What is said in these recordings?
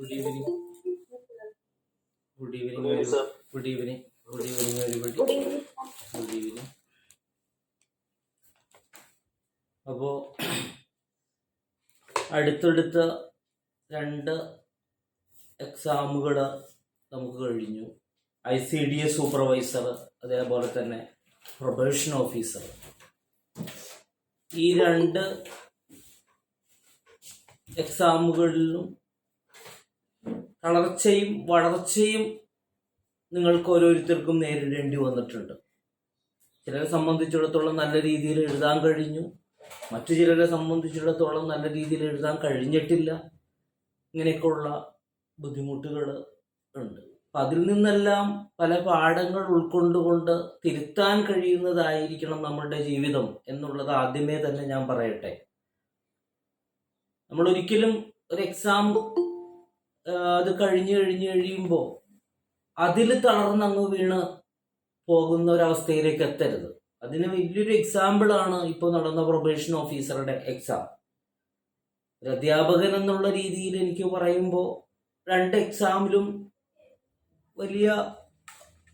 Good evening. Good evening. Good evening, sir. Good evening. Good evening, everybody. Good evening. അപ്പോൾ അടുത്തടുത്ത 2 എക്സാമുകൾ നമുക്ക് കഴിഞ്ഞു. ICDS supervisor, അതേപോലെ തന്നെ പ്രൊബേഷൻ ഓഫീസർ. ഈ 2 എക്സാമുകളിലും തളർച്ചയും വളർച്ചയും നിങ്ങൾക്ക് ഓരോരുത്തർക്കും നേരിടേണ്ടി വന്നിട്ടുണ്ട്. ചിലരെ സംബന്ധിച്ചിടത്തോളം നല്ല രീതിയിൽ എഴുതാൻ കഴിഞ്ഞു, മറ്റു ചിലരെ സംബന്ധിച്ചിടത്തോളം നല്ല രീതിയിൽ എഴുതാൻ കഴിഞ്ഞിട്ടില്ല. ഇങ്ങനെയൊക്കെയുള്ള ബുദ്ധിമുട്ടുകൾ ഉണ്ട്. അപ്പം അതിൽ നിന്നെല്ലാം പല പാഠങ്ങൾ ഉൾക്കൊണ്ടുകൊണ്ട് തിരുത്താൻ കഴിയുന്നതായിരിക്കണം നമ്മളുടെ ജീവിതം എന്നുള്ളത് ആദ്യമേ തന്നെ ഞാൻ പറയട്ടെ. നമ്മളൊരിക്കലും ഒരു എക്സാം അത് കഴിയുമ്പോൾ അതിൽ തളർന്നങ്ങ് വീണ് പോകുന്ന ഒരവസ്ഥയിലേക്ക് എത്തരുത്. അതിന് വലിയൊരു എക്സാമ്പിളാണ് ഇപ്പോൾ നടന്ന പ്രൊബേഷൻ ഓഫീസറുടെ എക്സാം. ഒരു അധ്യാപകൻ എന്നുള്ള രീതിയിൽ എനിക്ക് പറയുമ്പോൾ 2 എക്സാമിലും വലിയ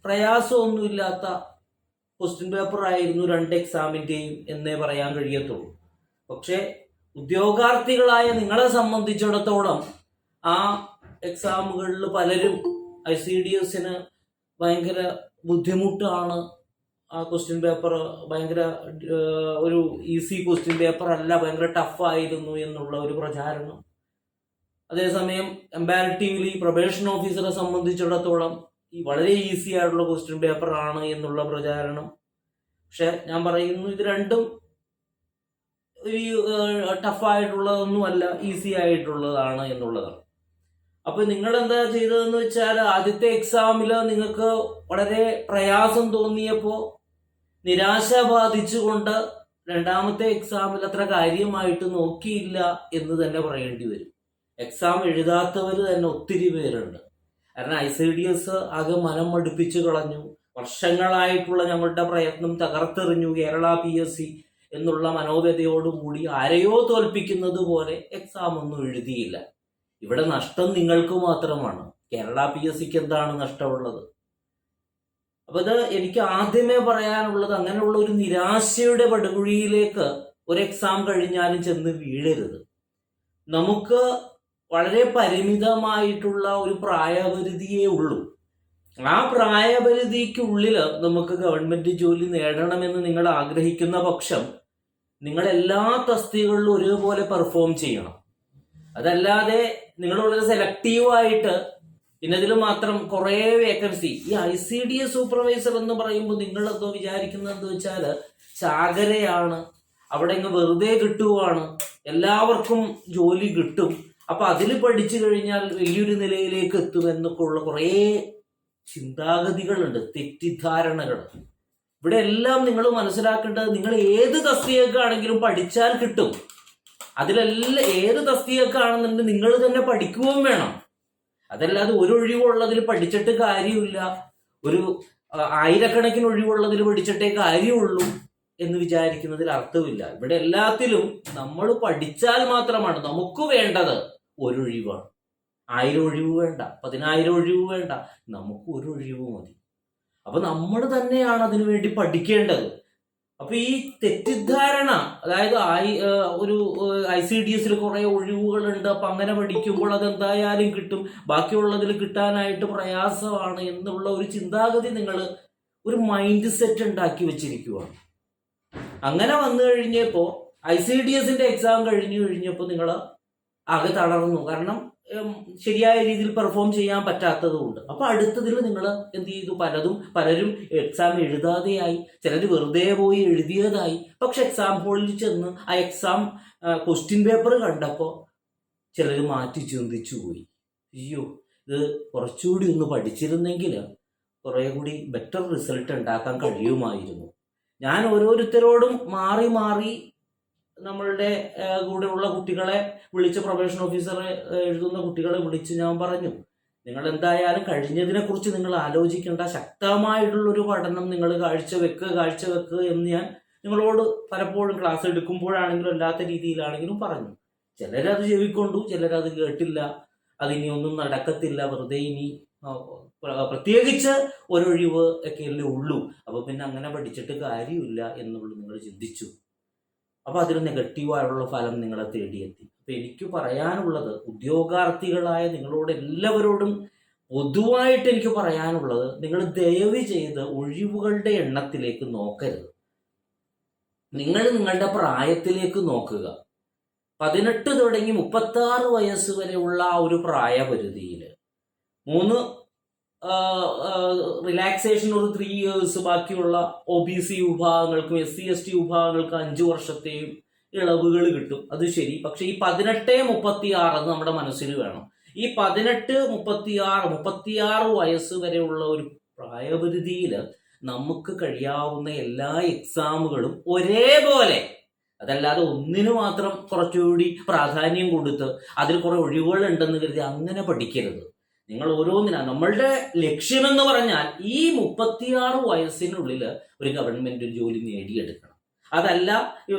പ്രയാസമൊന്നുമില്ലാത്ത ക്വസ്റ്റ്യൻ പേപ്പർ ആയിരുന്നു 2 എക്സാമിൻ്റെയും എന്നേ പറയാൻ കഴിയത്തുള്ളൂ. പക്ഷേ ഉദ്യോഗാർത്ഥികളായ നിങ്ങളെ സംബന്ധിച്ചിടത്തോളം ആ എക്സാമുകളിൽ പലരും ICDSന് ഭയങ്കര ബുദ്ധിമുട്ടാണ്. ആ ക്വസ്റ്റ്യൻ പേപ്പർ ഭയങ്കര ഒരു ഈസി ക്വസ്റ്റ്യൻ പേപ്പർ അല്ല, ഭയങ്കര ടഫായിരുന്നു എന്നുള്ള ഒരു പ്രചാരണം. അതേസമയം കമ്പാരിറ്റീവ്ലി പ്രൊബേഷൻ ഓഫീസറെ സംബന്ധിച്ചിടത്തോളം ഈ വളരെ ഈസി ആയിട്ടുള്ള ക്വസ്റ്റ്യൻ പേപ്പർ ആണ് എന്നുള്ള പ്രചാരണം. പക്ഷെ ഞാൻ പറയുന്നു, ഇത് രണ്ടും ടഫായിട്ടുള്ളതൊന്നുമല്ല, ഈസി ആയിട്ടുള്ളതാണ് എന്നുള്ളതാണ്. അപ്പൊ നിങ്ങൾ എന്താ ചെയ്തതെന്ന് വെച്ചാൽ, ആദ്യത്തെ എക്സാമിൽ നിങ്ങൾക്ക് വളരെ പ്രയാസം തോന്നിയപ്പോൾ നിരാശ ബാധിച്ചുകൊണ്ട് രണ്ടാമത്തെ എക്സാമിൽ അത്ര കാര്യമായിട്ട് നോക്കിയില്ല എന്ന് തന്നെ പറയേണ്ടി വരും. എക്സാം എഴുതാത്തവർ തന്നെ ഒത്തിരി പേരുണ്ട്. കാരണം ICDS ആകെ മനം മടുപ്പിച്ചു കളഞ്ഞു. വർഷങ്ങളായിട്ടുള്ള ഞങ്ങളുടെ പ്രയത്നം തകർത്തെറിഞ്ഞു. കേരള PSC എന്നുള്ള മനോവ്യതയോടുകൂടി ആരെയോ തോൽപ്പിക്കുന്നത് പോലെ എക്സാം ഒന്നും എഴുതിയില്ല. ഇവിടെ നഷ്ടം നിങ്ങൾക്ക് മാത്രമാണ്. കേരള PSCക്ക് എന്താണ് നഷ്ടമുള്ളത്? അപ്പൊ ഇത് എനിക്ക് ആദ്യമേ പറയാനുള്ളത്, അങ്ങനെയുള്ള ഒരു നിരാശയുടെ പടുകുഴിയിലേക്ക് ഒരു എക്സാം കഴിഞ്ഞാലും ചെന്ന് വീഴരുത്. നമുക്ക് വളരെ പരിമിതമായിട്ടുള്ള ഒരു പ്രായപരിധിയേ ഉള്ളൂ. ആ പ്രായപരിധിക്കുള്ളിൽ നമുക്ക് ഗവൺമെന്റ് ജോലി നേടണമെന്ന് നിങ്ങൾ ആഗ്രഹിക്കുന്ന പക്ഷം നിങ്ങൾ എല്ലാ തസ്തികകളിലും ഒരേപോലെ പെർഫോം ചെയ്യണം. അതല്ലാതെ നിങ്ങൾ വളരെ സെലക്റ്റീവായിട്ട് ഇന്നതിൽ മാത്രം കുറേ വേക്കൻസി. ഈ ICDS സൂപ്പർവൈസർ എന്ന് പറയുമ്പോൾ നിങ്ങളെന്തോ വിചാരിക്കുന്നത് എന്താ വെച്ചാൽ ചാകരയാണ്, അവിടെ ഇങ്ങ് വെറുതെ കിട്ടുവാണ്, എല്ലാവർക്കും ജോലി കിട്ടും, അപ്പൊ അതിൽ പഠിച്ചു കഴിഞ്ഞാൽ വലിയൊരു നിലയിലേക്ക് എത്തും എന്നൊക്കെ ഉള്ള കുറേ ചിന്താഗതികളുണ്ട്, തെറ്റിദ്ധാരണകൾ. ഇവിടെ എല്ലാം നിങ്ങൾ മനസ്സിലാക്കേണ്ടത്, നിങ്ങൾ ഏത് തസ്തികക്കാണെങ്കിലും പഠിച്ചാൽ കിട്ടും. അതിലെല്ലാം ഏത് തസ്തികക്കാണെന്നുണ്ടെങ്കിൽ നിങ്ങൾ തന്നെ പഠിക്കുകയും വേണം. അതല്ലാതെ ഒരു ഒഴിവുള്ളതിൽ പഠിച്ചിട്ട് കാര്യമില്ല, ഒരു ആയിരക്കണക്കിന് ഒഴിവുള്ളതിൽ പഠിച്ചിട്ടേ കാര്യമുള്ളൂ എന്ന് വിചാരിക്കുന്നതിൽ അർത്ഥമില്ല. ഇവിടെ എല്ലാത്തിലും നമ്മൾ പഠിച്ചാൽ മാത്രമാണ്. നമുക്ക് വേണ്ടത് ഒരു ഒഴിവാണ്. 1000 ഒഴിവ് വേണ്ട, 10000 ഒഴിവ് വേണ്ട, നമുക്ക് ഒരു ഒഴിവ് മതി. അപ്പൊ നമ്മൾ തന്നെയാണ് അതിനു വേണ്ടി പഠിക്കേണ്ടത്. അപ്പൊ ഈ തെറ്റിദ്ധാരണ, അതായത് ഒരു ICDSൽ കുറെ ഒഴിവുകളുണ്ട്, അപ്പൊ അങ്ങനെ പഠിക്കുമ്പോൾ അതെന്തായാലും കിട്ടും, ബാക്കിയുള്ളതിൽ കിട്ടാനായിട്ട് പ്രയാസമാണ് എന്നുള്ള ഒരു ചിന്താഗതി, നിങ്ങൾ ഒരു മൈൻഡ് സെറ്റ് ഉണ്ടാക്കി വെച്ചിരിക്കുകയാണ്. അങ്ങനെ വന്നു കഴിഞ്ഞപ്പോ ICDSന്റെ എക്സാം കഴിഞ്ഞപ്പോൾ നിങ്ങൾ ആകെ തളർന്നു. കാരണം ശരിയായ രീതിയിൽ പെർഫോം ചെയ്യാൻ പറ്റാത്തത് കൊണ്ട്. അപ്പൊ അടുത്തതിൽ നിങ്ങൾ എന്ത് ചെയ്തു? പലരും എക്സാം എഴുതാതെയായി, ചിലർ വെറുതെ പോയി എഴുതിയതായി. പക്ഷെ എക്സാം ഹോളിൽ ചെന്ന് ആ എക്സാം ക്വസ്റ്റ്യൻ പേപ്പർ കണ്ടപ്പോൾ ചിലർ മാറ്റി ചിന്തിച്ചു പോയി, അയ്യോ ഇത് കുറച്ചുകൂടി ഒന്ന് പഠിച്ചിരുന്നെങ്കിൽ കുറെ കൂടി ബെറ്റർ റിസൾട്ട് ഉണ്ടാക്കാൻ കഴിയുമായിരുന്നു. ഞാൻ ഓരോരുത്തരോടും മാറി മാറി നമ്മളുടെ കൂടെയുള്ള കുട്ടികളെ വിളിച്ച്, പ്രൊബേഷൻ ഓഫീസർ എഴുതുന്ന കുട്ടികളെ വിളിച്ച് ഞാൻ പറഞ്ഞു, നിങ്ങൾ എന്തായാലും കഴിഞ്ഞതിനെ കുറിച്ച് നിങ്ങൾ ആലോചിക്കേണ്ട, ശക്തമായിട്ടുള്ളൊരു പഠനം നിങ്ങൾ കാഴ്ചവെക്കുക എന്ന് ഞാൻ നിങ്ങളോട് പലപ്പോഴും ക്ലാസ് എടുക്കുമ്പോഴാണെങ്കിലും അല്ലാത്ത രീതിയിലാണെങ്കിലും പറഞ്ഞു. ചിലരത് ചെവിക്കൊണ്ടു, ചിലരത് കേട്ടില്ല. അതിനി ഒന്നും നടക്കത്തില്ല, വെറുതെ ഇനി പ്രത്യേകിച്ച് ഒരൊഴിവ് ഒക്കെയല്ലേ ഉള്ളൂ, അപ്പോൾ പിന്നെ അങ്ങനെ പഠിച്ചിട്ട് കാര്യമില്ല എന്നുള്ളത് നിങ്ങൾ ചിന്തിച്ചു. അപ്പോൾ അതിന് നെഗറ്റീവായുള്ള ഫലം നിങ്ങളെ തേടിയെത്തി. അപ്പോൾ എനിക്ക് പറയാനുള്ളത്, ഉദ്യോഗാർത്ഥികളായ നിങ്ങളോട് എല്ലാവരോടും പൊതുവായിട്ട് എനിക്ക് പറയാനുള്ളത്, നിങ്ങൾ ദയവ് ചെയ്ത് ഒഴിവുകളുടെ എണ്ണത്തിലേക്ക് നോക്കരുത്. നിങ്ങൾ നിങ്ങളുടെ പ്രായത്തിലേക്ക് നോക്കുക. 18 തുടങ്ങി 36 വയസ്സ് വരെയുള്ള ആ ഒരു പ്രായപരിധിയിൽ 3 റിലാക്സേഷൻ ഒരു 3 years, ബാക്കിയുള്ള OBC വിഭാഗങ്ങൾക്കും SC/ST വിഭാഗങ്ങൾക്ക് 5 വർഷത്തെയും ഇളവുകൾ കിട്ടും. അത് ശരി. പക്ഷെ ഈ 18-36 നമ്മുടെ മനസ്സിൽ വേണം. ഈ 18-36 വയസ്സ് വരെയുള്ള ഒരു പ്രായപരിധിയിൽ നമുക്ക് കഴിയാവുന്ന എല്ലാ എക്സാമുകളും ഒരേപോലെ, അതല്ലാതെ ഒന്നിനു മാത്രം കുറച്ചുകൂടി പ്രാധാന്യം കൊടുത്ത് അതിൽ കുറെ ഒഴിവുകൾ ഉണ്ടെന്ന് കരുതി അങ്ങനെ പഠിക്കരുത്. നിങ്ങൾ ഓരോന്നിനാണ് നമ്മളുടെ ലക്ഷ്യമെന്ന് പറഞ്ഞാൽ ഈ 36 വയസ്സിനുള്ളിൽ ഒരു ഗവൺമെന്റ് ജോലി നേടിയെടുക്കണം. അതല്ല ഈ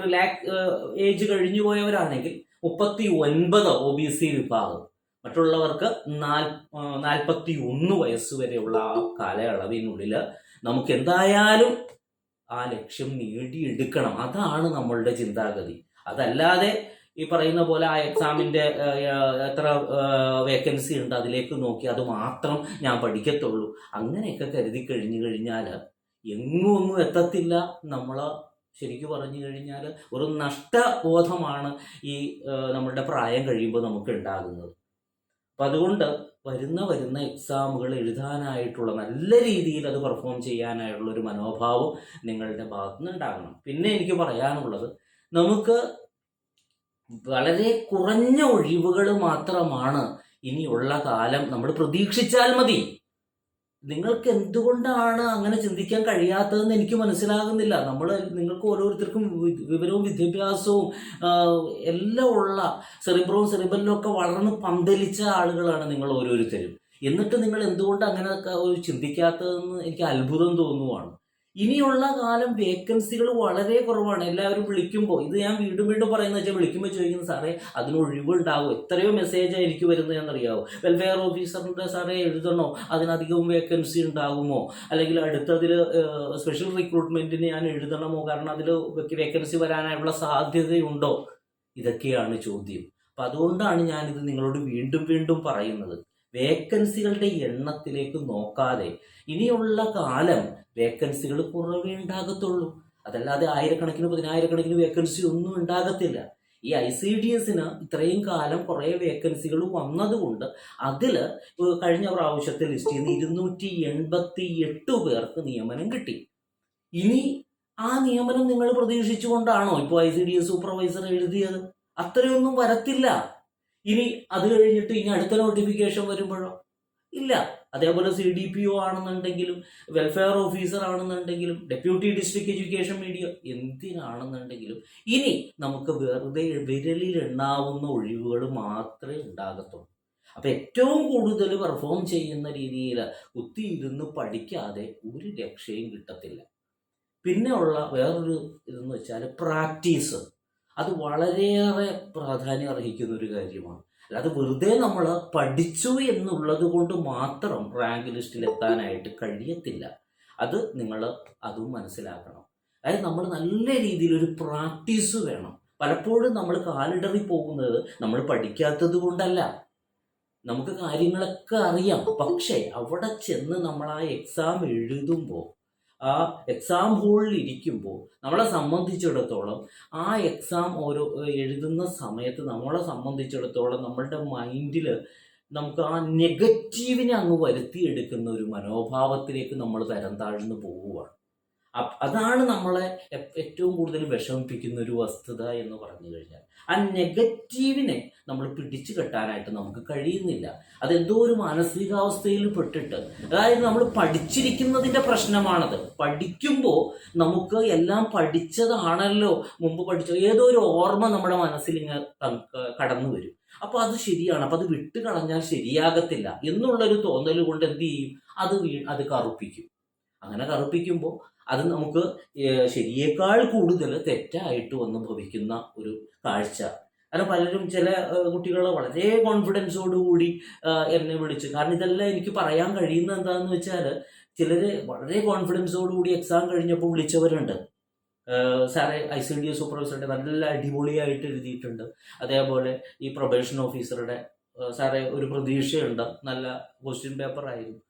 ഏജ് കഴിഞ്ഞു പോയവരാണെങ്കിൽ 39 OBC വിഭാഗം, മറ്റുള്ളവർക്ക് 41 വയസ്സ് വരെയുള്ള ആ കാലയളവിനുള്ളിൽ നമുക്ക് എന്തായാലും ആ ലക്ഷ്യം നേടിയെടുക്കണം. അതാണ് നമ്മളുടെ ചിന്താഗതി. അതല്ലാതെ ഈ പറയുന്ന പോലെ ആ എക്സാമിന്റെ എത്ര വേക്കൻസി ഉണ്ട് അതിലേക്ക് നോക്കി അത് മാത്രം ഞാൻ പഠിക്കത്തുള്ളൂ അങ്ങനെയൊക്കെ കരുതി കഴിഞ്ഞു കഴിഞ്ഞാൽ എങ്ങും എത്തത്തില്ല. നമ്മൾ ശരിക്കും പറഞ്ഞു കഴിഞ്ഞാൽ ഒരു നഷ്ടബോധമാണ് ഈ നമ്മളുടെ പ്രായം കഴിയുമ്പോൾ നമുക്ക് ഉണ്ടാകുന്നത്. അപ്പം അതുകൊണ്ട് വരുന്ന എക്സാമുകൾ എഴുതാനായിട്ടുള്ള നല്ല രീതിയിൽ അത് പെർഫോം ചെയ്യാനായിട്ടുള്ള ഒരു മനോഭാവം നിങ്ങളുടെ ഭാഗത്തുനിന്ന് ഉണ്ടാകണം. പിന്നെ എനിക്ക് പറയാനുള്ളത്, നമുക്ക് വളരെ കുറഞ്ഞ ഒഴിവുകൾ മാത്രമാണ് ഇനിയുള്ള കാലം നമ്മൾ പ്രതീക്ഷിച്ചാൽ മതി. നിങ്ങൾക്ക് എന്തുകൊണ്ടാണ് അങ്ങനെ ചിന്തിക്കാൻ കഴിയാത്തതെന്ന് എനിക്ക് മനസ്സിലാകുന്നില്ല. നിങ്ങൾക്ക് ഓരോരുത്തർക്കും വിവരവും വിദ്യാഭ്യാസവും എല്ലാം ഉള്ള സെറിബ്രലും ഒക്കെ വളർന്ന് പന്തലിച്ച ആളുകളാണ് നിങ്ങൾ ഓരോരുത്തരും. എന്നിട്ട് നിങ്ങൾ എന്തുകൊണ്ട് അങ്ങനെ ചിന്തിക്കാത്തതെന്ന് എനിക്ക് അത്ഭുതം തോന്നുവാണ്. ഇനിയുള്ള കാലം വേക്കൻസികൾ വളരെ കുറവാണ്. എല്ലാവരും വിളിക്കുമ്പോൾ, ഇത് ഞാൻ വീണ്ടും പറയുന്നത് വെച്ചാൽ, വിളിക്കുമ്പോൾ ചോദിക്കുന്ന സാറേ അതിന് ഒഴിവുണ്ടാവും, എത്രയോ മെസ്സേജാണ് എനിക്ക് വരുന്നതെന്നറിയാവോ, വെൽഫെയർ ഓഫീസറിൻ്റെ സാറേ എഴുതണോ, അതിനധികവും വേക്കൻസി ഉണ്ടാകുമോ, അല്ലെങ്കിൽ അടുത്തതിൽ സ്പെഷ്യൽ റിക്രൂട്ട്മെന്റിന് ഞാൻ എഴുതണമോ, കാരണം അതിൽ വേക്കൻസി വരാനായുള്ള സാധ്യതയുണ്ടോ, ഇതൊക്കെയാണ് ചോദ്യം. അപ്പം അതുകൊണ്ടാണ് ഞാനിത് നിങ്ങളോട് വീണ്ടും പറയുന്നത്. വേക്കൻസികളുടെ എണ്ണത്തിലേക്ക് നോക്കാതെ ഇനിയുള്ള കാലം വേക്കൻസികൾ കുറവേ ഉണ്ടാകത്തുള്ളൂ. അതല്ലാതെ ആയിരക്കണക്കിന് 10,000-കണക്കിന് വേക്കൻസി ഒന്നും ഉണ്ടാകത്തില്ല. ഈ ICDS-ന് ഇത്രയും കാലം കുറേ വേക്കൻസികൾ വന്നതുകൊണ്ട് അതിൽ കഴിഞ്ഞ പ്രാവശ്യത്തെ ലിസ്റ്റ് ചെയ്യുന്ന 288 പേർക്ക് നിയമനം കിട്ടി. ഇനി ആ നിയമനം നിങ്ങൾ പ്രതീക്ഷിച്ചുകൊണ്ടാണോ ഇപ്പോൾ ICDS സൂപ്പർവൈസർ എഴുതിയത്? അത്രയൊന്നും വരത്തില്ല. ഇനി അത് കഴിഞ്ഞിട്ട് ഇനി അടുത്ത നോട്ടിഫിക്കേഷൻ വരുമ്പോഴോ? ഇല്ല. അതേപോലെ CDPO ആണെന്നുണ്ടെങ്കിലും, വെൽഫെയർ ഓഫീസർ ആണെന്നുണ്ടെങ്കിലും, ഡെപ്യൂട്ടി ഡിസ്ട്രിക്ട് എഡ്യൂക്കേഷൻ മീഡിയം എന്തിനാണെന്നുണ്ടെങ്കിലും ഇനി നമുക്ക് വെറുതെ വിരലിൽ എണ്ണാവുന്ന ഒഴിവുകൾ മാത്രമേ ഉണ്ടാകത്തുള്ളൂ. അപ്പം ഏറ്റവും കൂടുതൽ പെർഫോം ചെയ്യുന്ന രീതിയിൽ കുത്തിയിരുന്ന് പഠിക്കാതെ ഒരു രക്ഷയും കിട്ടത്തില്ല. പിന്നെ ഉള്ള വേറൊരു ഇതെന്ന് വെച്ചാൽ പ്രാക്ടീസ്. അത് വളരെയേറെ പ്രാധാന്യം അർഹിക്കുന്ന ഒരു കാര്യമാണ്. അല്ലാതെ വെറുതെ നമ്മൾ പഠിച്ചു എന്നുള്ളത് കൊണ്ട് മാത്രം റാങ്ക് ലിസ്റ്റിൽ എത്താനായിട്ട് കഴിയത്തില്ല. നിങ്ങൾ അതും മനസ്സിലാക്കണം. അതായത് നമ്മൾ നല്ല രീതിയിലൊരു പ്രാക്ടീസ് വേണം. പലപ്പോഴും നമ്മൾ കാലിടറി പോകുന്നത് നമ്മൾ പഠിക്കാത്തത് കൊണ്ടല്ല, നമുക്ക് കാര്യങ്ങളൊക്കെ അറിയാം. പക്ഷേ അവിടെ ചെന്ന് നമ്മൾ ആ എക്സാം എഴുതുമ്പോൾ, ആ എക്സാം ഹോളിൽ ഇരിക്കുമ്പോൾ നമ്മളെ സംബന്ധിച്ചിടത്തോളം ആ എക്സാം എഴുതുന്ന സമയത്ത് നമ്മളെ സംബന്ധിച്ചിടത്തോളം നമ്മളുടെ മൈൻഡിൽ നമുക്ക് ആ നെഗറ്റീവിനെ അങ്ങ് വരുത്തിയെടുക്കുന്ന ഒരു മനോഭാവത്തിലേക്ക് നമ്മൾ തരം താഴ്ന്നു പോവുകയാണ്. അതാണ് നമ്മളെ ഏറ്റവും കൂടുതൽ വിഷമിപ്പിക്കുന്ന ഒരു വസ്തുത എന്ന് പറഞ്ഞു കഴിഞ്ഞാൽ, ആ നെഗറ്റീവിനെ നമ്മൾ പിടിച്ചു കെട്ടാനായിട്ട് നമുക്ക് കഴിയുന്നില്ല. അതെന്തോ ഒരു മാനസികാവസ്ഥയിൽ പെട്ടിട്ട്, അതായത് നമ്മൾ പഠിച്ചിരിക്കുന്നതിൻ്റെ പ്രശ്നമാണത്. പഠിക്കുമ്പോൾ നമുക്ക് എല്ലാം പഠിച്ചതാണല്ലോ, മുമ്പ് പഠിച്ച ഏതോ ഒരു ഓർമ്മ നമ്മുടെ മനസ്സിൽ ഇങ്ങനെ കടന്നു വരും. അപ്പോൾ അത് ശരിയാണ്, അപ്പോൾ അത് വിട്ട് കളഞ്ഞാൽ ശരിയാകത്തില്ല എന്നുള്ളൊരു തോന്നൽ കൊണ്ട് എന്ത് ചെയ്യും, അത് കറുപ്പിക്കും. അങ്ങനെ കറുപ്പിക്കുമ്പോൾ അത് നമുക്ക് ശരിയേക്കാൾ കൂടുതൽ തെറ്റായിട്ട് വന്ന് ഭവിക്കുന്ന ഒരു കാഴ്ച കാരണം പലരും ചില കുട്ടികൾ വളരെ കോൺഫിഡൻസോടുകൂടി എന്നെ വിളിച്ച്, കാരണം ഇതെല്ലാം എനിക്ക് പറയാൻ കഴിയുന്നത് എന്താണെന്ന് വെച്ചാൽ ചിലര് വളരെ കോൺഫിഡൻസോടുകൂടി എക്സാം കഴിഞ്ഞപ്പോൾ വിളിച്ചവരുണ്ട്. സാറേ ICDS സൂപ്പർവൈസറുടെ നല്ല അടിപൊളിയായിട്ട് എഴുതിയിട്ടുണ്ട്, അതേപോലെ ഈ പ്രൊബേഷൻ ഓഫീസറുടെ സാറേ ഒരു പ്രതീക്ഷയുണ്ട്, നല്ല ക്വസ്റ്റ്യൻ പേപ്പർ ആയിരുന്നു.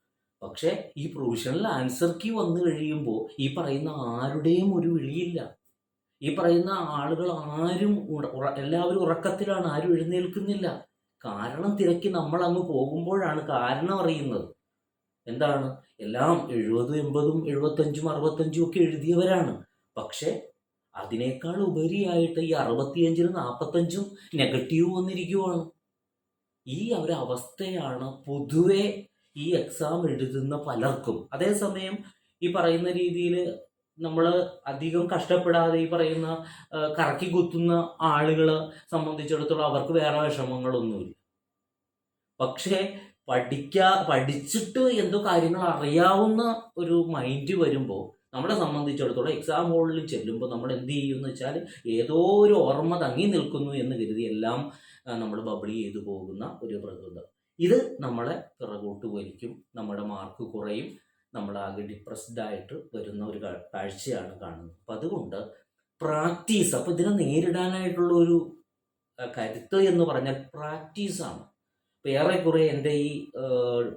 പക്ഷേ ഈ പ്രൊവിഷണൽ ആൻസർ കീ വന്നു കഴിയുമ്പോൾ ഈ പറയുന്ന ആരുടെയും ഒരു വിളിയില്ല. ഈ പറയുന്ന ആളുകൾ ആരും എല്ലാവരും ഉറക്കത്തിലാണ്, ആരും എഴുന്നേൽക്കുന്നില്ല. കാരണം തിരക്കി നമ്മൾ അങ്ങ് പോകുമ്പോഴാണ് കാരണം അറിയുന്നത്. എന്താണ്, എല്ലാം 70, 80, 75, 65 ഒക്കെ എഴുതിയവരാണ്. പക്ഷെ അതിനേക്കാൾ ഉപരിയായിട്ട് ഈ 65-നും 45-ഉം നെഗറ്റീവ് വന്നിരിക്കുവാണ്. ഈ ഒരു അവസ്ഥയാണ് പൊതുവെ ഈ എക്സാം എഴുതുന്ന പലർക്കും. അതേസമയം ഈ പറയുന്ന രീതിയിൽ നമ്മൾ അധികം കഷ്ടപ്പെടാതെ ഈ പറയുന്ന കറക്കി കുത്തുന്ന ആളുകളെ സംബന്ധിച്ചിടത്തോളം അവർക്ക് വേറെ വിഷമങ്ങളൊന്നുമില്ല. പക്ഷേ പഠിച്ചിട്ട് എന്തോ കാര്യങ്ങൾ അറിയാവുന്ന ഒരു മൈൻഡ് വരുമ്പോൾ നമ്മളെ സംബന്ധിച്ചിടത്തോളം എക്സാം ഹോളിൽ ചെല്ലുമ്പോൾ നമ്മൾ എന്ത് ചെയ്യുമെന്ന് വെച്ചാൽ ഏതോ ഒരു ഓർമ്മ തങ്ങി നിൽക്കുന്നു എന്ന് കരുതി എല്ലാം നമ്മൾ ബബിൾ ചെയ്തു പോകുന്ന ഒരു പ്രകൃതം. ഇത് നമ്മളെ പിറകോട്ട് വലിക്കും, നമ്മുടെ മാർക്ക് കുറയും, നമ്മളാകെ ഡിപ്രസ്ഡ് ആയിട്ട് വരുന്ന ഒരു കാഴ്ചയാണ് കാണുന്നത്. അപ്പം അതുകൊണ്ട് പ്രാക്ടീസ്, അപ്പം ഇതിനെ നേരിടാനായിട്ടുള്ള ഒരു കരുത്ത് എന്ന് പറഞ്ഞാൽ പ്രാക്ടീസാണ്. ഇപ്പം ഏറെക്കുറെ എൻ്റെ ഈ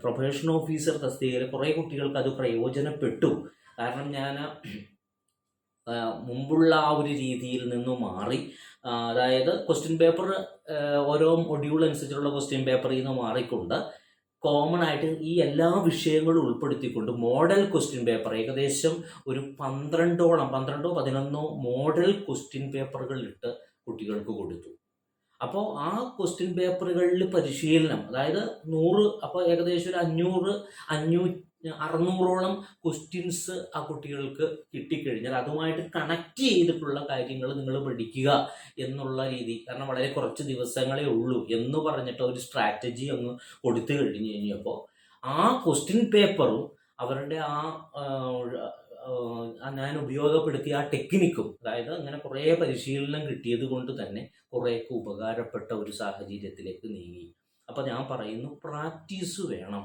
പ്രൊബേഷൻ ഓഫീസർ തസ്തികയിൽ കുറേ കുട്ടികൾക്ക് അത് പ്രയോജനപ്പെട്ടു. കാരണം ഞാൻ മുമ്പുള്ള ആ ഒരു രീതിയിൽ നിന്ന് മാറി, അതായത് ക്വസ്റ്റ്യൻ പേപ്പർ ഓരോ മൊഡ്യൂൾ അനുസരിച്ചുള്ള ക്വസ്റ്റ്യൻ പേപ്പറിൽ നിന്ന് മാറിക്കൊണ്ട് കോമൺ ആയിട്ട് ഈ എല്ലാ വിഷയങ്ങളും ഉൾപ്പെടുത്തിക്കൊണ്ട് മോഡൽ ക്വസ്റ്റ്യൻ പേപ്പർ ഏകദേശം ഒരു 12-11 മോഡൽ ക്വസ്റ്റ്യൻ പേപ്പറുകൾ ഇട്ട് കുട്ടികൾക്ക് കൊടുത്തു. അപ്പോൾ ആ ക്വസ്റ്റ്യൻ പേപ്പറുകളിൽ പരിശീലനം, അതായത് 100, അപ്പോൾ ഏകദേശം ഒരു 500-600ഓളം ക്വസ്റ്റ്യൻസ് ആ കുട്ടികൾക്ക് കിട്ടിക്കഴിഞ്ഞാൽ അതുമായിട്ട് കണക്ട് ചെയ്തിട്ടുള്ള കാര്യങ്ങൾ നിങ്ങൾ പഠിക്കുക എന്നുള്ള രീതി. കാരണം വളരെ കുറച്ച് ദിവസങ്ങളേ ഉള്ളൂ എന്ന് പറഞ്ഞിട്ട് ഒരു സ്ട്രാറ്റജി അങ്ങ് കൊടുത്തു കഴിഞ്ഞ് കഴിഞ്ഞപ്പോൾ ആ ക്വസ്റ്റ്യൻ പേപ്പറും അവരുടെ ഞാൻ ഉപയോഗപ്പെടുത്തിയ ആ ടെക്നിക്കും, അതായത് അങ്ങനെ കുറേ പരിശീലനം കിട്ടിയത് കൊണ്ട് തന്നെ കുറേയൊക്കെ ഉപകാരപ്പെട്ട ഒരു സാഹചര്യത്തിലേക്ക് നീങ്ങി. അപ്പോൾ ഞാൻ പറയുന്നു, പ്രാക്ടീസ് വേണം.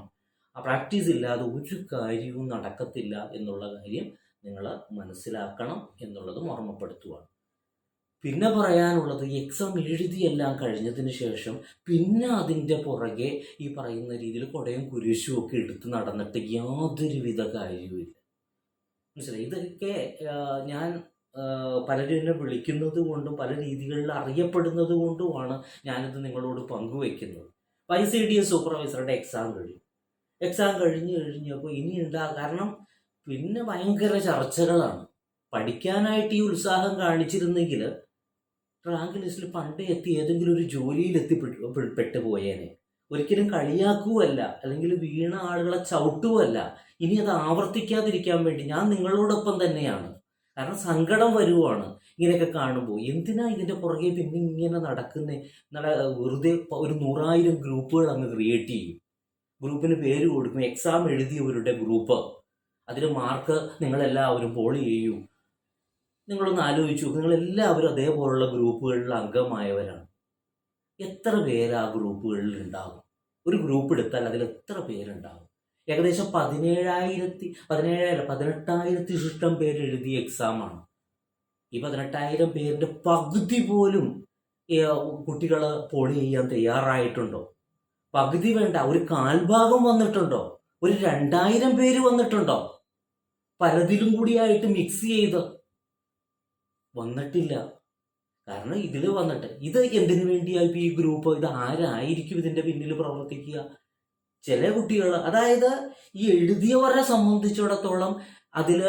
ആ പ്രാക്ടീസ് ഇല്ലാതെ ഒരു കാര്യവും നടക്കത്തില്ല എന്നുള്ള കാര്യം നിങ്ങൾ മനസ്സിലാക്കണം എന്നുള്ളതും ഓർമ്മപ്പെടുത്തുകയാണ്. പിന്നെ പറയാനുള്ളത്, എക്സാം എഴുതിയെല്ലാം കഴിഞ്ഞതിന് ശേഷം പിന്നെ അതിൻ്റെ പുറകെ ഈ പറയുന്ന രീതിയിൽ കുടയും കുരിശും ഒക്കെ എടുത്ത് നടന്നിട്ട് യാതൊരുവിധ കാര്യവുമില്ല. മനസ്സിലായി? ഇതൊക്കെ ഞാൻ പലരും എന്നെ വിളിക്കുന്നത് കൊണ്ടും പല രീതികളിൽ അറിയപ്പെടുന്നത് കൊണ്ടുമാണ് ഞാനിത് നിങ്ങളോട് പങ്കുവെക്കുന്നത്. ICDS സൂപ്പർവൈസറുടെ എക്സാം കഴിഞ്ഞപ്പോൾ ഇനി കാരണം പിന്നെ ഭയങ്കര ചർച്ചകളാണ്. പഠിക്കാനായിട്ട് ഈ ഉത്സാഹം കാണിച്ചിരുന്നെങ്കിൽ റാങ്ക് ലിസ്റ്റിൽ പണ്ട് എത്തി ഏതെങ്കിലും ഒരു ജോലിയിൽ പെട്ടുപോയേനെ. ഒരിക്കലും കളിയാക്കുവല്ല, അല്ലെങ്കിൽ വീണ ആളുകളെ ചവിട്ടുവല്ല. ഇനി അത് ആവർത്തിക്കാതിരിക്കാൻ വേണ്ടി ഞാൻ നിങ്ങളോടൊപ്പം തന്നെയാണ്. കാരണം സങ്കടം വരുവാണ് ഇങ്ങനെയൊക്കെ കാണുമ്പോൾ. എന്തിനാ ഇതിൻ്റെ പുറകെ പിന്നെ ഇങ്ങനെ നടക്കുന്നേ? വെറുതെ ഒരു 100,000 ഗ്രൂപ്പുകൾ അങ്ങ് ക്രിയേറ്റ് ചെയ്യും, ഗ്രൂപ്പിന് പേര് കൊടുക്കും, എക്സാം എഴുതിയവരുടെ ഗ്രൂപ്പ്, അതിൽ മാർക്ക് നിങ്ങളെല്ലാവരും പോൾ ചെയ്യൂ. നിങ്ങളൊന്ന് ആലോചിച്ചു, നിങ്ങളെല്ലാവരും അതേപോലുള്ള ഗ്രൂപ്പുകളിൽ അംഗമായവരാണ്. എത്ര പേര് ആ ഗ്രൂപ്പുകളിൽ ഉണ്ടാകും? ഒരു ഗ്രൂപ്പ് എടുത്താൽ അതിൽ എത്ര പേരുണ്ടാകും? ഏകദേശം 18,000 ഇഷ്ടം പേര് എഴുതിയ എക്സാമാണ്. ഈ 18,000 പേരിൻ്റെ പകുതി പോലും കുട്ടികൾ പോൾ ചെയ്യാൻ തയ്യാറായിട്ടുണ്ടോ? പകുതി വേണ്ട, ഒരു 1/4 വന്നിട്ടുണ്ടോ? ഒരു 2,000 പേര് വന്നിട്ടുണ്ടോ? പലതിലും കൂടിയായിട്ട് മിക്സ് ചെയ്ത് വന്നിട്ടില്ല. കാരണം ഇതിൽ വന്നിട്ട് ഇത് എന്തിനു വേണ്ടിയായി ഈ ഗ്രൂപ്പ്? ഇത് ആരായിരിക്കും ഇതിൻ്റെ പിന്നിൽ പ്രവർത്തിക്കുക? ചില കുട്ടികൾ, അതായത് ഈ എഴുതിയവരെ സംബന്ധിച്ചിടത്തോളം അതിൽ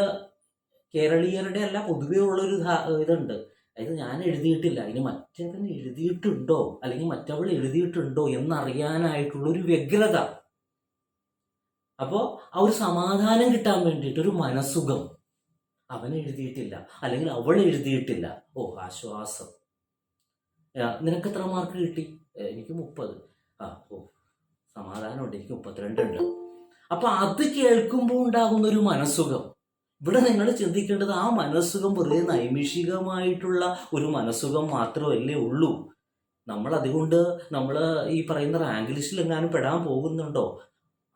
കേരളീയരുടെ അല്ല പൊതുവേ ഉള്ളൊരു ഇതുണ്ട്. അതായത് ഞാൻ എഴുതിയിട്ടില്ല, ഇനി മറ്റവൻ എഴുതിയിട്ടുണ്ടോ അല്ലെങ്കിൽ മറ്റവൾ എഴുതിയിട്ടുണ്ടോ എന്നറിയാനായിട്ടുള്ളൊരു വ്യഗ്രത. അപ്പോൾ ആ ഒരു സമാധാനം കിട്ടാൻ വേണ്ടിയിട്ട് ഒരു മനസ്സുഖം, അവൻ എഴുതിയിട്ടില്ല അല്ലെങ്കിൽ അവൾ എഴുതിയിട്ടില്ല, ഓ ആശ്വാസം. നിനക്ക് എത്ര മാർക്ക് കിട്ടി? എനിക്ക് 30. ഓ സമാധാനമുണ്ട്, എനിക്ക് 32 ഉണ്ട്. അപ്പൊ അത് കേൾക്കുമ്പോൾ ഉണ്ടാകുന്ന ഒരു മനസ്സുഖം. ഇവിടെ നിങ്ങൾ ചിന്തിക്കേണ്ടത് ആ മനസ്സുഖം വെറുതെ നൈമിഷികമായിട്ടുള്ള ഒരു മനസ്സുഖം മാത്രമല്ലേ ഉള്ളൂ. നമ്മൾ അതുകൊണ്ട് നമ്മൾ ഈ പറയുന്ന റാങ്ക് ലിസ്റ്റിൽ എങ്ങാനും പെടാൻ പോകുന്നുണ്ടോ?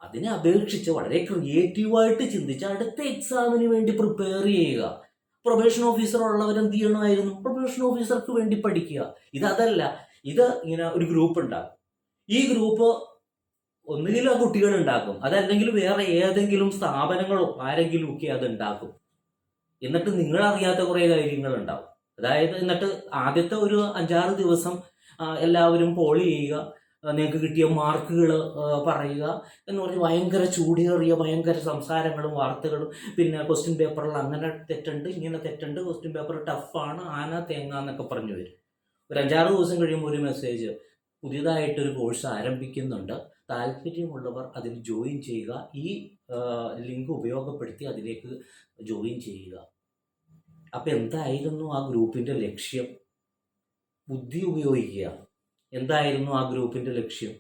അതിനെ അപേക്ഷിച്ച് വളരെ ക്രിയേറ്റീവായിട്ട് ചിന്തിച്ച് അടുത്ത എക്സാമിന് വേണ്ടി പ്രിപ്പയർ ചെയ്യുക. പ്രൊബേഷൻ ഓഫീസർ ഉള്ളവർ എന്ത് ചെയ്യണമായിരുന്നു? പ്രൊബേഷൻ ഓഫീസർക്ക് വേണ്ടി പഠിക്കുക. ഇതല്ല, ഇത് ഇങ്ങനെ ഒരു ഗ്രൂപ്പ് ഉണ്ടാകും. ഈ ഗ്രൂപ്പ് ഒന്നുകിൽ ആ കുട്ടികൾ ഉണ്ടാക്കും, അതല്ലെങ്കിൽ വേറെ ഏതെങ്കിലും സ്ഥാപനങ്ങളോ ആരെങ്കിലും ഒക്കെ അത് ഉണ്ടാക്കും. എന്നിട്ട് നിങ്ങൾ അറിയാത്ത കുറേ കാര്യങ്ങൾ ഉണ്ടാവും. അതായത് എന്നിട്ട് ആദ്യത്തെ ഒരു 5-6 ദിവസം എല്ലാവരും പോൾ ചെയ്യുക, നിങ്ങൾക്ക് കിട്ടിയ മാർക്കുകൾ പറയുക എന്ന് പറഞ്ഞ് ഭയങ്കര ചൂടേറിയ ഭയങ്കര സംസാരങ്ങളും വാർത്തകളും. പിന്നെ ക്വസ്റ്റ്യൻ പേപ്പറിൽ അങ്ങനെ തെറ്റുണ്ട്, ഇങ്ങനെ തെറ്റുണ്ട്, ക്വസ്റ്റ്യൻ പേപ്പർ ടഫാണ്, ആന തേങ്ങ എന്നൊക്കെ പറഞ്ഞു വരും. ഒരു 5-6 ദിവസം കഴിയുമ്പോൾ ഒരു മെസ്സേജ്, പുതിയതായിട്ടൊരു കോഴ്സ് ആരംഭിക്കുന്നുണ്ട്, താല്പര്യമുള്ളവർ അതിൽ ജോയിൻ ചെയ്യുക, ഈ ലിങ്ക് ഉപയോഗപ്പെടുത്തി അതിലേക്ക് ജോയിൻ ചെയ്യുക. അപ്പം എന്തായിരുന്നു ആ ഗ്രൂപ്പിൻ്റെ ലക്ഷ്യം? ബുദ്ധി ഉപയോഗിക്കുക. എന്തായിരുന്നു ആ ഗ്രൂപ്പിൻ്റെ ലക്ഷ്യം?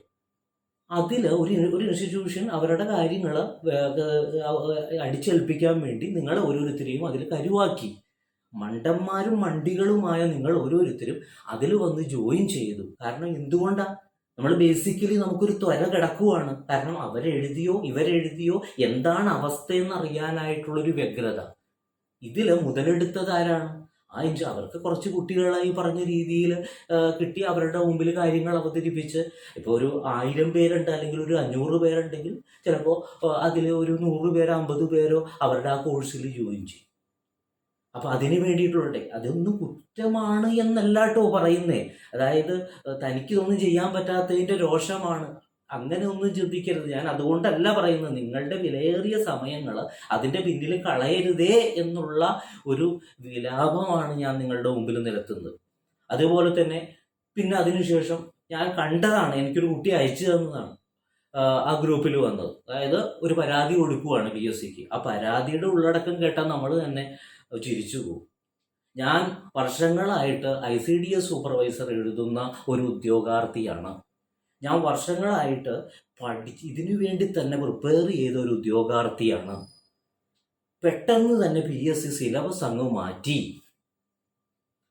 അതിൽ ഒരു ഇൻസ്റ്റിറ്റ്യൂഷൻ അവരുടെ കാര്യങ്ങൾ അടിച്ചേൽപ്പിക്കാൻ വേണ്ടി നിങ്ങൾ ഓരോരുത്തരെയും അതിൽ കരുവാക്കി. മണ്ടന്മാരും മണ്ടികളുമായ നിങ്ങൾ ഓരോരുത്തരും അതിൽ വന്ന് ജോയിൻ ചെയ്തു. കാരണം എന്തുകൊണ്ടാണ്? നമ്മൾ ബേസിക്കലി നമുക്കൊരു ത്വര കിടക്കുവാണ്. കാരണം അവരെഴുതിയോ ഇവരെഴുതിയോ എന്താണ് അവസ്ഥയെന്ന് അറിയാനായിട്ടുള്ളൊരു വ്യഗ്രത. ഇതിൽ മുതലെടുത്തത് ആരാണ്? അവർക്ക് കുറച്ച് കുട്ടികളായി പറഞ്ഞ രീതിയിൽ കിട്ടി അവരുടെ മുമ്പിൽ കാര്യങ്ങൾ അവതരിപ്പിച്ച്. ഇപ്പോൾ ഒരു 1000 പേരുണ്ട്, അല്ലെങ്കിൽ ഒരു 500 പേരുണ്ടെങ്കിൽ ചിലപ്പോൾ അതിൽ ഒരു 100 പേരോ 50 പേരോ അവരുടെ ആ കോഴ്സിൽ ജോയിൻ ചെയ്യും. അപ്പം അതിന് വേണ്ടിയിട്ടുള്ളട്ടെ അതൊന്നും കുറ്റമാണ് എന്നല്ല കേട്ടോ പറയുന്നേ. അതായത് തനിക്കിതൊന്നും ചെയ്യാൻ പറ്റാത്തതിൻ്റെ രോഷമാണ്. അങ്ങനെ ഒന്നും ചിന്തിക്കരുത്. ഞാൻ അതുകൊണ്ടല്ല പറയുന്നത്. നിങ്ങളുടെ വിലയേറിയ സമയങ്ങൾ അതിൻ്റെ പിന്നിൽ കളയരുതേ എന്നുള്ള ഒരു വിലാപമാണ് ഞാൻ നിങ്ങളുടെ മുമ്പിൽ നിരത്തുന്നത്. അതുപോലെ തന്നെ പിന്നെ അതിനുശേഷം ഞാൻ കണ്ടതാണ്, എനിക്കൊരു കുട്ടി അയച്ചു തന്നതാണ് ആ ഗ്രൂപ്പിൽ വന്നത്. അതായത് ഒരു പരാതി കൊടുക്കുവാണ് PSCക്ക്. ആ പരാതിയുടെ ഉള്ളടക്കം കേട്ടാൽ നമ്മൾ തന്നെ ചിരിച്ചു പോകും. ഞാൻ വർഷങ്ങളായിട്ട് ICDS സൂപ്പർവൈസർ എഴുതുന്ന ഒരു ഉദ്യോഗാർത്ഥിയാണ്. ഞാൻ വർഷങ്ങളായിട്ട് ഇതിനു വേണ്ടി തന്നെ പ്രിപ്പയർ ചെയ്ത ഒരു ഉദ്യോഗാർത്ഥിയാണ്. പെട്ടെന്ന് തന്നെ PSC സിലബസ് അങ്ങ് മാറ്റി.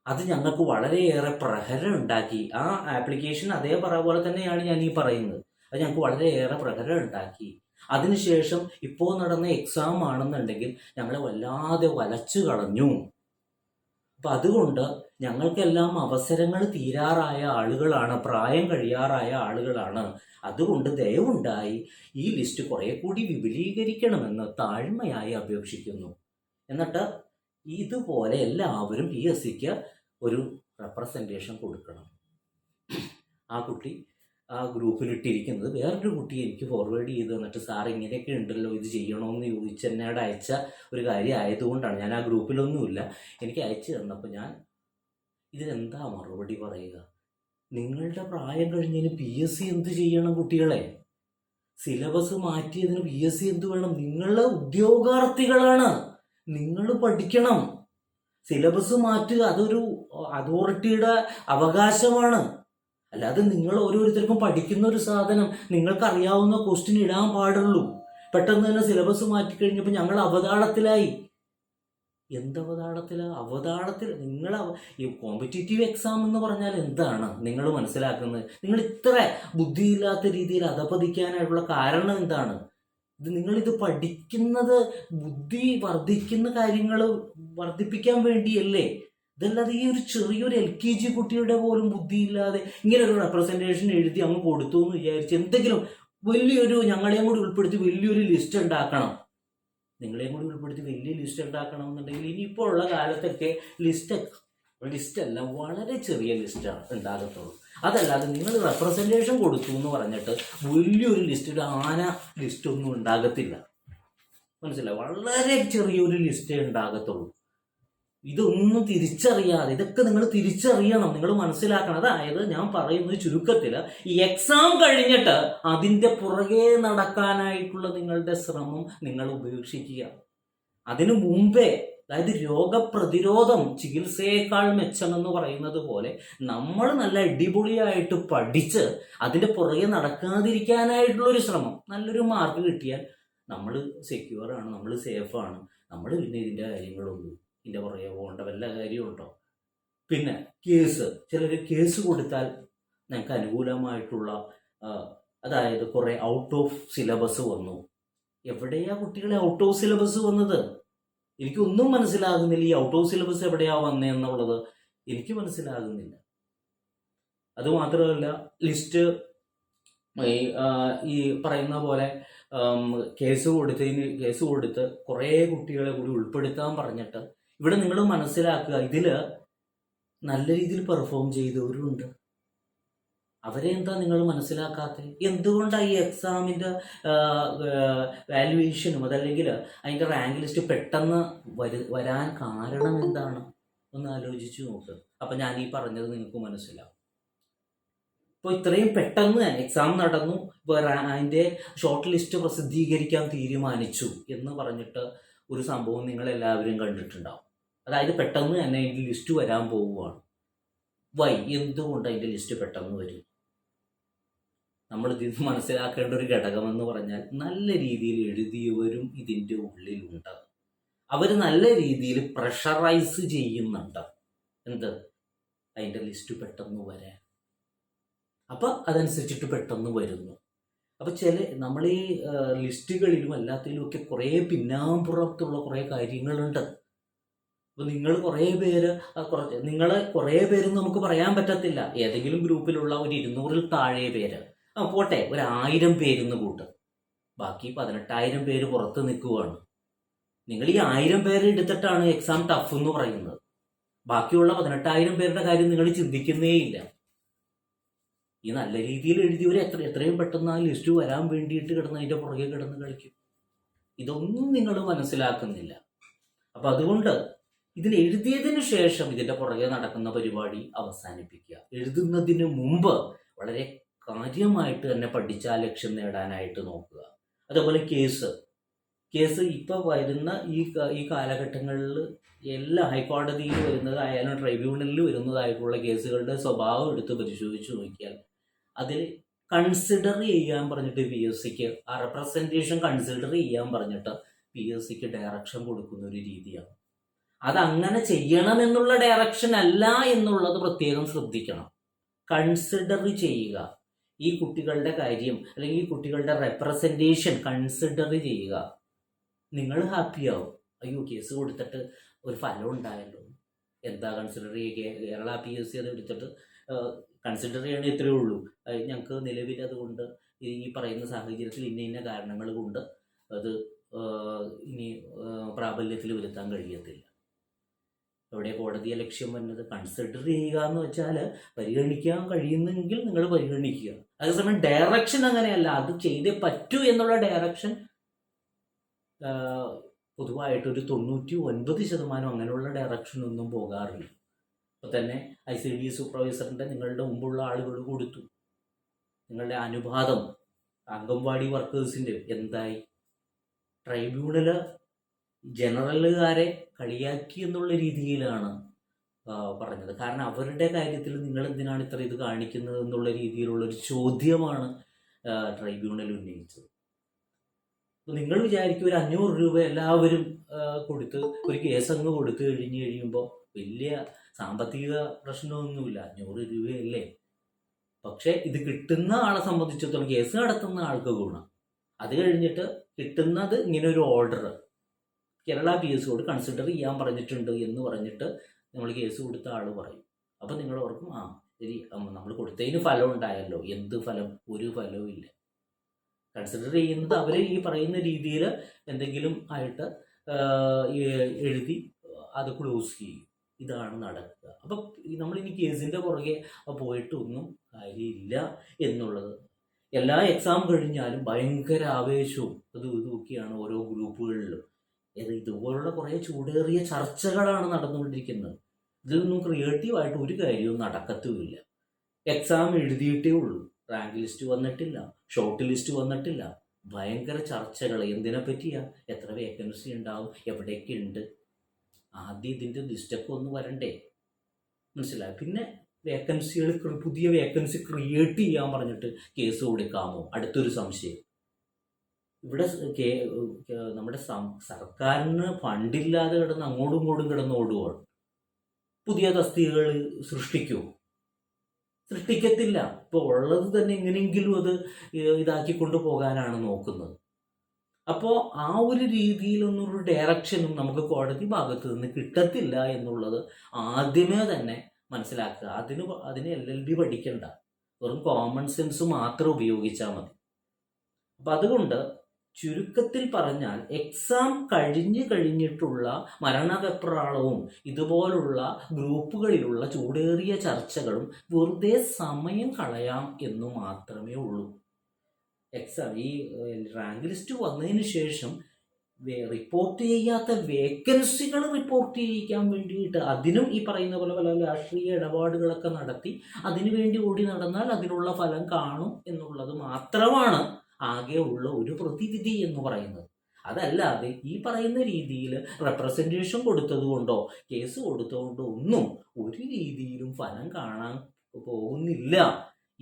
അത് ഞങ്ങൾക്ക് വളരെയേറെ പ്രഹരം ഉണ്ടാക്കി. ആ ആപ്ലിക്കേഷൻ അതേ പോലെ തന്നെയാണ് ഞാൻ ഈ പറയുന്നത്. അത് ഞങ്ങൾക്ക് വളരെയേറെ പ്രഹരം ഉണ്ടാക്കി. അതിനുശേഷം ഇപ്പോൾ നടന്ന എക്സാം ആണെന്നുണ്ടെങ്കിൽ ഞങ്ങളെ വല്ലാതെ വലച്ചു കളഞ്ഞു. അപ്പം അതുകൊണ്ട് ഞങ്ങൾക്കെല്ലാം അവസരങ്ങൾ തീരാറായ ആളുകളാണ്, പ്രായം കഴിയാറായ ആളുകളാണ്. അതുകൊണ്ട് ദയവുണ്ടായി ഈ ലിസ്റ്റ് കുറെ കൂടി വിപുലീകരിക്കണമെന്ന് താഴ്മയായി അപേക്ഷിക്കുന്നു. എന്നിട്ട് ഇതുപോലെ എല്ലാവരും PSCക്ക് ഒരു റെപ്രസെൻറ്റേഷൻ കൊടുക്കണം. ആ കുട്ടി ആ ഗ്രൂപ്പിലിട്ടിരിക്കുന്നത് വേറൊരു കുട്ടി എനിക്ക് ഫോർവേഡ് ചെയ്ത് തന്നിട്ട്, സാർ ഇങ്ങനെയൊക്കെ ഉണ്ടല്ലോ, ഇത് ചെയ്യണമെന്ന് ചോദിച്ച് എന്നോട് അയച്ച ഒരു കാര്യം ആയതുകൊണ്ടാണ്. ഞാൻ ആ ഗ്രൂപ്പിലൊന്നുമില്ല. എനിക്ക് അയച്ചു തന്നപ്പോൾ ഞാൻ ഇതിനെന്താ മറുപടി പറയുക? നിങ്ങളുടെ പ്രായം കഴിഞ്ഞതിന് PSC എന്ത് ചെയ്യണം കുട്ടികളെ? സിലബസ് മാറ്റിയതിന് PSC എന്ത് വേണം? നിങ്ങളുടെ ഉദ്യോഗാർത്ഥികളാണ്, നിങ്ങൾ പഠിക്കണം. സിലബസ് മാറ്റുക അതൊരു അതോറിറ്റിയുടെ അവകാശമാണ്. അല്ലാതെ നിങ്ങൾ ഓരോരുത്തർക്കും പഠിക്കുന്ന ഒരു സാധനം നിങ്ങൾക്കറിയാവുന്ന ക്വസ്റ്റ്യൻ ഇടാൻ പാടുള്ളൂ. പെട്ടെന്ന് തന്നെ സിലബസ് മാറ്റിക്കഴിഞ്ഞപ്പോൾ ഞങ്ങൾ അവതാളത്തിലായി. അവതാളത്തിൽ നിങ്ങൾ ഈ കോമ്പറ്റേറ്റീവ് എക്സാം എന്ന് പറഞ്ഞാൽ എന്താണ് നിങ്ങൾ മനസ്സിലാക്കുന്നത്? നിങ്ങൾ ഇത്ര ബുദ്ധിയില്ലാത്ത രീതിയിൽ അധപതിക്കാനായിട്ടുള്ള കാരണം എന്താണ്? നിങ്ങളിത് പഠിക്കുന്നത് ബുദ്ധി വർദ്ധിക്കുന്ന കാര്യങ്ങൾ വർദ്ധിപ്പിക്കാൻ വേണ്ടിയല്ലേ? ഇതല്ലാതെ ഈ ഒരു ചെറിയൊരു LKG കുട്ടിയുടെ പോലും ബുദ്ധിയില്ലാതെ ഇങ്ങനെ ഒരു റെപ്രസെൻറ്റേഷൻ എഴുതി അങ്ങ് കൊടുത്തു എന്ന് വിചാരിച്ച് എന്തെങ്കിലും വലിയൊരു ഞങ്ങളെയും കൂടി ഉൾപ്പെടുത്തി വലിയൊരു ലിസ്റ്റ് ഉണ്ടാക്കണം. നിങ്ങളെയും കൂടി ഉൾപ്പെടുത്തി വലിയ ലിസ്റ്റ് ഉണ്ടാക്കണം എന്നുണ്ടെങ്കിൽ ഇനിയിപ്പോൾ ഉള്ള കാലത്തൊക്കെ ലിസ്റ്റല്ല, വളരെ ചെറിയ ലിസ്റ്റാണ് ഉണ്ടാകത്തുള്ളൂ. അതല്ലാതെ നിങ്ങൾ റെപ്രസെൻറ്റേഷൻ കൊടുത്തു എന്ന് പറഞ്ഞിട്ട് വലിയൊരു ലിസ്റ്റ്, ഒരു ആന ലിസ്റ്റൊന്നും ഉണ്ടാകത്തില്ല. മനസ്സിലായി? വളരെ ചെറിയൊരു ലിസ്റ്റേ ഉണ്ടാകത്തുള്ളൂ. ഇതൊന്നും തിരിച്ചറിയാതെ, ഇതൊക്കെ നിങ്ങൾ തിരിച്ചറിയണം, നിങ്ങൾ മനസ്സിലാക്കണം. അതായത് ഞാൻ പറയുന്നത് ചുരുക്കത്തിൽ, ഈ എക്സാം കഴിഞ്ഞിട്ട് അതിൻ്റെ പുറകെ നടക്കാനായിട്ടുള്ള നിങ്ങളുടെ ശ്രമം നിങ്ങൾ ഉപേക്ഷിക്കുക. അതിനു മുമ്പേ, അതായത് രോഗപ്രതിരോധം ചികിത്സയേക്കാൾ മെച്ചമെന്ന് പറയുന്നത് പോലെ നമ്മൾ നല്ല അടിപൊളിയായിട്ട് പഠിച്ച് അതിൻ്റെ പുറകെ നടക്കാതിരിക്കാനായിട്ടുള്ളൊരു ശ്രമം. നല്ലൊരു മാർക്ക് കിട്ടിയാൽ നമ്മൾ സെക്യൂറാണ്, നമ്മൾ സേഫാണ്. നമ്മൾ പിന്നെ ഇതിൻ്റെ കാര്യങ്ങളൊന്നും ഇതിൻ്റെ പുറകെ പോകേണ്ട വല്ല കാര്യമുണ്ടോ? പിന്നെ ചിലർ കേസ് കൊടുത്താൽ ഞങ്ങൾക്ക് അനുകൂലമായിട്ടുള്ള അതായത് കുറേ ഔട്ട് ഓഫ് സിലബസ് വന്നു. എവിടെയാ കുട്ടികളെ ഔട്ട് ഓഫ് സിലബസ് വന്നത്? എനിക്കൊന്നും മനസ്സിലാകുന്നില്ല. ഈ ഔട്ട് ഓഫ് സിലബസ് എവിടെയാ വന്നതെന്നുള്ളത് എനിക്ക് മനസ്സിലാകുന്നില്ല. അതുമാത്രമല്ല, ലിസ്റ്റ് ഈ പറയുന്ന പോലെ കേസ് കൊടുത്ത് കുറേ കുട്ടികളെ കൂടി ഉൾപ്പെടുത്താൻ പറഞ്ഞിട്ട്, ഇവിടെ നിങ്ങൾ മനസ്സിലാക്കുക, ഇതിൽ നല്ല രീതിയിൽ പെർഫോം ചെയ്തവരുണ്ട്. അവരെ എന്താ നിങ്ങൾ മനസ്സിലാക്കാത്തത്? എന്തുകൊണ്ടാണ് ഈ എക്സാമിൻ്റെ വാല്യുവേഷനും അതല്ലെങ്കിൽ അതിൻ്റെ റാങ്ക് ലിസ്റ്റ് പെട്ടെന്ന് വരാൻ കാരണം എന്താണ്? ഒന്ന് ആലോചിച്ച് നോക്ക്. അപ്പം ഞാൻ ഈ പറഞ്ഞത് നിങ്ങൾക്ക് മനസ്സിലാവും. ഇപ്പോൾ ഇത്രയും പെട്ടെന്ന് എക്സാം നടന്നു, ഇപ്പോൾ അതിൻ്റെ ഷോർട്ട് ലിസ്റ്റ് പ്രസിദ്ധീകരിക്കാൻ തീരുമാനിച്ചു എന്ന് പറഞ്ഞിട്ട് ഒരു സംഭവം നിങ്ങളെല്ലാവരും കണ്ടിട്ടുണ്ടാവും. അതായത് പെട്ടെന്ന് തന്നെ അതിൻ്റെ ലിസ്റ്റ് വരാൻ പോവുകയാണ്. എന്തുകൊണ്ട് അതിൻ്റെ ലിസ്റ്റ് പെട്ടെന്ന് വരും? നമ്മൾ ഇതിൽ മനസ്സിലാക്കേണ്ട ഒരു ഘടകമെന്ന് പറഞ്ഞാൽ, നല്ല രീതിയിൽ എഴുതിയവരും ഇതിൻ്റെ ഉള്ളിലുണ്ട്. അവർ നല്ല രീതിയിൽ പ്രഷറൈസ് ചെയ്യുന്നുണ്ട്. അതിൻ്റെ ലിസ്റ്റ് പെട്ടെന്ന് വരാൻ. അപ്പം അതനുസരിച്ചിട്ട് പെട്ടെന്ന് വരുന്നു. അപ്പം നമ്മൾ ഈ ലിസ്റ്റുകളിലും എല്ലാത്തിലും ഒക്കെ കുറേ പിന്നാമ്പുറത്തുള്ള കുറേ കാര്യങ്ങളുണ്ട്. അപ്പോൾ നിങ്ങൾ കുറേ പേര് നമുക്ക് പറയാൻ പറ്റത്തില്ല. ഏതെങ്കിലും ഗ്രൂപ്പിലുള്ള ഒരു 200-ൽ താഴെ പേര്, പോട്ടെ, ഒരു 1000 പേരെന്ന് കൂട്ട്, ബാക്കി 18,000 പേര് പുറത്ത് നിൽക്കുകയാണ്. നിങ്ങൾ ഈ 1000 പേരെ എടുത്തിട്ടാണ് എക്സാം ടഫ് എന്ന് പറയുന്നത്. ബാക്കിയുള്ള 18,000 പേരുടെ കാര്യം നിങ്ങൾ ചിന്തിക്കുന്നേയില്ല. ഈ നല്ല രീതിയിൽ എഴുതിയവർ എത്രയും പെട്ടെന്ന് ആ ലിസ്റ്റ് വരാൻ വേണ്ടിയിട്ട് അതിൻ്റെ പുറകെ കിടന്ന് കളിക്കും. ഇതൊന്നും നിങ്ങൾ മനസ്സിലാക്കുന്നില്ല. അപ്പം അതുകൊണ്ട് ഇതിൽ എഴുതിയതിന് ശേഷം ഇതിൻ്റെ പുറകെ നടക്കുന്ന പരിപാടി അവസാനിപ്പിക്കുക. എഴുതുന്നതിന് മുമ്പ് വളരെ കാര്യമായിട്ട് തന്നെ പഠിച്ചാൽ ലക്ഷ്യം നേടാനായിട്ട് നോക്കുക. അതേപോലെ കേസ് ഇപ്പോൾ വരുന്ന ഈ കാലഘട്ടങ്ങളിൽ എല്ലാ ഹൈക്കോടതിയിൽ വരുന്നതായാലും ട്രൈബ്യൂണലിൽ വരുന്നതായിട്ടുള്ള കേസുകളുടെ സ്വഭാവം എടുത്ത് പരിശോധിച്ച് നോക്കിയാൽ അതിൽ കൺസിഡർ ചെയ്യാൻ പറഞ്ഞിട്ട് PSCക്ക് ആ റെപ്രസെൻറ്റേഷൻ കൺസിഡർ ചെയ്യാൻ പറഞ്ഞിട്ട് PSCക്ക് ഡയറക്ഷൻ കൊടുക്കുന്ന ഒരു രീതിയാണ്. അതങ്ങനെ ചെയ്യണമെന്നുള്ള ഡയറക്ഷൻ അല്ല എന്നുള്ളത് പ്രത്യേകം ശ്രദ്ധിക്കണം. കൺസിഡർ ചെയ്യുക, ഈ കുട്ടികളുടെ കാര്യം അല്ലെങ്കിൽ ഈ കുട്ടികളുടെ റെപ്രസെൻറ്റേഷൻ കൺസിഡർ ചെയ്യുക. നിങ്ങൾ ഹാപ്പിയാവും. അയ്യോ, കേസ് കൊടുത്തിട്ട് ഒരു ഫലം ഉണ്ടായല്ലോ. എന്താ കൺസിഡർ ചെയ്യുക? കേരള PSC അത് എടുത്തിട്ട് കൺസിഡർ ചെയ്യണേ ഇത്രയേ ഉള്ളൂ. ഞങ്ങൾക്ക് നിലവിൽ അതുകൊണ്ട് ഈ പറയുന്ന സാഹചര്യത്തിൽ ഇന്ന കാരണങ്ങൾ കൊണ്ട് അത് ഇനി പ്രാബല്യത്തിൽ വരുത്താൻ കഴിയത്തില്ല. എവിടെ കോടതിയെ ലക്ഷ്യം വരുന്നത്? കൺസിഡർ ചെയ്യുക എന്ന് വെച്ചാൽ പരിഗണിക്കാൻ കഴിയുന്നെങ്കിൽ നിങ്ങൾ പരിഗണിക്കുക. അതേസമയം ഡയറക്ഷൻ അങ്ങനെയല്ല. അത് ചെയ്തേ പറ്റൂ എന്നുള്ള ഡയറക്ഷൻ പൊതുവായിട്ടൊരു 99% അങ്ങനെയുള്ള ഡയറക്ഷനൊന്നും പോകാറില്ല. അപ്പോൾ തന്നെ ICD സൂപ്പർവൈസറിൻ്റെ നിങ്ങളുടെ മുമ്പുള്ള ആളുകൾ കൊടുത്തു. നിങ്ങളുടെ അനുപാതം അംഗൻവാടി വർക്കേഴ്സിൻ്റെ എന്തായി? ട്രൈബ്യൂണല് ജനറലുകാരെ കളിയാക്കി എന്നുള്ള രീതിയിലാണ് പറഞ്ഞത്. കാരണം അവരുടെ കാര്യത്തിൽ നിങ്ങൾ എന്തിനാണ് ഇത്ര ഇത് കാണിക്കുന്നത് എന്നുള്ള രീതിയിലുള്ളൊരു ചോദ്യമാണ് ട്രൈബ്യൂണൽ ഉന്നയിച്ചത്. അപ്പോൾ നിങ്ങൾ വിചാരിക്കും ഒരു 500 രൂപ എല്ലാവരും കൊടുത്ത് ഒരു കേസങ്ങ് കൊടുത്തു കഴിയുമ്പോൾ വലിയ സാമ്പത്തിക പ്രശ്നമൊന്നുമില്ല, 500 രൂപയല്ലേ. പക്ഷേ ഇത് കിട്ടുന്ന ആളെ സംബന്ധിച്ചിടത്തോളം കേസ് നടത്തുന്ന ആൾക്ക് ഗുണം. അത് കഴിഞ്ഞിട്ട് കിട്ടുന്നത് ഇങ്ങനെ ഒരു ഓർഡർ കേരള PSCയോട് കൺസിഡർ ചെയ്യാൻ പറഞ്ഞിട്ടുണ്ട് എന്ന് പറഞ്ഞിട്ട് നമ്മൾ കേസ് കൊടുത്ത ആൾ പറയും. അപ്പം നിങ്ങൾ ഓർക്കും, ശരി, നമ്മൾ കൊടുത്തതിന് ഫലം ഉണ്ടായല്ലോ. എന്ത് ഫലം? ഒരു ഫലവും ഇല്ല. കൺസിഡർ ചെയ്യുന്നത് അവർ ഈ പറയുന്ന രീതിയിൽ എന്തെങ്കിലും ആയിട്ട് എഴുതി അത് ക്ലോസ് ചെയ്യും. ഇതാണ് നടക്കുക. അപ്പം നമ്മളിനി കേസിൻ്റെ പുറകെ പോയിട്ടൊന്നും കാര്യമില്ല എന്നുള്ളത്. എല്ലാ എക്സാം കഴിഞ്ഞാലും ഭയങ്കര ആവേശവും ഇതൊക്കെയാണ് ഓരോ ഗ്രൂപ്പുകളിലും. ഇതുപോലുള്ള കുറേ ചൂടേറിയ ചർച്ചകളാണ് നടന്നുകൊണ്ടിരിക്കുന്നത്. ഇതിലൊന്നും ക്രിയേറ്റീവായിട്ട് ഒരു കാര്യവും നടക്കത്തുമില്ല. എക്സാം എഴുതിയിട്ടേ ഉള്ളൂ, റാങ്ക് ലിസ്റ്റ് വന്നിട്ടില്ല, ഷോർട്ട് ലിസ്റ്റ് വന്നിട്ടില്ല. ഭയങ്കര ചർച്ചകൾ. എന്തിനെ പറ്റിയാ? എത്ര വേക്കൻസി ഉണ്ടാവും, എവിടെയൊക്കെ ഉണ്ട്? ആദ്യം ഇതിൻ്റെ ലിസ്റ്റൊക്കെ ഒന്ന് വരണ്ടേ, മനസ്സിലായി? പിന്നെ പുതിയ വേക്കൻസി ക്രിയേറ്റ് ചെയ്യാൻ പറഞ്ഞിട്ട് കേസ് കൊടുക്കാമോ? അടുത്തൊരു സംശയം. ഇവിടെ നമ്മുടെ സർക്കാരിന് ഫണ്ടില്ലാതെ കിടന്ന് അങ്ങോട്ടും ഇങ്ങോട്ടും കിടന്ന് ഓടുകയാണ്. പുതിയ തസ്തികകൾ സൃഷ്ടിക്കുമോ? സൃഷ്ടിക്കത്തില്ല. ഇപ്പോൾ ഉള്ളത് തന്നെ എങ്ങനെയെങ്കിലും അത് ഇതാക്കി കൊണ്ടുപോകാനാണ് നോക്കുന്നത്. അപ്പോൾ ആ ഒരു രീതിയിലൊന്നൊരു ഡയറക്ഷനും നമുക്ക് കോടതി ഭാഗത്ത് നിന്ന് കിട്ടത്തില്ല എന്നുള്ളത് ആദ്യമേ തന്നെ മനസ്സിലാക്കുക. അതിന് LLB പഠിക്കണ്ട, വെറും കോമൺ സെൻസ് മാത്രം ഉപയോഗിച്ചാൽ മതി. അപ്പം അതുകൊണ്ട് ചുരുക്കത്തിൽ പറഞ്ഞാൽ എക്സാം കഴിഞ്ഞിട്ടുള്ള മരണവെപ്രാളവും ഇതുപോലുള്ള ഗ്രൂപ്പുകളിലുള്ള ചൂടേറിയ ചർച്ചകളും വെറുതെ സമയം കളയാം എന്ന് മാത്രമേ ഉള്ളൂ. എക്സാം ഈ റാങ്ക് ലിസ്റ്റ് വന്നതിന് ശേഷം റിപ്പോർട്ട് ചെയ്യാത്ത വേക്കൻസികൾ റിപ്പോർട്ട് ചെയ്യിക്കാൻ വേണ്ടിയിട്ട് അതിനും ഈ പറയുന്ന പോലെ പല രാഷ്ട്രീയ ഇടപാടുകളൊക്കെ നടത്തി അതിനു വേണ്ടി ഓടി നടന്നാൽ അതിനുള്ള ഫലം കാണും എന്നുള്ളത് മാത്രമാണ് ആകെ ഉള്ള ഒരു പ്രതിവിധി എന്ന് പറയുന്നത്. അതല്ലാതെ ഈ പറയുന്ന രീതിയിൽ റെപ്രസെൻറ്റേഷൻ കൊടുത്തതുകൊണ്ടോ കേസ് കൊടുത്തതുകൊണ്ടോ ഒന്നും ഒരു രീതിയിലും ഫലം കാണാൻ പോകുന്നില്ല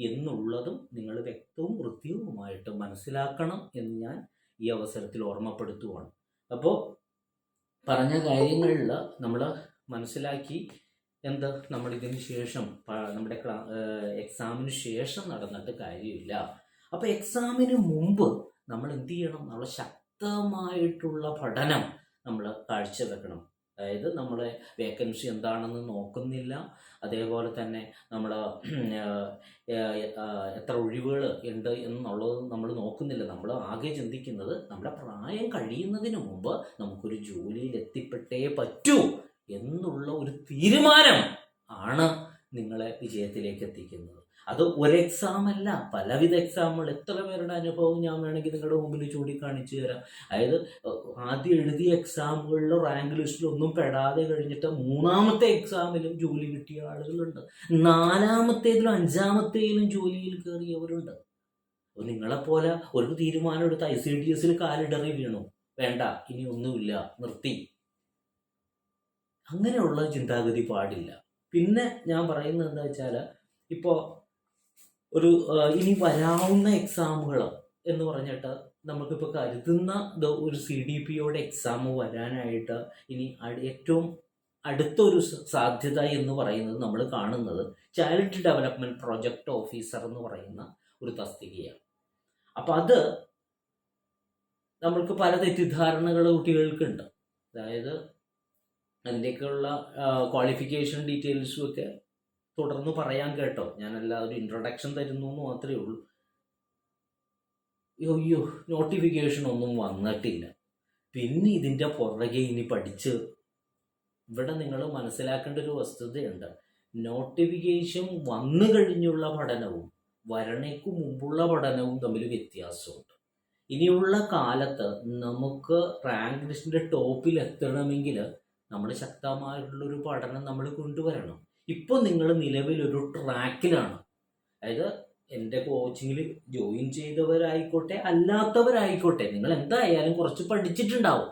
എന്നുള്ളതും നിങ്ങൾ വ്യക്തവും കൃത്യവുമായിട്ട് മനസ്സിലാക്കണം എന്ന് ഞാൻ ഈ അവസരത്തിൽ ഓർമ്മപ്പെടുത്തുകയാണ്. അപ്പോൾ പറഞ്ഞ കാര്യങ്ങളിൽ നമ്മൾ മനസ്സിലാക്കി നമ്മളിതിന് ശേഷം നമ്മുടെ എക്സാമിന് ശേഷം നടന്നിട്ട് കാര്യമില്ല. അപ്പോൾ എക്സാമിന് മുമ്പ് നമ്മൾ എന്ത് ചെയ്യണം? നമ്മൾ ശക്തമായിട്ടുള്ള പഠനം നമ്മൾ കാഴ്ചവെക്കണം. അതായത് നമ്മളെ വേക്കൻസി എന്താണെന്ന് നോക്കുന്നില്ല, അതേപോലെ തന്നെ നമ്മൾ എത്ര ഒഴിവുകൾ ഉണ്ട് എന്നുള്ളത് നമ്മൾ നോക്കുന്നില്ല. നമ്മൾ ആകെ ചിന്തിക്കുന്നത് നമ്മുടെ പ്രായം കഴിയുന്നതിന് മുമ്പ് നമുക്കൊരു ജോലിയിൽ എത്തിപ്പെട്ടേ പറ്റൂ എന്നുള്ള ഒരു തീരുമാനം ആണ് നിങ്ങളെ വിജയത്തിലേക്ക് എത്തിക്കുന്നത്. അത് ഒരു എക്സാം അല്ല, പലവിധ എക്സാമുകൾ. എത്ര പേരുടെ അനുഭവം ഞാൻ വേണമെങ്കിൽ നിങ്ങളുടെ മുമ്പിൽ ചൂണ്ടിക്കാണിച്ചു തരാം. അതായത് ആദ്യം എഴുതിയ എക്സാമുകളിലോ റാങ്ക് ലിസ്റ്റിലൊന്നും പെടാതെ കഴിഞ്ഞിട്ട് മൂന്നാമത്തെ എക്സാമിലും ജോലി കിട്ടിയ ആളുകളുണ്ട്, നാലാമത്തേതിലും അഞ്ചാമത്തേതിലും ജോലിയിൽ കയറിയവരുണ്ട്. അപ്പോൾ നിങ്ങളെപ്പോലെ ഒരു തീരുമാനം എടുത്ത് ICDS കാലിടറി വീണു, വേണ്ട ഇനി ഒന്നുമില്ല, നിർത്തി, അങ്ങനെയുള്ള ചിന്താഗതി പാടില്ല. പിന്നെ ഞാൻ പറയുന്നത് എന്താ വെച്ചാൽ, ഇപ്പോൾ ഇനി വരാവുന്ന എക്സാമുകൾ എന്ന് പറഞ്ഞിട്ട് നമുക്കിപ്പോൾ കരുതുന്ന ഒരു CDPOയുടെ എക്സാം വരാനായിട്ട് ഇനി ഏറ്റവും അടുത്തൊരു സാധ്യത എന്ന് പറയുന്നത് നമ്മൾ കാണുന്നത് ചൈൽഡ് ഡെവലപ്മെൻറ്റ് പ്രൊജക്റ്റ് ഓഫീസർ എന്ന് പറയുന്ന ഒരു തസ്തികയാണ്. അപ്പം അത് നമ്മൾക്ക് പല തെറ്റിദ്ധാരണകൾ കുട്ടികൾക്കുണ്ട്. അതായത് അതിൻ്റെയൊക്കെയുള്ള ക്വാളിഫിക്കേഷൻ ഡീറ്റെയിൽസും ഒക്കെ തുടർന്ന് പറയാൻ കേട്ടോ, ഞാനല്ല ഒരു ഇൻട്രൊഡക്ഷൻ തരുന്നു എന്ന് മാത്രമേ ഉള്ളൂ. അയ്യോ നോട്ടിഫിക്കേഷൻ ഒന്നും വന്നിട്ടില്ല, പിന്നെ ഇതിൻ്റെ പുറകെ ഇനി പഠിച്ച്. ഇവിടെ നിങ്ങൾ മനസ്സിലാക്കേണ്ട ഒരു വസ്തുതയുണ്ട്. നോട്ടിഫിക്കേഷൻ വന്നു കഴിഞ്ഞുള്ള പഠനവും വരണയ്ക്ക് മുമ്പുള്ള പഠനവും തമ്മിൽ വ്യത്യാസമുണ്ട്. ഇനിയുള്ള കാലത്ത് നമുക്ക് റാങ്ക് ലിസ്റ്റിൻ്റെ ടോപ്പിൽ എത്തണമെങ്കിൽ നമ്മൾ ശക്തമായിട്ടുള്ളൊരു പഠനം നമ്മൾ കൊണ്ടുവരണം. ഇപ്പോൾ നിങ്ങൾ നിലവിലൊരു ട്രാക്കിലാണ്. അതായത് എൻ്റെ കോച്ചിങ്ങിൽ ജോയിൻ ചെയ്തവരായിക്കോട്ടെ അല്ലാത്തവരായിക്കോട്ടെ, നിങ്ങൾ എന്തായാലും കുറച്ച് പഠിച്ചിട്ടുണ്ടാവും.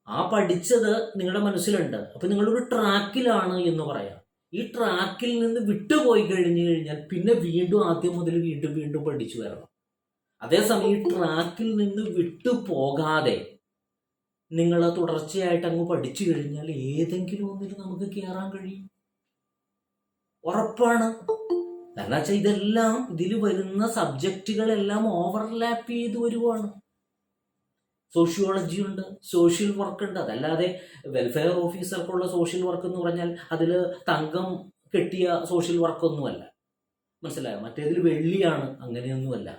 ആ പഠിച്ചത് നിങ്ങളുടെ മനസ്സിലുണ്ട്. അപ്പം നിങ്ങളൊരു ട്രാക്കിലാണ് എന്ന് പറയാം. ഈ ട്രാക്കിൽ നിന്ന് വിട്ടുപോയി കഴിഞ്ഞാൽ പിന്നെ വീണ്ടും ആദ്യം മുതൽ വീണ്ടും പഠിച്ചു വരണം. അതേസമയം ഈ ട്രാക്കിൽ നിന്ന് വിട്ടുപോകാതെ നിങ്ങൾ തുടർച്ചയായിട്ട് അങ്ങ് പഠിച്ചു കഴിഞ്ഞാൽ ഏതെങ്കിലും ഒന്നിൽ നമുക്ക് കയറാൻ കഴിയും, ഉറപ്പാണ്. കാരണം വെച്ചാൽ ഇതെല്ലാം ഇതിൽ വരുന്ന സബ്ജക്റ്റുകളെല്ലാം ഓവർലാപ്പ് ചെയ്ത് വരുവാണ്. സോഷ്യോളജി ഉണ്ട്, സോഷ്യൽ വർക്ക് ഉണ്ട്. അതല്ലാതെ വെൽഫെയർ ഓഫീസർക്കുള്ള സോഷ്യൽ വർക്ക് എന്ന് പറഞ്ഞാൽ അതിൽ തങ്കം കെട്ടിയ സോഷ്യൽ വർക്കൊന്നുമല്ല, മനസ്സിലായോ? മറ്റേതിൽ വെള്ളിയാണ്, അങ്ങനെയൊന്നുമല്ല.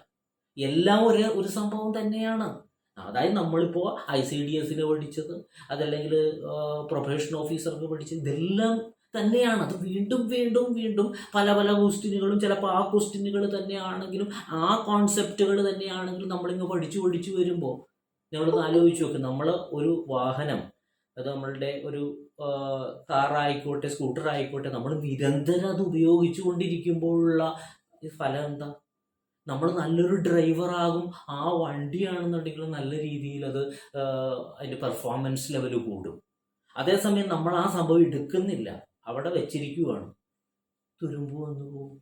എല്ലാം ഒരു സംഭവം തന്നെയാണ്. അതായത് നമ്മളിപ്പോൾ ICDS പഠിച്ചത്, അതല്ലെങ്കിൽ പ്രൊഫഷൻ ഓഫീസർക്ക് പഠിച്ചത്, ഇതെല്ലാം തന്നെയാണ്. അത് വീണ്ടും പല ക്വസ്റ്റ്യനുകളും, ചിലപ്പോൾ ആ ക്വസ്റ്റ്യനുകൾ തന്നെയാണെങ്കിലും ആ കോൺസെപ്റ്റുകൾ തന്നെയാണെങ്കിലും നമ്മളിങ്ങ് പഠിച്ചു വരുമ്പോൾ നമ്മളൊന്ന് ആലോചിച്ച് നോക്കും. നമ്മൾ ഒരു വാഹനം, അത് നമ്മളുടെ ഒരു കാറായിക്കോട്ടെ സ്കൂട്ടർ ആയിക്കോട്ടെ, നമ്മൾ നിരന്തരം അത് ഉപയോഗിച്ചു കൊണ്ടിരിക്കുമ്പോഴുള്ള ഫലം എന്താ? നമ്മൾ നല്ലൊരു ഡ്രൈവറാകും. ആ വണ്ടിയാണെന്നുണ്ടെങ്കിൽ നല്ല രീതിയിൽ അത് അതിൻ്റെ പെർഫോമൻസ് ലെവൽ കൂടും. അതേസമയം നമ്മൾ ആ സംഭവം എടുക്കുന്നില്ല, അവിടെ വെച്ചിരിക്കുകയാണ്, തുരുമ്പ് വന്നു പോകും.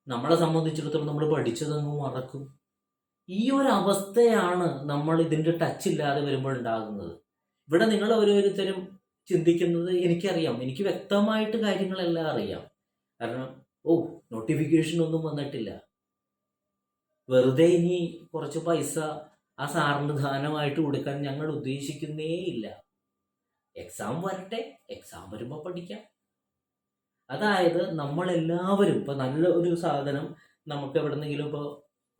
നമ്മളെ സംബന്ധിച്ചിടത്തോളം നമ്മൾ പഠിച്ചതങ്ങ് മറക്കും. ഈ ഒരു അവസ്ഥയാണ് നമ്മൾ ഇതിൻ്റെ ടച്ച് ഇല്ലാതെ വരുമ്പോൾ ഉണ്ടാകുന്നത്. ഇവിടെ നിങ്ങൾ ഓരോരുത്തരും ചിന്തിക്കുന്നത് എനിക്കറിയാം, എനിക്ക് വ്യക്തമായിട്ട് കാര്യങ്ങളെല്ലാം അറിയാം. കാരണം ഓ, നോട്ടിഫിക്കേഷൻ ഒന്നും വന്നിട്ടില്ല. വെറുതെ ഇനി കുറച്ച് പൈസ ആ സാറിന് ദാനമായിട്ട് കൊടുക്കാൻ ഞങ്ങൾ ഉദ്ദേശിക്കുന്നേ ഇല്ല. എക്സാം വരട്ടെ, എക്സാം വരുമ്പോൾ പഠിക്കാം. അതായത് നമ്മളെല്ലാവരും ഇപ്പൊ നല്ല ഒരു സാധനം നമുക്ക് എവിടെന്നെങ്കിലും ഇപ്പോൾ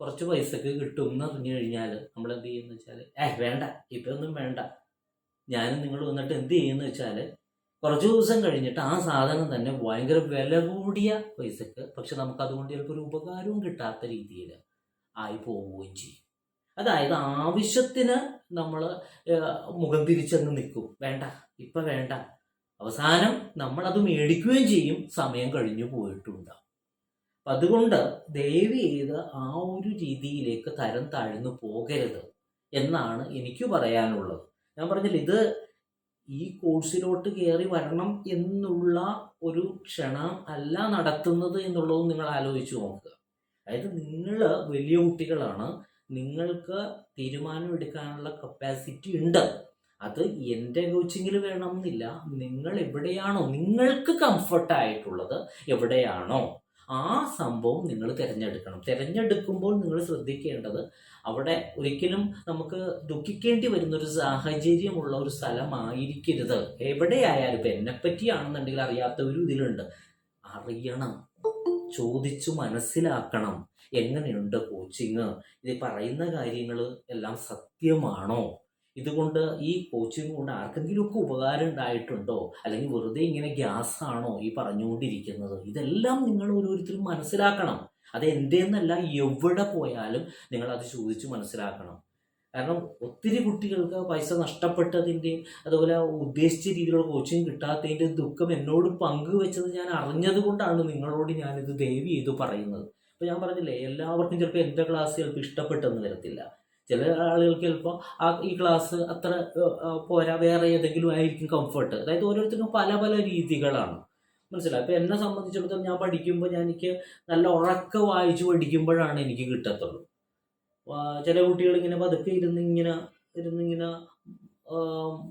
കുറച്ച് പൈസക്ക് കിട്ടും എന്ന് അറിഞ്ഞു കഴിഞ്ഞാൽ നമ്മൾ എന്ത് ചെയ്യുന്ന വെച്ചാൽ, വേണ്ട, ഇപ്പൊ ഒന്നും വേണ്ട, ഞാനും നിങ്ങൾ വന്നിട്ട് എന്ത് ചെയ്യുന്ന വെച്ചാൽ കുറച്ച് ദിവസം കഴിഞ്ഞിട്ട് ആ സാധനം തന്നെ ഭയങ്കര വില കൂടിയ പൈസക്ക്, പക്ഷെ നമുക്ക് അതുകൊണ്ട് ചിലപ്പോൾ ഒരു ഉപകാരവും കിട്ടാത്ത രീതിയിൽ ആയി പോവുകയും ചെയ്യും. അതായത് ആവശ്യത്തിന് നമ്മൾ മുഖം തിരിച്ചങ്ങ് നിൽക്കും, വേണ്ട, ഇപ്പൊ വേണ്ട. അവസാനം നമ്മൾ അത് മേടിക്കുകയും ചെയ്യും, സമയം കഴിഞ്ഞു പോയിട്ടുണ്ടാവും. അതുകൊണ്ട് ദയവ് ചെയ്ത് ആ ഒരു രീതിയിലേക്ക് തരം താഴ്ന്നു പോകരുത് എന്നാണ് എനിക്ക് പറയാനുള്ളത്. ഞാൻ പറഞ്ഞില്ല, ഇത് ഈ കോഴ്സിലോട്ട് കയറി വരണം എന്നുള്ള ഒരു ക്ഷണം അല്ല നടത്തുന്നത് എന്നുള്ളതും നിങ്ങൾ ആലോചിച്ച് നോക്കുക. അതായത് നിങ്ങൾ വലിയ കുട്ടികളാണ്, നിങ്ങൾക്ക് തീരുമാനമെടുക്കാനുള്ള കപ്പാസിറ്റി ഉണ്ട്. അത് എൻ്റെ കോച്ചിങ്ങിൽ വേണമെന്നില്ല. നിങ്ങൾ എവിടെയാണോ നിങ്ങൾക്ക് കംഫർട്ടായിട്ടുള്ളത്, എവിടെയാണോ ആ സംഭവം നിങ്ങൾ തിരഞ്ഞെടുക്കണം. തിരഞ്ഞെടുക്കുമ്പോൾ നിങ്ങൾ ശ്രദ്ധിക്കേണ്ടത് അവിടെ ഒരിക്കലും നമുക്ക് ദുഃഖിക്കേണ്ടി വരുന്നൊരു സാഹചര്യമുള്ള ഒരു സ്ഥലമായിരിക്കരുത്. എവിടെയായാലും ഇപ്പം എന്നെപ്പറ്റിയാണെന്നുണ്ടെങ്കിൽ അറിയാത്തവരും ഇതിലുണ്ട്. അറിയണം, ചോദിച്ചു മനസ്സിലാക്കണം. എങ്ങനെയുണ്ട് കോച്ചിങ്, ഇത് പറയുന്ന കാര്യങ്ങൾ എല്ലാം സത്യമാണോ, ഇതുകൊണ്ട് ഈ കോച്ചിങ് കൊണ്ട് ആർക്കെങ്കിലുമൊക്കെ ഉപകാരം ഉണ്ടായിട്ടുണ്ടോ, അല്ലെങ്കിൽ വെറുതെ ഇങ്ങനെ ഗ്യാസ് ആണോ ഈ പറഞ്ഞുകൊണ്ടിരിക്കുന്നത്, ഇതെല്ലാം നിങ്ങൾ ഓരോരുത്തരും മനസ്സിലാക്കണം. അത് എൻ്റെന്നല്ല, എവിടെ പോയാലും നിങ്ങൾ അത് ചോദിച്ചു മനസ്സിലാക്കണം. കാരണം ഒത്തിരി കുട്ടികൾക്ക് പൈസ നഷ്ടപ്പെട്ടതിൻ്റെയും അതുപോലെ ഉദ്ദേശിച്ച രീതിയിലുള്ള കോച്ചിങ് കിട്ടാത്തതിൻ്റെ ദുഃഖം എന്നോട് പങ്കുവെച്ചത് ഞാൻ അറിഞ്ഞത് കൊണ്ടാണ് നിങ്ങളോട് ഞാനിത് ദയവ് ചെയ്ത് പറയുന്നത്. അപ്പോൾ ഞാൻ പറഞ്ഞില്ലേ, എല്ലാവർക്കും ചിലപ്പോൾ എൻ്റെ ക്ലാസ് ചിലപ്പോൾ ഇഷ്ടപ്പെട്ടെന്ന് വരത്തില്ല. ചില ആളുകൾക്ക് ചിലപ്പോൾ ഈ ക്ലാസ് അത്ര പോരാ, വേറെ ഏതെങ്കിലും ആയിരിക്കും കംഫർട്ട്. അതായത് ഓരോരുത്തർക്കും പല പല രീതികളാണ്, മനസ്സിലായി. ഇപ്പം എന്നെ സംബന്ധിച്ചിടത്തോളം ഞാൻ പഠിക്കുമ്പോൾ എനിക്ക് നല്ല ഉറക്ക വായിച്ച് പഠിക്കുമ്പോഴാണ് എനിക്ക് കിട്ടത്തുള്ളൂ. ചില കുട്ടികൾ ഇങ്ങനെ പതുക്കെ ഇരുന്നിങ്ങനെ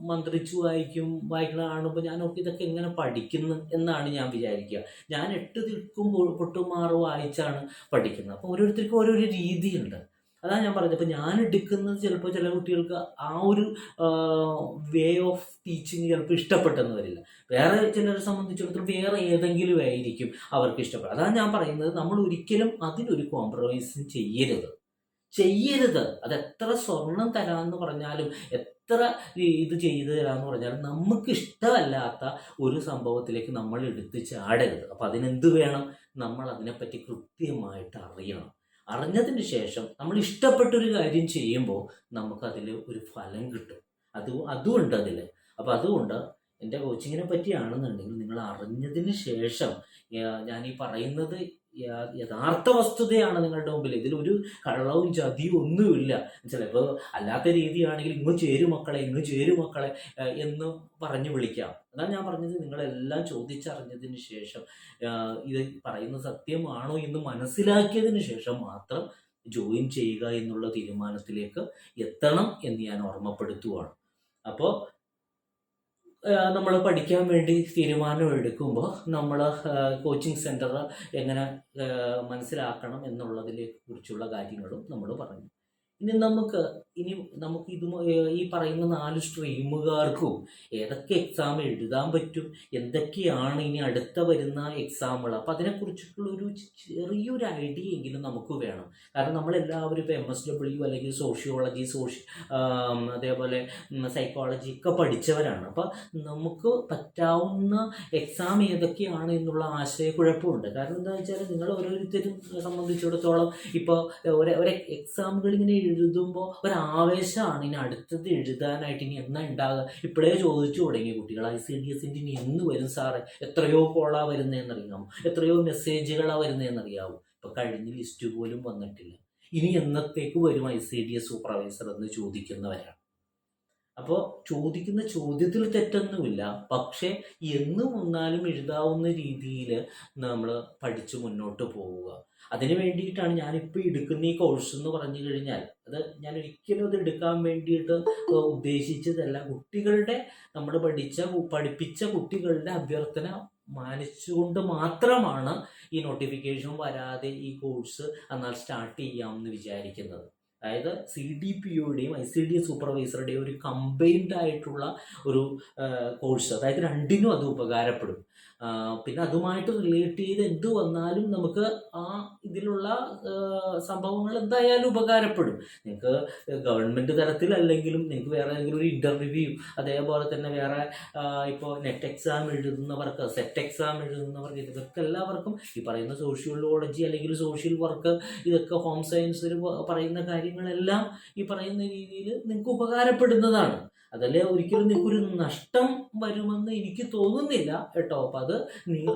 മന്ത്രിച്ചു വായിക്കണ കാണുമ്പോൾ ഞാൻ നോക്കി ഇതൊക്കെ എങ്ങനെ പഠിക്കുന്നു എന്നാണ് ഞാൻ വിചാരിക്കുക. ഞാൻ 8 ദിക്കും പൊട്ടുമാറ് വായിച്ചാണ് പഠിക്കുന്നത്. അപ്പോൾ ഓരോരുത്തർക്കും ഓരോരോ രീതിയുണ്ട്. അതാണ് ഞാൻ പറഞ്ഞത്. ഇപ്പം ഞാൻ എടുക്കുന്നത് ചിലപ്പോൾ ചില കുട്ടികൾക്ക് ആ ഒരു വേ ഓഫ് ടീച്ചിങ് ചിലപ്പോൾ ഇഷ്ടപ്പെട്ടെന്ന് വരില്ല. വേറെ ചിലരെ സംബന്ധിച്ചിടത്തോളം വേറെ ഏതെങ്കിലും ആയിരിക്കും അവർക്ക് ഇഷ്ടപ്പെടുക. അതാണ് ഞാൻ പറയുന്നത്, നമ്മൾ ഒരിക്കലും അതിനൊരു കോംപ്രമൈസും ചെയ്യരുത്. അത് എത്ര സ്വർണം തരാമെന്ന് പറഞ്ഞാലും, എത്ര ഇത് ചെയ്തു തരാമെന്ന് പറഞ്ഞാലും, നമുക്ക് ഇഷ്ടമല്ലാത്ത ഒരു സംഭവത്തിലേക്ക് നമ്മൾ എടുത്ത് ചാടരുത്. അപ്പം അതിനെന്ത് വേണം, നമ്മൾ അതിനെപ്പറ്റി കൃത്യമായിട്ട് അറിയണം. അറിഞ്ഞതിന് ശേഷം നമ്മൾ ഇഷ്ടപ്പെട്ടൊരു കാര്യം ചെയ്യുമ്പോൾ നമുക്കതിൽ ഒരു ഫലം കിട്ടും. അതുകൊണ്ട് അതിൽ അപ്പം അതുകൊണ്ട് എൻ്റെ കോച്ചിങ്ങിനെ പറ്റിയാണെന്നുണ്ടെങ്കിൽ നിങ്ങൾ അറിഞ്ഞതിന് ശേഷം, ഞാൻ ഈ പറയുന്നത് യഥാർത്ഥ വസ്തുതയാണ് നിങ്ങളുടെ മുമ്പിൽ. ഇതിലൊരു കള്ളവും ചതിയും ഒന്നുമില്ല. ചിലപ്പോൾ അല്ലാത്ത രീതിയാണെങ്കിൽ ഇങ്ങ് ചേരു മക്കളെ എന്ന് പറഞ്ഞു വിളിക്കാം. അതാണ് ഞാൻ പറഞ്ഞത്, നിങ്ങളെല്ലാം ചോദിച്ചറിഞ്ഞതിന് ശേഷം, ഇത് പറയുന്നത് സത്യമാണോ എന്ന് മനസ്സിലാക്കിയതിന് ശേഷം മാത്രം ജോയിൻ ചെയ്യുക എന്നുള്ള തീരുമാനത്തിലേക്ക് എത്തണം എന്ന് ഞാൻ ഓർമ്മപ്പെടുത്തുകയാണ്. അപ്പോൾ നമ്മൾ പഠിക്കാൻ വേണ്ടി തീരുമാനം എടുക്കുമ്പോൾ നമ്മൾ കോച്ചിങ് സെൻറ്റർ എങ്ങനെ മനസ്സിലാക്കണം എന്നുള്ളതിനെ കുറിച്ചുള്ള കാര്യങ്ങളും നമ്മൾ പറഞ്ഞു. ഇനി നമുക്ക് ഇത് ഈ പറയുന്ന 4 സ്ട്രീമുകാർക്കും ഏതൊക്കെ എക്സാം എഴുതാൻ പറ്റും, എന്തൊക്കെയാണ് ഇനി അടുത്ത വരുന്ന എക്സാമുകൾ, അപ്പം അതിനെക്കുറിച്ചിട്ടുള്ളൊരു ചെറിയൊരു ഐഡിയ എങ്കിലും നമുക്ക് വേണം. കാരണം നമ്മളെല്ലാവരും ഇപ്പോൾ MSW അല്ലെങ്കിൽ സോഷ്യോളജി, അതേപോലെ സൈക്കോളജി ഒക്കെ പഠിച്ചവരാണ്. അപ്പം നമുക്ക് പറ്റാവുന്ന എക്സാം ഏതൊക്കെയാണ് എന്നുള്ള ആശയക്കുഴപ്പമുണ്ട്. കാരണം എന്താണെന്ന് വെച്ചാൽ, നിങ്ങൾ ഓരോരുത്തരും സംബന്ധിച്ചിടത്തോളം ഇപ്പോൾ ഒരു എക്സാമുകൾ ഇങ്ങനെ എഴുതുമ്പോൾ ഒരാവേശമാണ്, ഇനി അടുത്തത് എഴുതാനായിട്ട് ഇനി എന്നാ ഉണ്ടാകുക. ഇപ്പോഴേ ചോദിച്ചു തുടങ്ങി കുട്ടികൾ, ICDSന്റെ ഇനി എന്ന് വരും സാറേ, എത്രയോ കോളാ വരുന്നതെന്നറിയാമോ, എത്രയോ മെസ്സേജുകളാണ് വരുന്നതെന്നറിയാമോ. ഇപ്പം കഴിഞ്ഞ ലിസ്റ്റ് പോലും വന്നിട്ടില്ല. ഇനി എന്നത്തേക്ക് വരും ICDS സൂപ്പർവൈസർ എന്ന് ചോദിക്കുന്നവരാണ്. അപ്പോൾ ചോദിക്കുന്ന ചോദ്യത്തിൽ തെറ്റൊന്നുമില്ല, പക്ഷേ എന്ന് വന്നാലും എഴുതാവുന്ന രീതിയിൽ നമ്മൾ പഠിച്ചു മുന്നോട്ട് പോവുക. അതിന് വേണ്ടിയിട്ടാണ് ഞാനിപ്പോൾ എടുക്കുന്ന ഈ കോഴ്സ് എന്ന് പറഞ്ഞു കഴിഞ്ഞാൽ, അത് ഞാൻ ഒരിക്കലും അത് എടുക്കാൻ വേണ്ടിയിട്ട് ഉദ്ദേശിച്ചതല്ല. കുട്ടികളുടെ, നമ്മൾ പഠിപ്പിച്ച കുട്ടികളുടെ അഭ്യർത്ഥന മാനിച്ചുകൊണ്ട് മാത്രമാണ് ഈ നോട്ടിഫിക്കേഷൻ വരാതെ ഈ കോഴ്സ് എന്നാൽ സ്റ്റാർട്ട് ചെയ്യാമെന്ന് വിചാരിക്കുന്നത്. അതായത് CDPOയുടെയും ICDS സൂപ്പർവൈസറുടെയും ഒരു കമ്പൈൻഡ് ആയിട്ടുള്ള ഒരു കോഴ്സ്, അതായത് രണ്ടിനും അത് ഉപകാരപ്പെടും. പിന്നെ അതുമായിട്ട് റിലേറ്റ് ചെയ്ത് എന്ത് വന്നാലും നമുക്ക് ആ ഇതിലുള്ള സംഭവങ്ങൾ എന്തായാലും ഉപകാരപ്പെടും. നിങ്ങൾക്ക് ഗവൺമെൻറ് തലത്തിലല്ലെങ്കിലും നിങ്ങൾക്ക് വേറെ ഏതെങ്കിലും ഒരു ഇൻ്റർവ്യൂ, അതേപോലെ തന്നെ വേറെ ഇപ്പോൾ നെറ്റ് എക്സാം എഴുതുന്നവർക്ക്, സെറ്റ് എക്സാം എഴുതുന്നവർക്ക്, ഇതൊക്കെ എല്ലാവർക്കും ഈ പറയുന്ന സോഷ്യോളജി അല്ലെങ്കിൽ സോഷ്യൽ വർക്ക്, ഇതൊക്കെ ഹോം സയൻസിൽ പറയുന്ന കാര്യങ്ങളെല്ലാം ഈ പറയുന്ന രീതിയിൽ നിങ്ങൾക്ക് ഉപകാരപ്പെടുന്നതാണ്. അതല്ലേ ഒരിക്കലും നിങ്ങൾക്കൊരു നഷ്ടം വരുമെന്ന് എനിക്ക് തോന്നുന്നില്ല കേട്ടോ. അപ്പം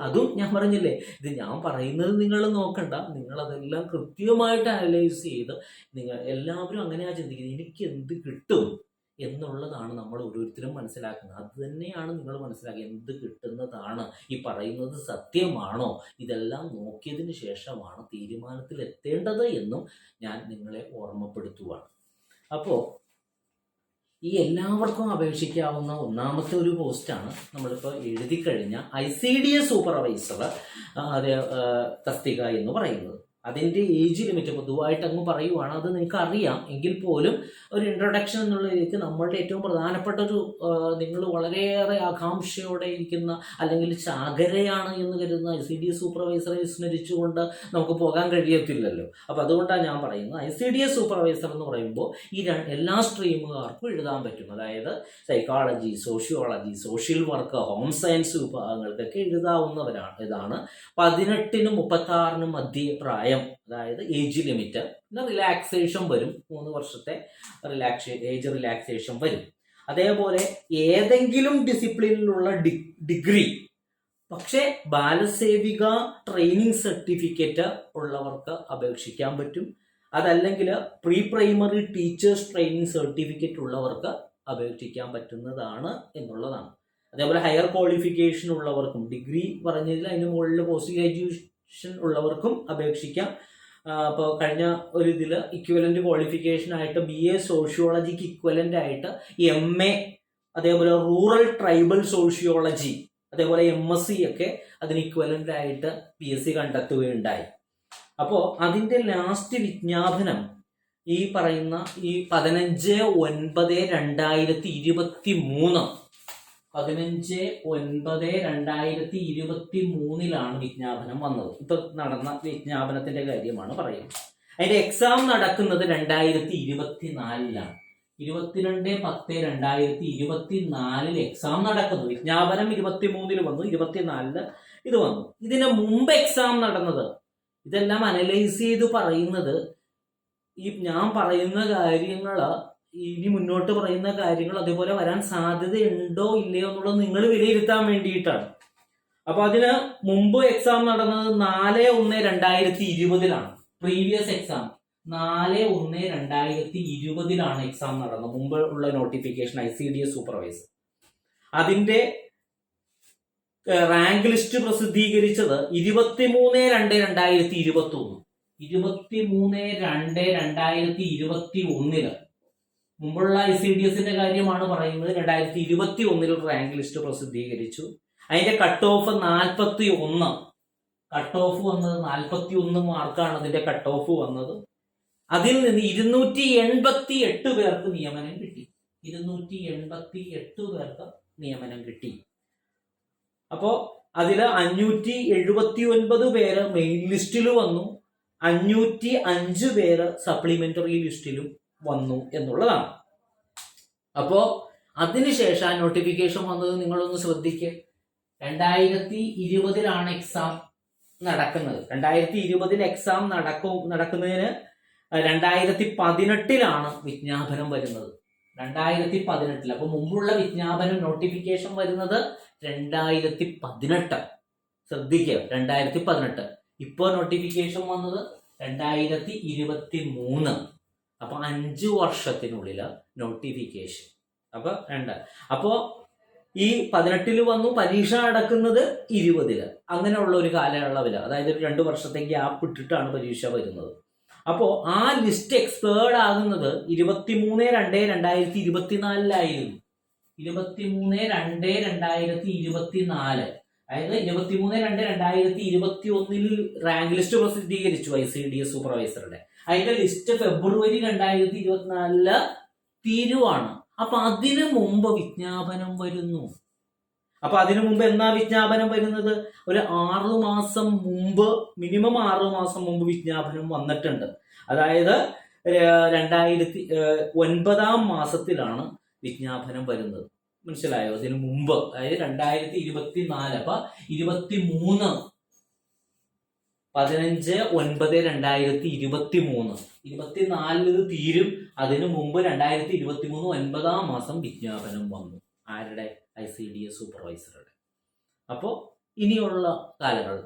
അതും ഞാൻ പറഞ്ഞില്ലേ, ഇത് ഞാൻ പറയുന്നത് നിങ്ങൾ നോക്കണ്ട, നിങ്ങളതെല്ലാം കൃത്യമായിട്ട് അനലൈസ് ചെയ്ത് നിങ്ങൾ എല്ലാവരും അങ്ങനെയാണ് ചിന്തിക്കുന്നത്, എനിക്ക് എന്ത് കിട്ടും എന്നുള്ളതാണ് നമ്മൾ ഓരോരുത്തരും മനസ്സിലാക്കുന്നത്. അത് തന്നെയാണ് നിങ്ങൾ മനസ്സിലാക്കുക, എന്ത് കിട്ടുന്നതാണ്, ഈ പറയുന്നത് സത്യമാണോ, ഇതെല്ലാം നോക്കിയതിന് ശേഷമാണ് തീരുമാനത്തിൽ എത്തേണ്ടത് എന്നും ഞാൻ നിങ്ങളെ ഓർമ്മപ്പെടുത്തുവാണ്. അപ്പോൾ ഈ എല്ലാവർക്കും അപേക്ഷിക്കാവുന്ന ഒന്നാമത്തെ ഒരു പോസ്റ്റാണ് നമ്മളിപ്പോൾ എഴുതി കഴിഞ്ഞ ICDS സൂപ്പർവൈസർ തസ്തിക എന്ന് പറയുന്നത്. അതിൻ്റെ ഏജ് ലിമിറ്റ് പൊതുവായിട്ട് അങ്ങ് പറയുവാണ്, അത് നിങ്ങൾക്ക് അറിയാം എങ്കിൽ പോലും ഒരു ഇൻട്രൊഡക്ഷൻ എന്നുള്ളതിലേക്ക് നമ്മളുടെ ഏറ്റവും പ്രധാനപ്പെട്ട ഒരു നിങ്ങൾ വളരെയേറെ ആകാംക്ഷയോടെ ഇരിക്കുന്ന അല്ലെങ്കിൽ ചാകരയാണ് എന്ന് കരുതുന്ന ICDS സൂപ്പർവൈസറെ വിസ്മരിച്ചുകൊണ്ട് നമുക്ക് പോകാൻ കഴിയത്തില്ലല്ലോ. അപ്പോൾ അതുകൊണ്ടാണ് ഞാൻ പറയുന്നത്, ICDS സൂപ്പർവൈസർ എന്ന് പറയുമ്പോൾ ഈ എല്ലാ സ്ട്രീമുകാർക്കും എഴുതാൻ പറ്റും. അതായത് psychology, sociology, social work, home science വിഭാഗങ്ങൾക്കൊക്കെ എഴുതാവുന്നവരാണ്. ഇതാണ് 18-നും 36-നും മധ്യേ പ്രായം, അതായത് ഏജ് ലിമിറ്റ്. പിന്നെ റിലാക്സേഷൻ വരും, 3 വർഷത്തെ ഏജ് റിലാക്സേഷൻ വരും. അതേപോലെ ഏതെങ്കിലും ഡിസിപ്ലിനിലുള്ള ഡിഗ്രി, പക്ഷേ ബാലസേവിക ട്രെയിനിങ് സർട്ടിഫിക്കറ്റ് ഉള്ളവർക്ക് അപേക്ഷിക്കാൻ പറ്റും. അതല്ലെങ്കിൽ pre primary teachers training certificate ഉള്ളവർക്ക് അപേക്ഷിക്കാൻ പറ്റുന്നതാണ് എന്നുള്ളതാണ്. അതേപോലെ ഹയർ ക്വാളിഫിക്കേഷൻ ഉള്ളവർക്കും, ഡിഗ്രി പറഞ്ഞതിൽ അതിന് മുകളിൽ പോസ്റ്റ് ഗ്രാജുവേഷൻ ഉള്ളവർക്കും അപേക്ഷിക്കാം. അപ്പോൾ കഴിഞ്ഞ ഒരു ഇതിൽ ഇക്വലൻ്റ് ക്വാളിഫിക്കേഷൻ ആയിട്ട് BA സോഷ്യോളജിക്ക് ഇക്വലൻ്റ് ആയിട്ട് MA, അതേപോലെ റൂറൽ ട്രൈബൽ സോഷ്യോളജി, അതേപോലെ MSc ഒക്കെ അതിന് ഇക്വലൻ്റ് ആയിട്ട് PSC കണ്ടെത്തുകയുണ്ടായി. അപ്പോൾ അതിൻ്റെ ലാസ്റ്റ് വിജ്ഞാപനം ഈ പറയുന്ന ഈ 15/9/2023 15/9/2023 വിജ്ഞാപനം വന്നത്. ഇപ്പൊ നടന്ന വിജ്ഞാപനത്തിന്റെ കാര്യമാണ് പറയുന്നത്. അതിന്റെ എക്സാം നടക്കുന്നത് 2024-ലാണ്. 22/10/2024 എക്സാം നടക്കുന്നു. വിജ്ഞാപനം 23 വന്നു, 24 ഇത് വന്നു. ഇതിന് മുമ്പ് എക്സാം നടന്നത്, ഇതെല്ലാം അനലൈസ് ചെയ്ത് പറയുന്നത്, ഈ ഞാൻ പറയുന്ന കാര്യങ്ങൾ, ഇനി മുന്നോട്ട് പറയുന്ന കാര്യങ്ങൾ അതേപോലെ വരാൻ സാധ്യതയുണ്ടോ ഇല്ലയോ എന്നുള്ളത് നിങ്ങൾ വിലയിരുത്താൻ വേണ്ടിയിട്ടാണ്. അപ്പൊ അതിന് മുമ്പ് എക്സാം നടന്നത് 4/1/2020-ലാണ്. പ്രീവിയസ് എക്സാം 4/1/2020-ലാണ് എക്സാം നടന്നത്, മുമ്പ് ഉള്ള നോട്ടിഫിക്കേഷൻ ICDS സൂപ്പർവൈസർ. അതിന്റെ റാങ്ക് ലിസ്റ്റ് പ്രസിദ്ധീകരിച്ചത് 23/2/2021. 23/2/2021 മുമ്പുള്ള ICDSന്റെ കാര്യമാണ് പറയുന്നത്. 2021 റാങ്ക് ലിസ്റ്റ് പ്രസിദ്ധീകരിച്ചു. അതിന്റെ കട്ട് ഓഫ് 41. കട്ട് ഓഫ് വന്നത് 41 മാർക്കാണ് അതിന്റെ കട്ട് ഓഫ് വന്നത്. അതിൽ നിന്ന് 288 പേർക്ക് നിയമനം കിട്ടി. 288 പേർക്ക് നിയമനം കിട്ടി. അപ്പോ അതില് 579 പേര് മെയിൻ ലിസ്റ്റിൽ വന്നു, 505 പേര് സപ്ലിമെന്ററി ലിസ്റ്റിലും വന്നു എന്നുള്ളതാണ്. അപ്പോ അതിനുശേഷം നോട്ടിഫിക്കേഷൻ വന്നത് നിങ്ങളൊന്ന് ശ്രദ്ധിക്കുക. 2020-ലാണ് എക്സാം നടക്കുന്നത്. 2020 എക്സാം നടക്കുന്നതിന് 2018-ലാണ് വിജ്ഞാപനം വരുന്നത്. 2018. അപ്പൊ മുമ്പുള്ള വിജ്ഞാപനം നോട്ടിഫിക്കേഷൻ വരുന്നത് 2018. ശ്രദ്ധിക്കുക, 2018. ഇപ്പോൾ നോട്ടിഫിക്കേഷൻ വന്നത് 2023. അപ്പൊ 5 വർഷത്തിനുള്ളിൽ നോട്ടിഫിക്കേഷൻ. അപ്പോ ഈ 18 വന്നു, പരീക്ഷ നടക്കുന്നത് 20. അങ്ങനെയുള്ള ഒരു കാലയളവില്, അതായത് 2 വർഷത്തെ ഗ്യാപ്പ് ഇട്ടിട്ടാണ് പരീക്ഷ വരുന്നത്. അപ്പോ ആ ലിസ്റ്റ് എക്സ്പേർഡ് ആകുന്നത് 23/2/2024-ലായിരുന്നു. 23/2/2024. അതായത് 23/2/2021 റാങ്ക് ലിസ്റ്റ് പ്രസിദ്ധീകരിച്ചു ICDS സൂപ്പർവൈസറുടെ. അതിന്റെ ലിസ്റ്റ് ഫെബ്രുവരി 2024 തീരുവാണ്. അപ്പൊ അതിനു മുമ്പ് വിജ്ഞാപനം വരുന്നു. അപ്പൊ അതിനു മുമ്പ് എന്നാ വിജ്ഞാപനം വരുന്നത്? ഒരു 6 മാസം മുമ്പ്, മിനിമം 6 മാസം മുമ്പ് വിജ്ഞാപനം വന്നിട്ടുണ്ട്. അതായത് 2009 മാസത്തിലാണ് വിജ്ഞാപനം വരുന്നത്. മനസ്സിലായോ? അതിനു മുമ്പ്, അതായത് 2024. അപ്പൊ 23 15/9/2023 24 ഇത് തീരും. അതിനു മുമ്പ് 2023 9 മാസം വിജ്ഞാപനം വന്നു. ആരുടെ? ICDS സൂപ്പർവൈസറുടെ. അപ്പോൾ ഇനിയുള്ള കാലങ്ങൾ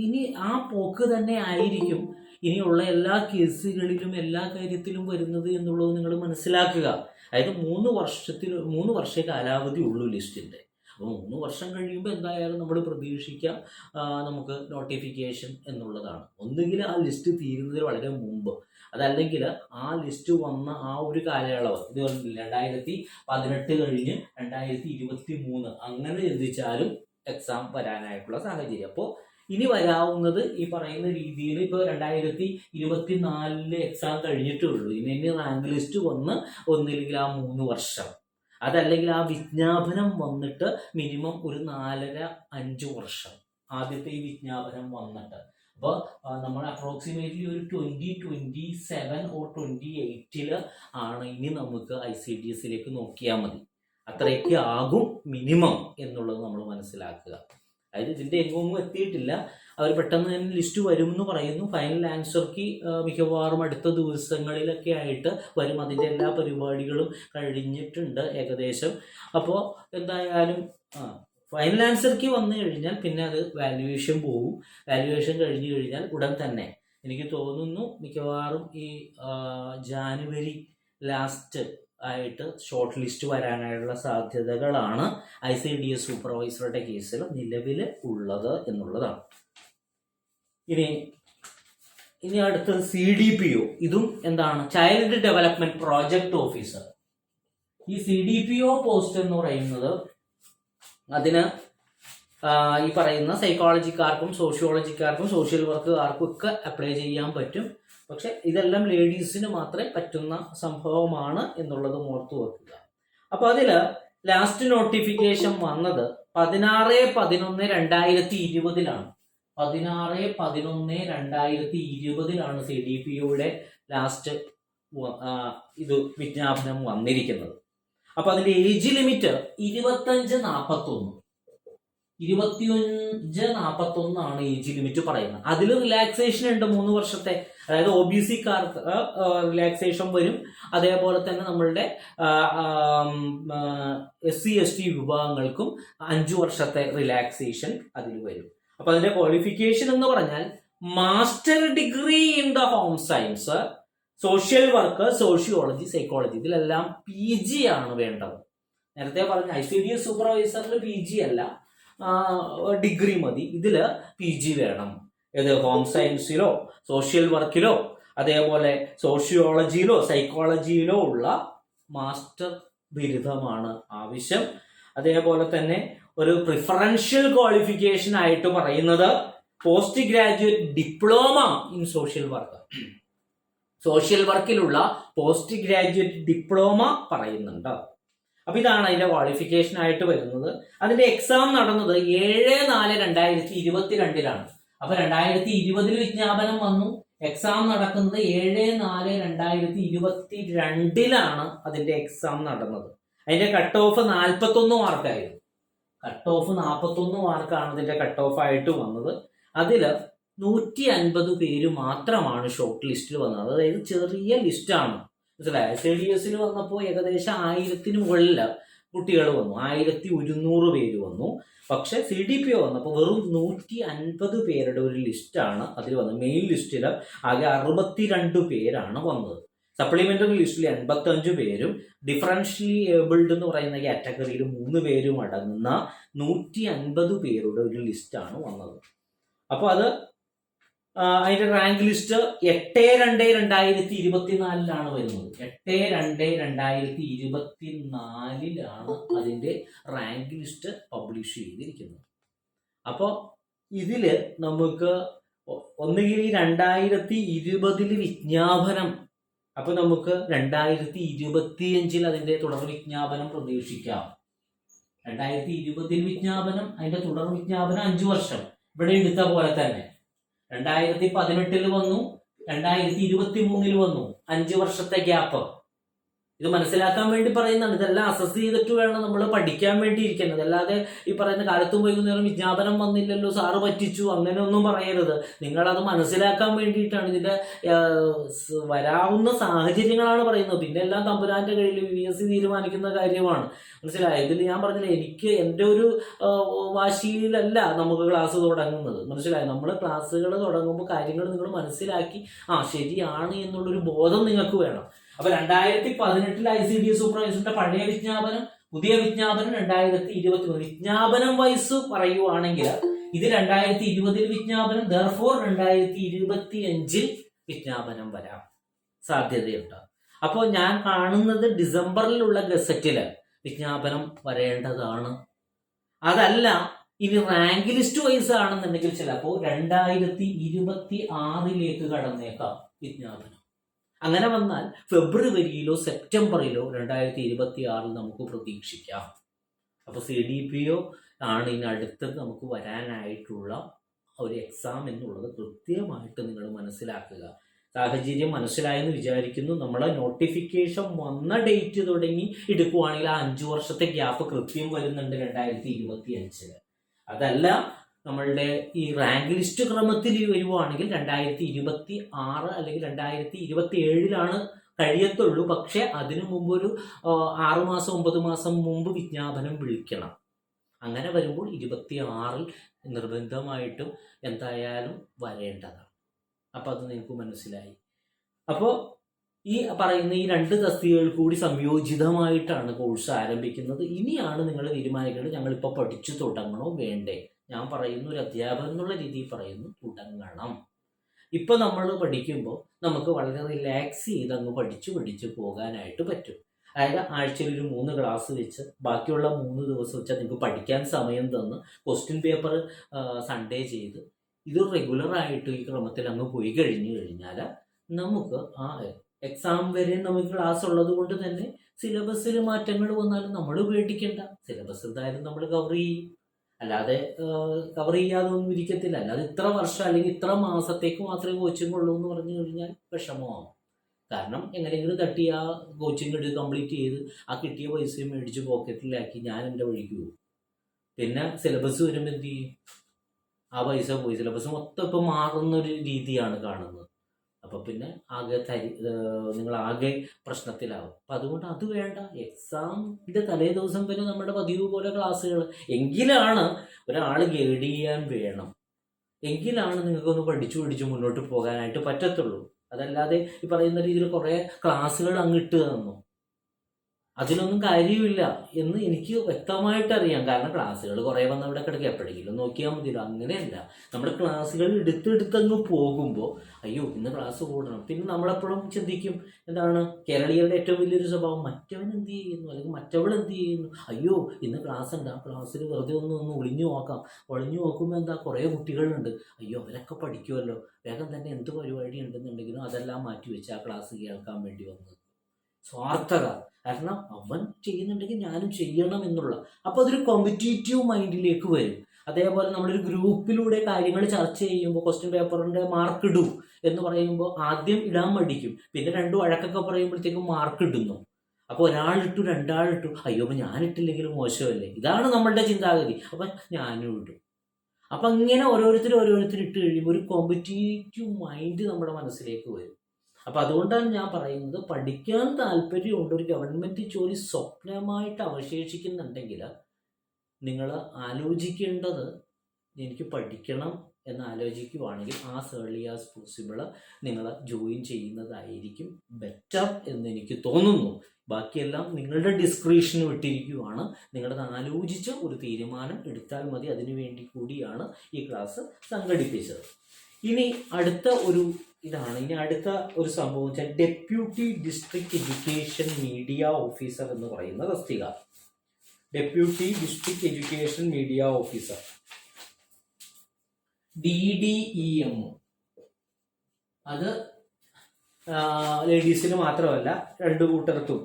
ഇനി ആ പോക്ക് തന്നെ ആയിരിക്കും ഇനിയുള്ള എല്ലാ കേസുകളിലും എല്ലാ കാര്യത്തിലും വരുന്നത് എന്നുള്ളത് നിങ്ങൾ മനസ്സിലാക്കുക. അതായത് 3 വർഷ കാലാവധി ഉള്ളൂ ലിസ്റ്റിന്റെ. അപ്പോൾ 3 വർഷം കഴിയുമ്പോൾ എന്തായാലും നമ്മൾ പ്രതീക്ഷിക്കാം നമുക്ക് നോട്ടിഫിക്കേഷൻ എന്നുള്ളതാണ്. ഒന്നുകിൽ ആ ലിസ്റ്റ് തീരുന്നതിന് വളരെ മുമ്പ്, അതല്ലെങ്കിൽ ആ ലിസ്റ്റ് വന്ന ആ ഒരു കാലയളവ്, ഇത് 2018 കഴിഞ്ഞ് 2023 അങ്ങനെ ചിന്തിച്ചാലും എക്സാം വരാനായിട്ടുള്ള സാഹചര്യം. അപ്പോൾ ഇനി വരാവുന്നത് ഈ പറയുന്ന രീതിയിൽ ഇപ്പോൾ 2024 എക്സാം കഴിഞ്ഞിട്ടേ ഉള്ളൂ. ഇനി റാങ്ക് ലിസ്റ്റ് വന്ന് ഒന്നില്ലെങ്കിൽ ആ 3 വർഷം, അതല്ലെങ്കിൽ ആ വിജ്ഞാപനം വന്നിട്ട് മിനിമം ഒരു 4.5 വർഷം ആദ്യത്തെ ഈ വിജ്ഞാപനം വന്നിട്ട്. അപ്പോൾ നമ്മൾ അപ്രോക്സിമേറ്റ്ലി ഒരു 2027 ഓർ 28 ആണ് ഇനി നമുക്ക് ICDSലേക്ക് നോക്കിയാൽ മതി. അത്രയൊക്കെ ആകും മിനിമം എന്നുള്ളത് നമ്മൾ മനസ്സിലാക്കുക. അതായത് ഇതിന്റെ എങ്ങും എത്തിയിട്ടില്ല. അവർ പെട്ടെന്ന് തന്നെ ലിസ്റ്റ് വരും എന്ന് പറയുന്നു. ഫൈനൽ ആൻസർ കീ മിക്കവാറും അടുത്ത ദിവസങ്ങളിലൊക്കെ ആയിട്ട് വരും. അതിൻ്റെ എല്ലാ പരിപാടികളും കഴിഞ്ഞിട്ടുണ്ട് ഏകദേശം. അപ്പോൾ എന്തായാലും ഫൈനൽ ആൻസർ കീ വന്നു കഴിഞ്ഞാൽ പിന്നെ അത് വാല്യുവേഷൻ പോകും. വാല്യുവേഷൻ കഴിഞ്ഞു കഴിഞ്ഞാൽ ഉടൻ തന്നെ എനിക്ക് തോന്നുന്നു മിക്കവാറും ഈ ജാനുവരി ലാസ്റ്റ് ആയിട്ട് ഷോർട്ട് ലിസ്റ്റ് വരാനായുള്ള സാധ്യതകളാണ് ICDS സൂപ്പർവൈസറുടെ കേസിൽ നിലവിൽ ഉള്ളത് എന്നുള്ളതാണ്. ഇനി അടുത്തത് CDPO. ഇതും എന്താണ്? Child development project officer. ഈ CDPO പോസ്റ്റ് എന്ന് പറയുന്നത് അതിന് ഈ പറയുന്ന സൈക്കോളജിക്കാർക്കും സോഷ്യോളജിക്കാർക്കും സോഷ്യൽ വർക്കുകാർക്കും ഒക്കെ അപ്ലൈ ചെയ്യാൻ പറ്റും. പക്ഷെ ഇതെല്ലാം ലേഡീസിന് മാത്രമേ പറ്റുന്ന സംഭവമാണ് എന്നുള്ളത് ഓർത്തു വെക്കുക. അപ്പൊ അതില് ലാസ്റ്റ് നോട്ടിഫിക്കേഷൻ വന്നത് 16/11/2020 16/11/2020 CDPOയുടെ ലാസ്റ്റ് ഇത് വിജ്ഞാപനം വന്നിരിക്കുന്നത്. അപ്പൊ അതിന്റെ ഏജ് ലിമിറ്റ് 25-41 ആണ് ഏജ് ലിമിറ്റ് പറയുന്നത്. അതിൽ റിലാക്സേഷൻ ഉണ്ട് 3 വർഷത്തെ. അതായത് OBC-ക്കാർക്ക് റിലാക്സേഷൻ വരും. അതേപോലെ തന്നെ നമ്മളുടെ SC/ST വിഭാഗങ്ങൾക്കും 5 വർഷത്തെ റിലാക്സേഷൻ അതിൽ വരും. അപ്പൊ അതിന്റെ ക്വാളിഫിക്കേഷൻ എന്ന് പറഞ്ഞാൽ master degree in the home science, social work, sociology, psychology, ഇതിലെല്ലാം PG ആണ് വേണ്ടത്. നേരത്തെ പറഞ്ഞ ICDS സൂപ്പർവൈസറിൽ PG അല്ല, ഡിഗ്രി മതി. ഇതില് PG വേണം. ഏത്? ഹോം സയൻസിലോ സോഷ്യൽ വർക്കിലോ അതേപോലെ സോഷ്യോളജിയിലോ സൈക്കോളജിയിലോ ഉള്ള മാസ്റ്റർ ബിരുദമാണ് ആവശ്യം. അതേപോലെ തന്നെ ഒരു പ്രിഫറൻഷ്യൽ ക്വാളിഫിക്കേഷൻ ആയിട്ട് പറയുന്നത് post graduate diploma in social work. Social വർക്കിലുള്ള പോസ്റ്റ് ഗ്രാജുവേറ്റ് ഡിപ്ലോമ പറയുന്നുണ്ട്. അപ്പൊ ഇതാണ് അതിന്റെ ക്വാളിഫിക്കേഷൻ ആയിട്ട് വരുന്നത്. അതിന്റെ എക്സാം നടന്നത് 7/4/2022 അപ്പൊ 2020 വിജ്ഞാപനം വന്നു. എക്സാം നടക്കുന്നത് 7/4/2022 അതിന്റെ എക്സാം നടന്നത്. അതിന്റെ കട്ട് ഓഫ് 41 മാർക്കായിരുന്നു. കട്ട് ഓഫ് 41 മാർക്കാണ് ഇതിന്റെ കട്ട് ഓഫ് ആയിട്ട് വന്നത്. അതില് 150 പേര് മാത്രമാണ് ഷോർട്ട് ലിസ്റ്റിൽ വന്നത്. അതായത് ചെറിയ ലിസ്റ്റാണ്. മനസ്സിലായോ? CDSൽ വന്നപ്പോൾ ഏകദേശം 1000-ന് മുകളിൽ കുട്ടികൾ വന്നു. 1100 പേര് വന്നു. പക്ഷെ CDPO വന്നപ്പോൾ വെറും 150 പേരുടെ ഒരു ലിസ്റ്റാണ് അതിൽ വന്നത്. മെയിൻ ലിസ്റ്റിൽ ആകെ 62 പേരാണ് വന്നത്. സപ്ലിമെന്ററി ലിസ്റ്റിൽ 85 പേരും ഡിഫറൻഷ്യലി ഏബിൾഡ് എന്ന് പറയുന്ന കാറ്റഗറിയിൽ 3 പേരും അടങ്ങുന്ന 150 പേരുടെ ഒരു ലിസ്റ്റാണ് വന്നത്. അപ്പൊ അത് അതിന്റെ റാങ്ക് ലിസ്റ്റ് 8/2/2024 വരുന്നത്. 8/2/2024 അതിന്റെ റാങ്ക് ലിസ്റ്റ് പബ്ലിഷ് ചെയ്തിരിക്കുന്നത്. അപ്പോൾ ഇതില് നമുക്ക് ഒന്നുകിൽ 2020 വിജ്ഞാപനം, അപ്പൊ നമുക്ക് 2025 അതിന്റെ തുടർ വിജ്ഞാപനം പ്രതീക്ഷിക്കാം. 2020 വിജ്ഞാപനം, അതിന്റെ തുടർ വിജ്ഞാപനം 5 വർഷം. ഇവിടെ എടുത്ത പോലെ തന്നെ 2018 വന്നു, 2023 വന്നു, 5 വർഷത്തെ ഗ്യാപ്പ്. ഇത് മനസ്സിലാക്കാൻ വേണ്ടി പറയുന്നതാണ്. ഇതെല്ലാം അസസ് ചെയ്തിട്ട് വേണം നമ്മൾ പഠിക്കാൻ വേണ്ടി ഇരിക്കുന്നത്. അല്ലാതെ ഈ പറയുന്ന കാലത്തും വൈകുന്നേരം വിജ്ഞാപനം വന്നില്ലല്ലോ, സാറ് പറ്റിച്ചു, അങ്ങനെ ഒന്നും പറയരുത്. നിങ്ങളത് മനസ്സിലാക്കാൻ വേണ്ടിയിട്ടാണ്. ഇതിന്റെ വരാവുന്ന സാഹചര്യങ്ങളാണ് പറയുന്നത്. പിന്നെ എല്ലാം തമ്പുരാന്റെ കയ്യിൽ VSC തീരുമാനിക്കുന്ന കാര്യമാണ്. മനസ്സിലായോ? ഇതിൽ ഞാൻ പറഞ്ഞില്ല, എനിക്ക് എൻ്റെ ഒരു വാശിയിലല്ല നമുക്ക് ക്ലാസ് തുടങ്ങുന്നത്. മനസ്സിലായോ? നമ്മൾ ക്ലാസ്സുകൾ തുടങ്ങുമ്പോൾ കാര്യങ്ങൾ നിങ്ങൾ മനസ്സിലാക്കി ശരിയാണ് എന്നുള്ളൊരു ബോധം നിങ്ങൾക്ക് വേണം. അപ്പൊ 2018 ICDS സൂപ്പർവൈസറിന്റെ പഴയ വിജ്ഞാപനം, പുതിയ വിജ്ഞാപനം 2023 വിജ്ഞാപനം വയസ്സ് പറയുവാണെങ്കിൽ ഇത് 2020 വിജ്ഞാപനം, ദർഫോർ 2025 വിജ്ഞാപനം വരാം സാധ്യതയുണ്ട്. അപ്പോൾ ഞാൻ കാണുന്നത് ഡിസംബറിലുള്ള ഗസറ്റില് വിജ്ഞാപനം വരേണ്ടതാണ്. അതല്ല ഇനി റാങ്ക് ലിസ്റ്റ് വൈസ് ആണെന്നുണ്ടെങ്കിൽ ചിലപ്പോൾ 2026 കടന്നേക്കാം വിജ്ഞാപനം. അങ്ങനെ വന്നാൽ ഫെബ്രുവരിയിലോ സെപ്റ്റംബറിലോ 2026 നമുക്ക് പ്രതീക്ഷിക്കാം. അപ്പോൾ CDPO ആണ് ഇതിനടുത്ത് നമുക്ക് വരാനായിട്ടുള്ള ഒരു എക്സാം എന്നുള്ളത് കൃത്യമായിട്ട് നിങ്ങൾ മനസ്സിലാക്കുക. സാഹചര്യം മനസ്സിലായെന്ന് വിചാരിക്കുന്നു. നമ്മളെ നോട്ടിഫിക്കേഷൻ വന്ന ഡേറ്റ് തുടങ്ങി എടുക്കുവാണെങ്കിൽ 5 വർഷത്തെ ഗ്യാപ്പ് കൃത്യം വരുന്നുണ്ട് 2025. അതല്ല നമ്മളുടെ ഈ റാങ്ക് ലിസ്റ്റ് ക്രമത്തിൽ വരുവാണെങ്കിൽ 2026 അല്ലെങ്കിൽ 2027 കഴിയത്തുള്ളൂ. പക്ഷെ അതിനു മുമ്പ് ഒരു 6 മാസം 9 മാസം മുമ്പ് വിജ്ഞാപനം വിളിക്കണം. അങ്ങനെ വരുമ്പോൾ 26 നിർബന്ധമായിട്ടും എന്തായാലും വരേണ്ടതാണ്. അപ്പൊ അത് നിങ്ങൾക്ക് മനസ്സിലായി. അപ്പോൾ ഈ പറയുന്ന ഈ 2 തസ്തികകൾ കൂടി സംയോജിതമായിട്ടാണ് കോഴ്സ് ആരംഭിക്കുന്നത്. ഇനിയാണ് നിങ്ങൾ തീരുമാനിക്കേണ്ടത് ഞങ്ങളിപ്പോൾ പഠിച്ചു തുടങ്ങണോ വേണ്ടേ. ഞാൻ പറയുന്നു, ഒരു അധ്യാപകൻ എന്നുള്ള രീതിയിൽ പറയുന്നു, തുടങ്ങണം. ഇപ്പൊ നമ്മൾ പഠിക്കുമ്പോൾ നമുക്ക് വളരെ റിലാക്സ് ചെയ്ത് അങ്ങ് പഠിച്ചു പോകാനായിട്ട് പറ്റും. അതായത് ആഴ്ചയിൽ ഒരു 3 ക്ലാസ് വെച്ച് ബാക്കിയുള്ള 3 ദിവസം വെച്ചാൽ നിങ്ങൾക്ക് പഠിക്കാൻ സമയം തന്ന് ക്വസ്റ്റ്യൻ പേപ്പർ സൺഡേ ചെയ്ത് ഇത് റെഗുലറായിട്ട് ഈ ക്രമത്തിൽ അങ്ങ് പോയി കഴിഞ്ഞാൽ നമുക്ക് എക്സാം വരെ നമുക്ക് ക്ലാസ് ഉള്ളത് കൊണ്ട് തന്നെ സിലബസിൽ മാറ്റങ്ങൾ വന്നാലും നമ്മൾ പേടിക്കേണ്ട. സിലബസ് എന്തായാലും നമ്മൾ കവർ ചെയ്യും. അല്ലാതെ കവർ ചെയ്യാതെ ഒന്നും ഇരിക്കത്തില്ല. അല്ലാതെ ഇത്ര വർഷം അല്ലെങ്കിൽ ഇത്ര മാസത്തേക്ക് മാത്രമേ കോച്ചിങ് ഉള്ളൂ എന്ന് പറഞ്ഞു കഴിഞ്ഞാൽ വിഷമമാവും. കാരണം എങ്ങനെയെങ്കിലും തട്ടി ആ കോച്ചിങ് എടുത്ത് കംപ്ലീറ്റ് ചെയ്ത് ആ കിട്ടിയ പൈസയും മേടിച്ച് പോക്കറ്റിലാക്കി ഞാൻ എൻ്റെ വഴിക്ക് പോകും. പിന്നെ സിലബസ് വരുമ്പോൾ എന്ത് ചെയ്യും? ആ പൈസ പോയി. സിലബസ് മൊത്തം ഇപ്പം മാറുന്നൊരു രീതിയാണ് കാണുന്നത്. അപ്പം പിന്നെ നിങ്ങൾ ആകെ പ്രശ്നത്തിലാവും. അപ്പം അതുകൊണ്ട് അത് വേണ്ട. എക്സാമിൻ്റെ തലേ ദിവസം വരെ നമ്മുടെ പതിവ് പോലെ ക്ലാസ്സുകൾ എങ്കിലാണ് ഒരാൾ ഗൈഡ് ചെയ്യാൻ വേണം. എങ്കിലാണ് നിങ്ങൾക്കൊന്ന് പഠിച്ചു മുന്നോട്ട് പോകാനായിട്ട് പറ്റത്തുള്ളൂ. അതല്ലാതെ ഈ പറയുന്ന രീതിയിൽ കുറേ ക്ലാസ്സുകൾ അങ്ങിട്ട് തന്നു അതിലൊന്നും കാര്യമില്ല എന്ന് എനിക്ക് വ്യക്തമായിട്ട് അറിയാം. കാരണം ക്ലാസ്സുകൾ കുറേ വന്ന് അവിടെ കിടക്കുക, എപ്പോഴെങ്കിലും നോക്കിയാൽ മതിയല്ലോ. അങ്ങനെയല്ല. നമ്മുടെ ക്ലാസ്സുകൾ എടുത്തെടുത്തങ്ങ് പോകുമ്പോൾ അയ്യോ ഇന്ന് ക്ലാസ് കൂടണം. പിന്നെ നമ്മളെപ്പോഴും ചിന്തിക്കും എന്താണ് കേരളീയരുടെ ഏറ്റവും വലിയൊരു സ്വഭാവം, മറ്റവൻ എന്ത് ചെയ്യുന്നു അല്ലെങ്കിൽ മറ്റവൾ എന്ത് ചെയ്യുന്നു, അയ്യോ ഇന്ന് ക്ലാസ് ഉണ്ട്, ആ ക്ലാസ്സിൽ വെറുതെ ഒന്ന് ഒളിഞ്ഞു നോക്കാം. ഒളിഞ്ഞു നോക്കുമ്പോൾ എന്താ കുറേ കുട്ടികളുണ്ട്, അയ്യോ അവരൊക്കെ പഠിക്കുമല്ലോ, വേഗം തന്നെ എന്ത് പരിപാടി ഉണ്ടെന്നുണ്ടെങ്കിലും അതെല്ലാം മാറ്റി വെച്ച് ആ ക്ലാസ് കേൾക്കാൻ വേണ്ടി വന്നത്. സ്വാർത്ഥത. കാരണം അവൻ ചെയ്യുന്നുണ്ടെങ്കിൽ ഞാനും ചെയ്യണം എന്നുള്ള. അപ്പോൾ അതൊരു കോമ്പറ്റീറ്റീവ് മൈൻഡിലേക്ക് വരും. അതേപോലെ നമ്മളൊരു ഗ്രൂപ്പിലൂടെ കാര്യങ്ങൾ ചർച്ച ചെയ്യുമ്പോൾ ക്വസ്റ്റ്യൻ പേപ്പറിന്റെ മാർക്ക് ഇടൂ എന്ന് പറയുമ്പോൾ ആദ്യം ഇടാൻ മടിക്കും. പിന്നെ 2 വഴക്കൊക്കെ പറയുമ്പോഴത്തേക്കും മാർക്ക് ഇടുന്നു. അപ്പോൾ ഒരാളിട്ടു 2 ആളിട്ടു, അയ്യോ അപ്പം ഞാനിട്ടില്ലെങ്കിലും മോശമല്ലേ, ഇതാണ് നമ്മളുടെ ചിന്താഗതി. അപ്പം ഞാനും ഇടും. അപ്പം ഇങ്ങനെ ഓരോരുത്തർ ഇട്ട് കഴിയുമ്പോൾ ഒരു കോമ്പറ്റീറ്റീവ് മൈൻഡ് നമ്മുടെ മനസ്സിലേക്ക് വരും. അപ്പം അതുകൊണ്ടാണ് ഞാൻ പറയുന്നത്, പഠിക്കാൻ താല്പര്യമുണ്ട്, ഒരു ഗവൺമെൻറ് ജോലി സ്വപ്നമായിട്ട് അവശേഷിക്കുന്നുണ്ടെങ്കിൽ നിങ്ങൾ ആലോചിക്കേണ്ടത്, എനിക്ക് പഠിക്കണം എന്ന് ആലോചിക്കുവാണെങ്കിൽ ആസ് ഏർലി ആസ് പോസിബിൾ നിങ്ങൾ ജോയിൻ ചെയ്യുന്നതായിരിക്കും ബെറ്റർ എന്ന് എനിക്ക് തോന്നുന്നു. ബാക്കിയെല്ലാം നിങ്ങളുടെ ഡിസ്ക്രിപ്ഷന് വിട്ടിരിക്കുകയാണ്. നിങ്ങളത് ആലോചിച്ച് ഒരു തീരുമാനം എടുത്താൽ മതി. അതിനു വേണ്ടി കൂടിയാണ് ഈ ക്ലാസ് സംഘടിപ്പിച്ചത്. ഇനി അടുത്ത ഒരു സംഭവം വെച്ചാൽ deputy district education media officer എന്ന് പറയുന്ന തസ്തിക. Deputy district education media officer DDEM. അത് ലേഡീസിന് മാത്രമല്ല, രണ്ടു കൂട്ടർക്കും,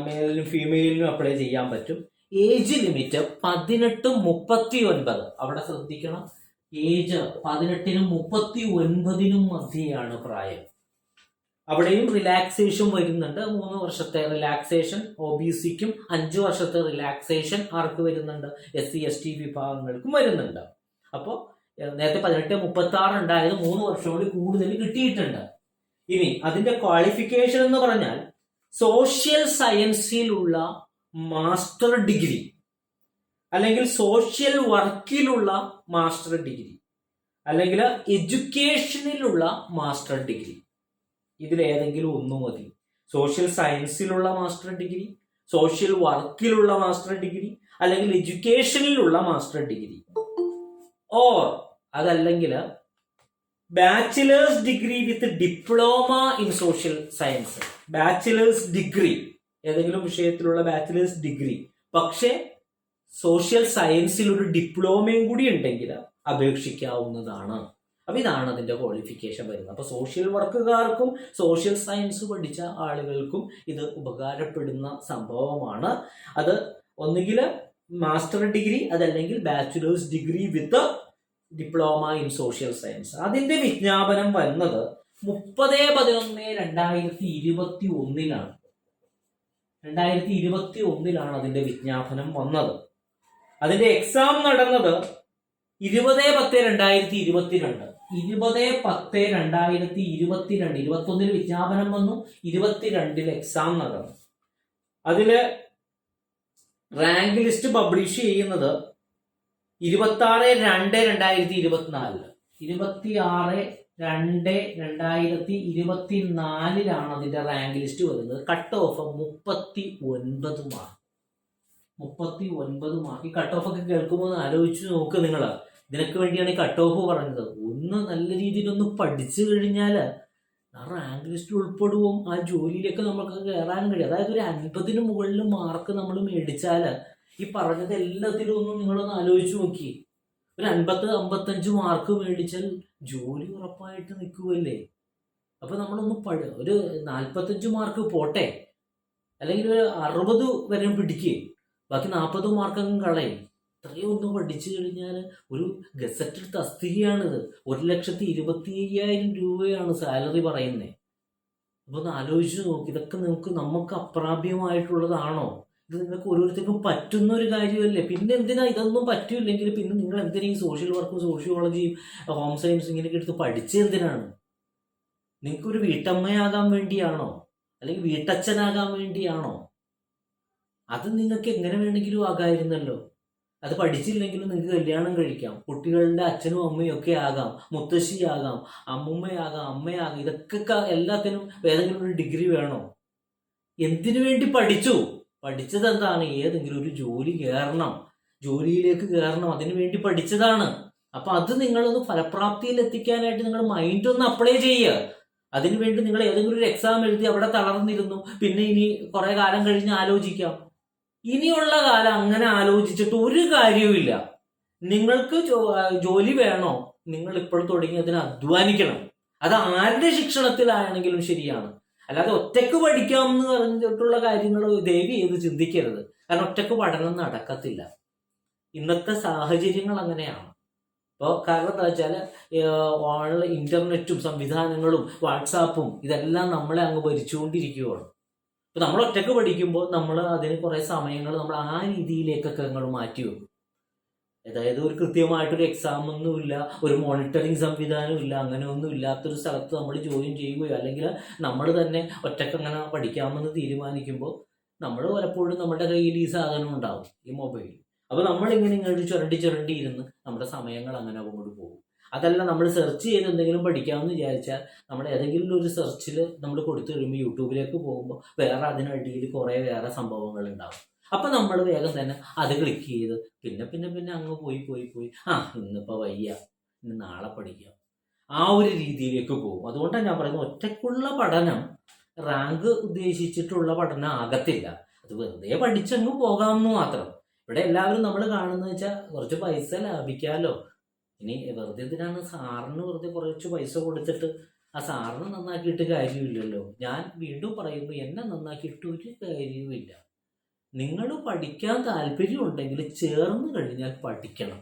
മെയിലിനും ഫീമെയിലിനും അപ്ലൈ ചെയ്യാൻ പറ്റും. Age limit 18-39. അവിടെ ശ്രദ്ധിക്കണം, ഏജ് 18-നും 39-നും മധ്യയാണ് പ്രായം. അവിടെയും റിലാക്സേഷൻ വരുന്നുണ്ട്. 3 വർഷത്തെ റിലാക്സേഷൻ OBCക്കും, 5 വർഷത്തെ റിലാക്സേഷൻ ആർക്ക് വരുന്നുണ്ട്? SC/ST വിഭാഗങ്ങൾക്കും വരുന്നുണ്ട്. അപ്പോൾ നേരത്തെ 18-36 ഉണ്ടായത് 3 വർഷം കൂടി കൂടുതൽ കിട്ടിയിട്ടുണ്ട്. ഇനി അതിന്റെ ക്വാളിഫിക്കേഷൻ എന്ന് പറഞ്ഞാൽ സോഷ്യൽ സയൻസിലുള്ള മാസ്റ്റർ ഡിഗ്രി, അല്ലെങ്കിൽ സോഷ്യൽ വർക്കിലുള്ള മാസ്റ്റർ ഡിഗ്രി, അല്ലെങ്കിൽ എഡ്യൂക്കേഷനിലുള്ള മാസ്റ്റർ ഡിഗ്രി. ഇതിലേതെങ്കിലും ഒന്നു മതി. സോഷ്യൽ സയൻസിലുള്ള മാസ്റ്റർ ഡിഗ്രി, സോഷ്യൽ വർക്കിലുള്ള മാസ്റ്റർ ഡിഗ്രി, അല്ലെങ്കിൽ എഡ്യൂക്കേഷനിലുള്ള മാസ്റ്റർ ഡിഗ്രി. ഓർ അതല്ലെങ്കിൽ bachelors degree with diploma in social science. Bachelors degree, ഏതെങ്കിലും വിഷയത്തിലുള്ള ബാച്ചിലേഴ്സ് ഡിഗ്രി, പക്ഷേ സോഷ്യൽ സയൻസിൽ ഒരു ഡിപ്ലോമയും കൂടി ഉണ്ടെങ്കിൽ അപേക്ഷിക്കാവുന്നതാണ്. അപ്പൊ ഇതാണ് അതിന്റെ ക്വാളിഫിക്കേഷൻ വരുന്നത്. അപ്പൊ സോഷ്യൽ വർക്കുകാർക്കും സോഷ്യൽ സയൻസ് പഠിച്ച ആളുകൾക്കും ഇത് ഉപകാരപ്പെടുന്ന സംഭവമാണ്. അത് ഒന്നുകിൽ മാസ്റ്റർ ഡിഗ്രി, അതല്ലെങ്കിൽ bachelor's degree with diploma in social science. അതിന്റെ വിജ്ഞാപനം വന്നത് 30/11/2021. 2021 അതിന്റെ വിജ്ഞാപനം വന്നത്. അതിന്റെ എക്സാം നടന്നത് 20/10/2022. 20/10/2022. 21 വിജ്ഞാപനം വന്നു, 22 എക്സാം നടന്നു. അതില് റാങ്ക് ലിസ്റ്റ് പബ്ലിഷ് ചെയ്യുന്നത് 26/2/2024. 26/2/2024 അതിന്റെ റാങ്ക് ലിസ്റ്റ് വരുന്നത്. Cut off 39 mark. 39 മാർക്ക്. ഈ കട്ട് ഓഫ് ഒക്കെ കേൾക്കുമ്പോൾ ആലോചിച്ച് നോക്ക് നിങ്ങൾ. ഇതിനൊക്കെ വേണ്ടിയാണ് ഈ കട്ട് ഓഫ് പറഞ്ഞത്. ഒന്ന് നല്ല രീതിയിലൊന്ന് പഠിച്ചു കഴിഞ്ഞാൽ ആ റാങ്ക് ലിസ്റ്റിൽ ഉൾപ്പെടുവും, ആ ജോലിയിലേക്ക് നമുക്ക് കയറാൻ കഴിയും. അതായത് ഒരു 50-ന് മുകളിൽ മാർക്ക് നമ്മൾ മേടിച്ചാൽ ഈ പറഞ്ഞത് എല്ലാത്തിലും ഒന്നും നിങ്ങളൊന്ന് ആലോചിച്ച് നോക്കി. ഒരു 50-55 മാർക്ക് മേടിച്ചാൽ ജോലി ഉറപ്പായിട്ട് നിൽക്കുമല്ലേ. അപ്പൊ നമ്മളൊന്ന് ഒരു 45 മാർക്ക് പോട്ടെ, അല്ലെങ്കിൽ ഒരു 60 വരെ പിടിക്കുക, ബാക്കി 40 മാർക്കങ്ങ് കളയും. ഇത്രയും ഒന്ന് പഠിച്ചു കഴിഞ്ഞാൽ ഒരു ഗസറ്റഡ് തസ്തികയാണിത്. 1,25,000 രൂപയാണ് സാലറി പറയുന്നത്. അപ്പൊ ഒന്ന് ആലോചിച്ച് നോക്കി. ഇതൊക്കെ നമുക്ക് അപ്രാപ്യമായിട്ടുള്ളതാണോ? ഇത് നിങ്ങൾക്ക് ഓരോരുത്തർക്കും പറ്റുന്ന ഒരു കാര്യമല്ലേ. പിന്നെ എന്തിനാ ഇതൊന്നും പറ്റൂല്ലെങ്കിൽ പിന്നെ നിങ്ങൾ എന്തിനാ ഈ സോഷ്യൽ വർക്കും സോഷ്യോളജിയും ഹോം സയൻസും ഇങ്ങനെയൊക്കെ എടുത്ത് പഠിച്ചത് എന്തിനാണ്? നിങ്ങൾക്കൊരു വീട്ടമ്മയാകാൻ വേണ്ടിയാണോ? അല്ലെങ്കിൽ വീട്ടച്ഛനാകാൻ വേണ്ടിയാണോ? അത് നിങ്ങൾക്ക് എങ്ങനെ വേണമെങ്കിലും ആകാമായിരുന്നല്ലോ. അത് പഠിച്ചില്ലെങ്കിലും നിങ്ങൾക്ക് കല്യാണം കഴിക്കാം, കുട്ടികളുടെ അച്ഛനും അമ്മയും ഒക്കെ ആകാം, മുത്തശ്ശിയാകാം, അമ്മുമ്മയാകാം, അമ്മയാകാം. ഇതൊക്കെ എല്ലാത്തിനും ഏതെങ്കിലും ഒരു ഡിഗ്രി വേണോ? എന്തിനു വേണ്ടി പഠിച്ചു? പഠിച്ചത് എന്താണ്? ഏതെങ്കിലും ഒരു ജോലി കയറണം, ജോലിയിലേക്ക് കയറണം, അതിനു വേണ്ടി പഠിച്ചതാണ്. അപ്പൊ അത് നിങ്ങളൊന്ന് ഫലപ്രാപ്തിയിൽ എത്തിക്കാനായിട്ട് നിങ്ങൾ മൈൻഡ് ഒന്ന് അപ്ലൈ ചെയ്യുക. അതിനുവേണ്ടി നിങ്ങൾ ഏതെങ്കിലും ഒരു എക്സാം എഴുതി അവിടെ തളർന്നിരുന്നു, പിന്നെ ഇനി കുറെ കാലം കഴിഞ്ഞ് ആലോചിക്കാം. ഇനിയുള്ള കാലം അങ്ങനെ ആലോചിച്ചിട്ട് ഒരു കാര്യവുമില്ല. നിങ്ങൾക്ക് ജോലി വേണോ? നിങ്ങൾ ഇപ്പോൾ തുടങ്ങി അതിന് അധ്വാനിക്കണം. അത് ആരുടെ ശിക്ഷണത്തിലാണെങ്കിലും ശരിയാണ്. അല്ലാതെ ഒറ്റക്ക് പഠിക്കാമെന്ന് പറഞ്ഞിട്ടുള്ള കാര്യങ്ങൾ ദയവ് ചെയ്ത് ചിന്തിക്കരുത്. കാരണം ഒറ്റക്ക് പഠനം നടക്കത്തില്ല. ഇന്നത്തെ സാഹചര്യങ്ങൾ അങ്ങനെയാണ്. അപ്പോൾ കാരണം എന്താ വെച്ചാൽ ഓൺലൈൻ ഇന്റർനെറ്റും സംവിധാനങ്ങളും വാട്സാപ്പും ഇതെല്ലാം നമ്മളെ അങ്ങ് ഭരിച്ചുകൊണ്ടിരിക്കുകയാണ്. ഇപ്പം നമ്മൾ ഒറ്റക്ക് പഠിക്കുമ്പോൾ നമ്മൾ അതിന് കുറേ സമയങ്ങൾ നമ്മൾ ആ രീതിയിലേക്കൊക്കെ നമ്മൾ മാറ്റി വെക്കും. അതായത് ഒരു കൃത്യമായിട്ടൊരു എക്സാം ഒന്നുമില്ല, ഒരു മോണിറ്ററിങ് സംവിധാനം ഇല്ല, അങ്ങനെ ഒന്നും ഇല്ലാത്തൊരു സ്ഥലത്ത് നമ്മൾ ജോയിൻ ചെയ്യുകയോ അല്ലെങ്കിൽ നമ്മൾ തന്നെ ഒറ്റക്ക് അങ്ങനെ പഠിക്കാമെന്ന് തീരുമാനിക്കുമ്പോൾ നമ്മൾ പലപ്പോഴും നമ്മുടെ കയ്യിൽ ഈ സാധനം ഉണ്ടാവും, ഈ മൊബൈൽ. അപ്പോൾ നമ്മളിങ്ങനെ ഇങ്ങോട്ട് ചുരണ്ടി ഇരുന്ന് നമ്മുടെ സമയങ്ങൾ അങ്ങനെ അങ്ങോട്ട് പോകും. അതല്ല, നമ്മൾ സെർച്ച് ചെയ്ത് എന്തെങ്കിലും പഠിക്കാമെന്ന് വിചാരിച്ചാൽ നമ്മൾ ഏതെങ്കിലും ഒരു സെർച്ചിൽ നമ്മൾ കൊടുത്തു കഴിയുമ്പോൾ യൂട്യൂബിലേക്ക് പോകുമ്പോൾ വേറെ അതിനടിയിൽ കുറേ വേറെ സംഭവങ്ങൾ ഉണ്ടാവും. അപ്പം നമ്മൾ വേഗം തന്നെ അത് ക്ലിക്ക് ചെയ്ത് പിന്നെ അങ്ങ് പോയി ഇന്നിപ്പോൾ വയ്യ, ഇന്ന് നാളെ പഠിക്കാം, ആ ഒരു രീതിയിലേക്ക് പോകും. അതുകൊണ്ടാണ് ഞാൻ പറയുന്നത്, ഒറ്റയ്ക്കുള്ള പഠനം റാങ്ക് ഉദ്ദേശിച്ചിട്ടുള്ള പഠനം ആകത്തില്ല. അത് വെറുതെ പഠിച്ചങ്ങ് പോകാമെന്ന് മാത്രം. ഇവിടെ എല്ലാവരും നമ്മൾ കാണുന്നത് വെച്ചാൽ കുറച്ച് പൈസ ലാഭിക്കാമല്ലോ, ഇനി വെറുതെ എന്തിനാണ് സാറിന് വെറുതെ കുറച്ച് പൈസ കൊടുത്തിട്ട് ആ സാറിന് നന്നാക്കിയിട്ട് കാര്യമില്ലല്ലോ. ഞാൻ വീണ്ടും പറയുന്നു, എന്നെ നന്നാക്കിയിട്ട് ഒരു കാര്യവുമില്ല. നിങ്ങൾ പഠിക്കാൻ താല്പര്യമുണ്ടെങ്കിൽ ചേർന്ന് കഴിഞ്ഞാൽ പഠിക്കണം.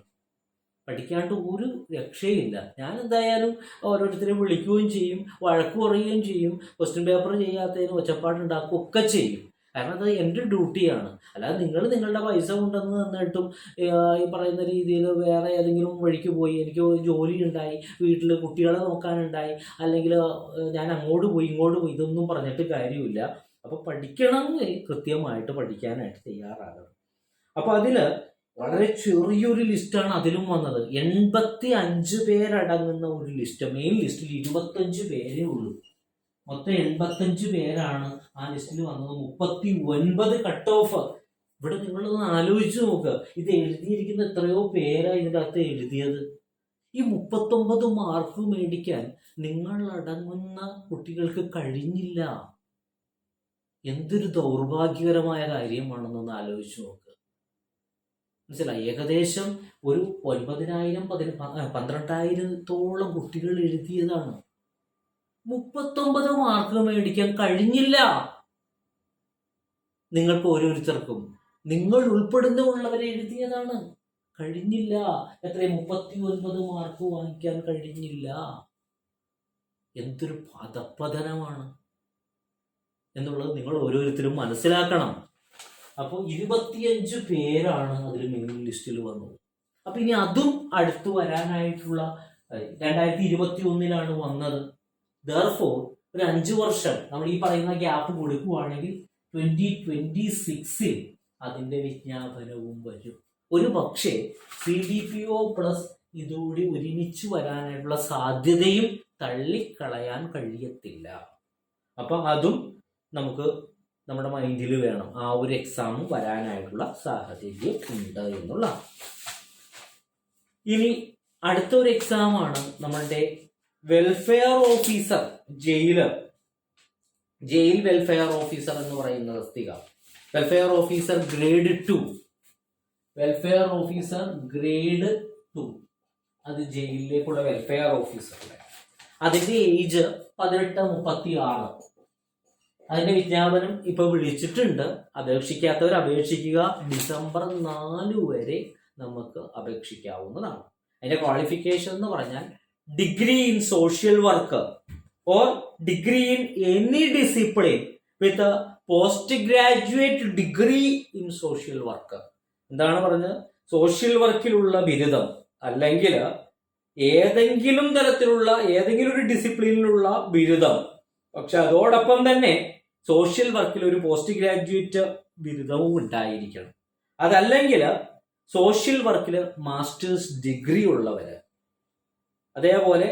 പഠിക്കാണ്ട് ഒരു രക്ഷയില്ല. ഞാൻ എന്തായാലും ഓരോരുത്തരെ വിളിക്കുകയും ചെയ്യും, വഴക്ക് പറയുകയും ചെയ്യും, ക്വസ്റ്റ്യൻ പേപ്പർ ചെയ്യാത്തതിന് ഒച്ചപ്പാടുണ്ടാക്കുകയും ഒക്കെ ചെയ്യും. കാരണം അത് എൻ്റെ ഡ്യൂട്ടിയാണ്. അല്ലാതെ നിങ്ങൾ നിങ്ങളുടെ പൈസ കൊണ്ടുവന്ന് തന്നിട്ടും ഈ പറയുന്ന രീതിയിൽ വേറെ ഏതെങ്കിലും വഴിക്ക് പോയി, എനിക്ക് ജോലി ഉണ്ടായി, വീട്ടിൽ കുട്ടികളെ നോക്കാനുണ്ടായി, അല്ലെങ്കിൽ ഞാൻ അങ്ങോട്ട് പോയി ഇങ്ങോട്ട് പോയി, ഇതൊന്നും പറഞ്ഞിട്ട് കാര്യമില്ല. അപ്പോൾ പഠിക്കണമെങ്കിൽ കൃത്യമായിട്ട് പഠിക്കാനായിട്ട് തയ്യാറാകണം. അപ്പോൾ അതിൽ വളരെ ചെറിയൊരു ലിസ്റ്റാണ് അതിലും വന്നത്. 85 പേരടങ്ങുന്ന ഒരു ലിസ്റ്റ്. മെയിൻ ലിസ്റ്റിൽ 25 പേരേ ഉള്ളൂ. മൊത്തം 85 പേരാണ് ആ ലിസ്റ്റിൽ വന്നത്. 39 കട്ട് ഓഫ്. ഇവിടെ നിങ്ങളൊന്ന് ആലോചിച്ച് നോക്കുക. ഇത് എഴുതിയിരിക്കുന്ന എത്രയോ പേരാ ഇതിൻ്റെ അകത്ത് എഴുതിയത്. ഈ 39 മാർക്ക് മേടിക്കാൻ നിങ്ങളടങ്ങുന്ന കുട്ടികൾക്ക് കഴിഞ്ഞില്ല. എന്തൊരു ദൗർഭാഗ്യകരമായ കാര്യമാണെന്നൊന്ന് ആലോചിച്ച് നോക്കുക. മനസ്സിലായി? ഏകദേശം ഒരു 9,000 12,000-ഓളം കുട്ടികൾ എഴുതിയതാണ്. 39 മാർക്ക് മേടിക്കാൻ കഴിഞ്ഞില്ല നിങ്ങൾക്ക് ഓരോരുത്തർക്കും. നിങ്ങൾ ഉൾപ്പെടുന്നവരെ എഴുതിയതാണ്. കഴിഞ്ഞില്ല. എത്ര 39 മാർക്ക് വാങ്ങിക്കാൻ കഴിഞ്ഞില്ല. എന്തൊരു പദപ്പതനമാണ് എന്നുള്ളത് നിങ്ങൾ ഓരോരുത്തരും മനസ്സിലാക്കണം. അപ്പോൾ 25 പേരാണ് അതിൽ മെയിൻ ലിസ്റ്റിൽ വന്നത്. അപ്പൊ ഇനി അതും അടുത്ത് വരാനായിട്ടുള്ള 2021 വന്നത്. ദർഫോർ ഒരു 5 വർഷം നമ്മൾ ഈ പറയുന്ന ഗ്യാപ്പ് കൊടുക്കുവാണെങ്കിൽ 2026 അതിന്റെ വിജ്ഞാപനവും വരും. ഒരു പക്ഷേ CDPO പ്ലസ് ഇതുകൂടി ഒരുമിച്ച് വരാനായിട്ടുള്ള സാധ്യതയും തള്ളിക്കളയാൻ കഴിയത്തില്ല. അപ്പം അതും നമുക്ക് നമ്മുടെ മൈൻഡിൽ വേണം. ആ ഒരു എക്സാം വരാനായിട്ടുള്ള സാഹചര്യം ഉണ്ട് എന്നുള്ള. ഇനി അടുത്ത ഒരു എക്സാമാണ് നമ്മളുടെ welfare officer, jail welfare officer എന്ന് പറയുന്ന തസ്തിക. Welfare officer grade 2. Welfare officer grade 2 അത് ജയിലിലേക്കുള്ള വെൽഫെയർ ഓഫീസറുടെ. അതിന്റെ ഏജ് 18-36. അതിന്റെ വിജ്ഞാപനം ഇപ്പൊ വിളിച്ചിട്ടുണ്ട്. അപേക്ഷിക്കാത്തവർ അപേക്ഷിക്കുക. ഡിസംബർ 4 വരെ നമുക്ക് അപേക്ഷിക്കാവുന്നതാണ്. അതിന്റെ ക്വാളിഫിക്കേഷൻ എന്ന് പറഞ്ഞാൽ degree in social work or degree in any discipline with post graduate degree in social work. എന്താണ് പറഞ്ഞത്? സോഷ്യൽ വർക്കിലുള്ള ബിരുദം അല്ലെങ്കിൽ ഏതെങ്കിലും തരത്തിലുള്ള ഏതെങ്കിലും ഒരു ഡിസിപ്ലിനിലുള്ള ബിരുദം, പക്ഷെ അതോടൊപ്പം തന്നെ സോഷ്യൽ വർക്കിൽ ഒരു പോസ്റ്റ് ഗ്രാജുവേറ്റ് ബിരുദവും ഉണ്ടായിരിക്കണം. അതല്ലെങ്കിൽ സോഷ്യൽ വർക്കിൽ മാസ്റ്റേഴ്സ് ഡിഗ്രി ഉള്ളവര്, അതേപോലെ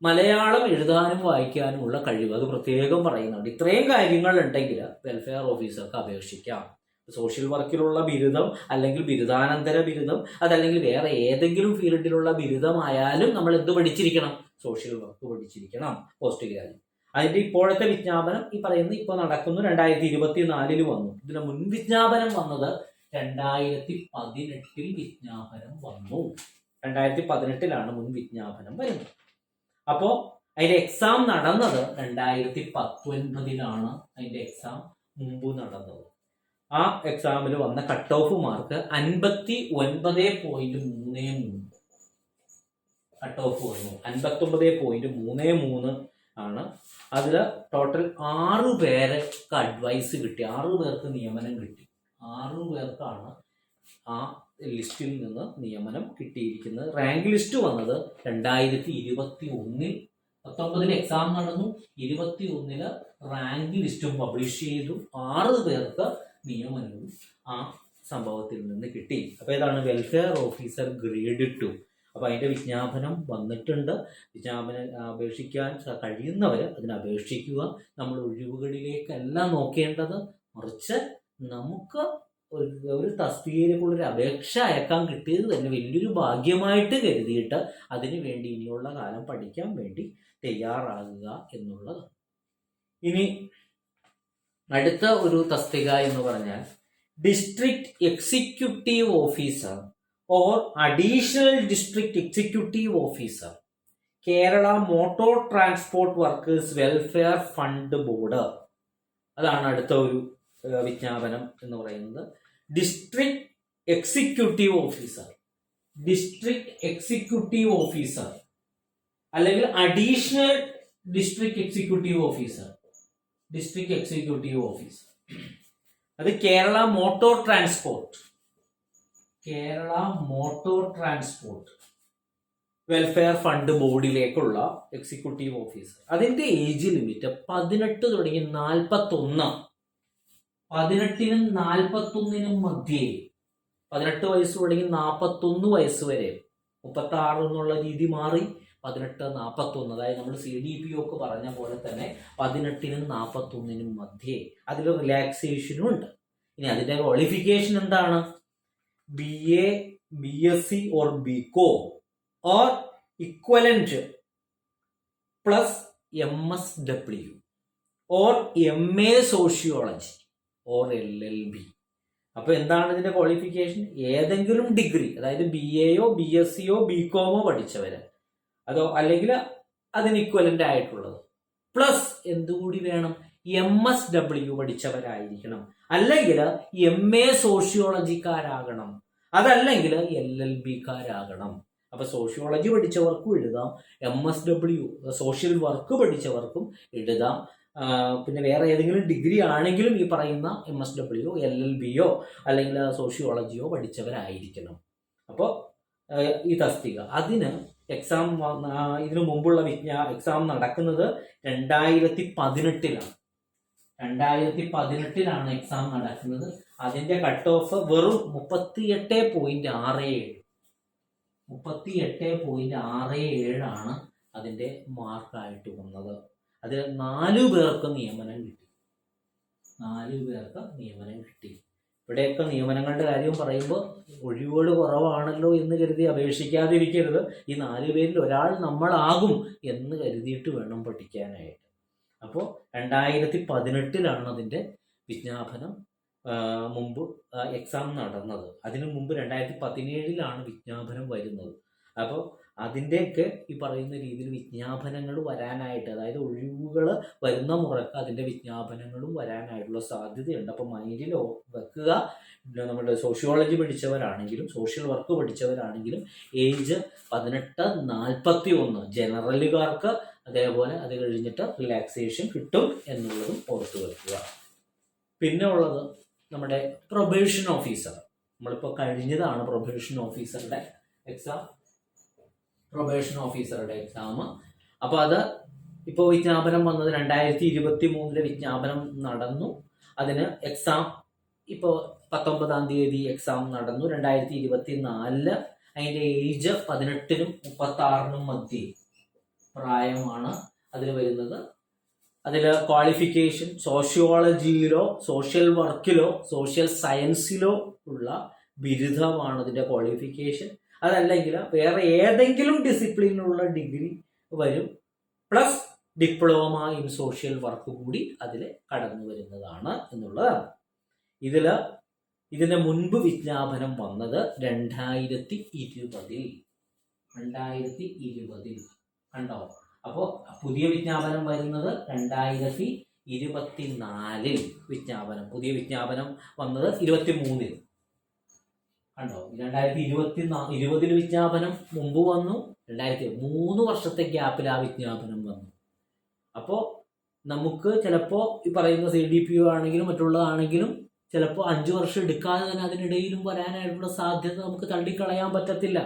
മലയാളം എഴുതാനും വായിക്കാനും ഉള്ള കഴിവ്, അത് പ്രത്യേകം പറയുന്നുണ്ട്. ഇത്രയും കാര്യങ്ങൾ ഉണ്ടെങ്കിൽ വെൽഫെയർ ഓഫീസർക്ക് അപേക്ഷിക്കാം. സോഷ്യൽ വർക്കിലുള്ള ബിരുദം അല്ലെങ്കിൽ ബിരുദാനന്തര ബിരുദം, അതല്ലെങ്കിൽ വേറെ ഏതെങ്കിലും ഫീൽഡിലുള്ള ബിരുദമായാലും നമ്മൾ എന്ത് പഠിച്ചിരിക്കണം? സോഷ്യൽ വർക്ക് പഠിച്ചിരിക്കണം, പോസ്റ്റ് ഗ്രാജുവേറ്റ്. അതിന്റെ ഇപ്പോഴത്തെ വിജ്ഞാപനം ഈ പറയുന്ന ഇപ്പൊ നടക്കുന്നു. 2024 വന്നു. ഇതിന് മുൻ വിജ്ഞാപനം വന്നത് 2018 വിജ്ഞാപനം വന്നു. 2018 മുൻ വിജ്ഞാപനം വരുന്നത്. അപ്പോ അതിന്റെ എക്സാം നടന്നത് 2019 അതിന്റെ എക്സാം മുമ്പ് നടന്നത്. ആ എക്സാമിൽ വന്ന cut off mark 59.33 cut off വന്നു. 59.33 ആണ്. അതിൽ ടോട്ടൽ 6 പേർക്ക് അഡ്വൈസ് കിട്ടി. 6 പേർക്ക് നിയമനം കിട്ടി. 6 പേർക്കാണ് ആ ലിസ്റ്റിൽ നിന്ന് നിയമനം കിട്ടിയിരിക്കുന്നത്. റാങ്ക് ലിസ്റ്റ് വന്നത് 2021. 19 എക്സാം നടന്നു, 21 റാങ്ക് ലിസ്റ്റും പബ്ലിഷ് ചെയ്തു. 6 പേർക്ക് നിയമനവും ആ സംഭവത്തിൽ നിന്ന് കിട്ടി. അപ്പൊ ഏതാണ്? Welfare officer grade 2. അപ്പൊ അതിന്റെ വിജ്ഞാപനം വന്നിട്ടുണ്ട്. വിജ്ഞാപനം അപേക്ഷിക്കാൻ കഴിയുന്നവർ അതിന് അപേക്ഷിക്കുക. നമ്മൾ ഒഴിവുകളിലേക്കല്ല നോക്കേണ്ടത്, മറിച്ച് നമുക്ക് ഒരു തസ്തികയിലേക്കുള്ളൊരു അപേക്ഷ അയക്കാൻ കിട്ടിയത് തന്നെ വലിയൊരു ഭാഗ്യമായിട്ട് കരുതിയിട്ട് അതിനു വേണ്ടി ഇനിയുള്ള കാലം പഠിക്കാൻ വേണ്ടി തയ്യാറാകുക എന്നുള്ളത്. ഇനി അടുത്ത ഒരു തസ്തിക എന്ന് പറഞ്ഞാൽ district executive officer or additional district executive officer, Kerala motor transport workers welfare fund board. അതാണ് അടുത്ത ഒരു വിജ്ഞാപനം എന്ന് പറയുന്നത്. District executive officer, district executive officer അല്ലെങ്കിൽ additional district executive officer, district executive officer. അത് Kerala motor transport, Kerala motor transport welfare fund ബോർഡിലേക്കുള്ള executive officer. അതിന്റെ ഏജ് ലിമിറ്റ് 18 തുടങ്ങി 41, 18നും 41നും മധ്യേ, 18 വയസ്സ് തുടങ്ങി 41 വയസ്സ് വരെ. 36 എന്നുള്ള രീതി മാറി 18, 41. അതായത് നമ്മൾ CDPO ഒക്കെ പറഞ്ഞ പോലെ തന്നെ 18നും 41നും മധ്യേ. അതിൽ റിലാക്സേഷനും ഉണ്ട്. ഇനി അതിന്റെ ക്വാളിഫിക്കേഷൻ എന്താണ്? BA, BSc or BCom or equivalent plus MSW or MA Sociology or LLB. അപ്പൊ എന്താണ് ഇതിന്റെ ക്വാളിഫിക്കേഷൻ? ഏതെങ്കിലും ഡിഗ്രി, അതായത് BAയോ BScയോ BComോ പഠിച്ചവര്, അതോ അല്ലെങ്കിൽ അതിന് ഇക്വലന്റ് ആയിട്ടുള്ളത്, പ്ലസ് എന്തുകൂടി വേണം? MSW പഠിച്ചവരായിരിക്കണം, അല്ലെങ്കിൽ MA സോഷ്യോളജിക്കാരാകണം, അതല്ലെങ്കിൽ LLBക്കാരാകണം. അപ്പൊ സോഷ്യോളജി പഠിച്ചവർക്കും എഴുതാം, MSW സോഷ്യൽ വർക്ക് പഠിച്ചവർക്കും എഴുതാം. പിന്നെ വേറെ ഏതെങ്കിലും ഡിഗ്രി ആണെങ്കിലും ഈ പറയുന്ന MSWയോ LLBയോ അല്ലെങ്കിൽ സോഷ്യോളജിയോ പഠിച്ചവരായിരിക്കണം. അപ്പോൾ ഈ തസ്തിക അതിന് എക്സാം, ഇതിനു മുമ്പുള്ള എക്സാം നടക്കുന്നത് 2018ലാണ്. 2018ലാണ് എക്സാം നടക്കുന്നത്. അതിന്റെ കട്ട് ഓഫ് വെറും 38.67, 38.67 അതിന്റെ മാർക്കായിട്ട് വന്നത്. അതിൽ 4 പേർക്ക് നിയമനം കിട്ടി, 4 പേർക്ക് നിയമനം കിട്ടി. ഇവിടെയൊക്കെ നിയമനങ്ങളുടെ കാര്യം പറയുമ്പോൾ ഒഴിവുകൾ കുറവാണല്ലോ എന്ന് കരുതി അപേക്ഷിക്കാതിരിക്കരുത്. ഈ 4 പേരിൽ ഒരാൾ നമ്മളാകും എന്ന് കരുതിയിട്ട് വേണം പഠിക്കാനായിട്ട്. അപ്പോൾ 2018ലാണ് അതിൻ്റെ വിജ്ഞാപനം മുമ്പ് എക്സാം നടന്നത്. അതിനു മുമ്പ് 2017ലാണ് വിജ്ഞാപനം വരുന്നത്. അപ്പോൾ അതിൻ്റെയൊക്കെ ഈ പറയുന്ന രീതിയിൽ വിജ്ഞാപനങ്ങൾ വരാനായിട്ട്, അതായത് ഒഴിവുകൾ വരുന്ന മുറക്ക് അതിൻ്റെ വിജ്ഞാപനങ്ങളും വരാനായിട്ടുള്ള സാധ്യതയുണ്ട്. അപ്പോൾ മൈൻഡിൽ വെക്കുക, നമ്മുടെ സോഷ്യോളജി പഠിച്ചവരാണെങ്കിലും സോഷ്യൽ വർക്ക് പഠിച്ചവരാണെങ്കിലും ഏജ് 18-41 ജനറലുകാർക്ക്, അതേപോലെ അത് കഴിഞ്ഞിട്ട് റിലാക്സേഷൻ കിട്ടും എന്നുള്ളതും ഓർത്തു വെക്കുക. പിന്നെ ഉള്ളത് നമ്മുടെ പ്രൊബേഷൻ ഓഫീസർ. നമ്മളിപ്പോൾ കഴിഞ്ഞതാണ് പ്രൊബേഷൻ ഓഫീസറുടെ എക്സാം, പ്രൊബേഷൻ ഓഫീസറുടെ എക്സാം. അപ്പോൾ അത് ഇപ്പോൾ വിജ്ഞാപനം വന്നത് 2023 വിജ്ഞാപനം നടന്നു. അതിന് എക്സാം ഇപ്പോൾ 19-ാം തീയതി എക്സാം നടന്നു. 2024 അതിൻ്റെ ഏജ് 18നും 36നും മധ്യേ പ്രായമാണ് അതിൽ വരുന്നത്. അതിൽ ക്വാളിഫിക്കേഷൻ സോഷ്യോളജിയിലോ സോഷ്യൽ വർക്കിലോ സോഷ്യൽ സയൻസിലോ ഉള്ള ബിരുദമാണ് അതിൻ്റെ ക്വാളിഫിക്കേഷൻ. അതല്ലെങ്കിൽ വേറെ ഏതെങ്കിലും ഡിസിപ്ലിനിലുള്ള ഡിഗ്രി വരും, plus diploma in social work കൂടി അതിൽ കടന്നു വരുന്നതാണ് എന്നുള്ളതാണ്. ഇതിന് മുൻപ് വിജ്ഞാപനം വന്നത് 2020 കണ്ടോ. അപ്പോൾ പുതിയ വിജ്ഞാപനം വരുന്നത് 2024 വിജ്ഞാപനം. പുതിയ വിജ്ഞാപനം വന്നത് 23 കണ്ടോ. 2020 വിജ്ഞാപനം മുമ്പ് വന്നു, 3 വർഷത്തെ ഗ്യാപ്പിൽ ആ വിജ്ഞാപനം വന്നു. അപ്പോൾ നമുക്ക് ചിലപ്പോൾ ഈ പറയുന്ന CDPO ആണെങ്കിലും മറ്റുള്ളതാണെങ്കിലും ചിലപ്പോൾ 5 വർഷം എടുക്കാതെ തന്നെ അതിനിടയിലും വരാനായിട്ടുള്ള സാധ്യത നമുക്ക് തള്ളിക്കളയാൻ പറ്റത്തില്ല.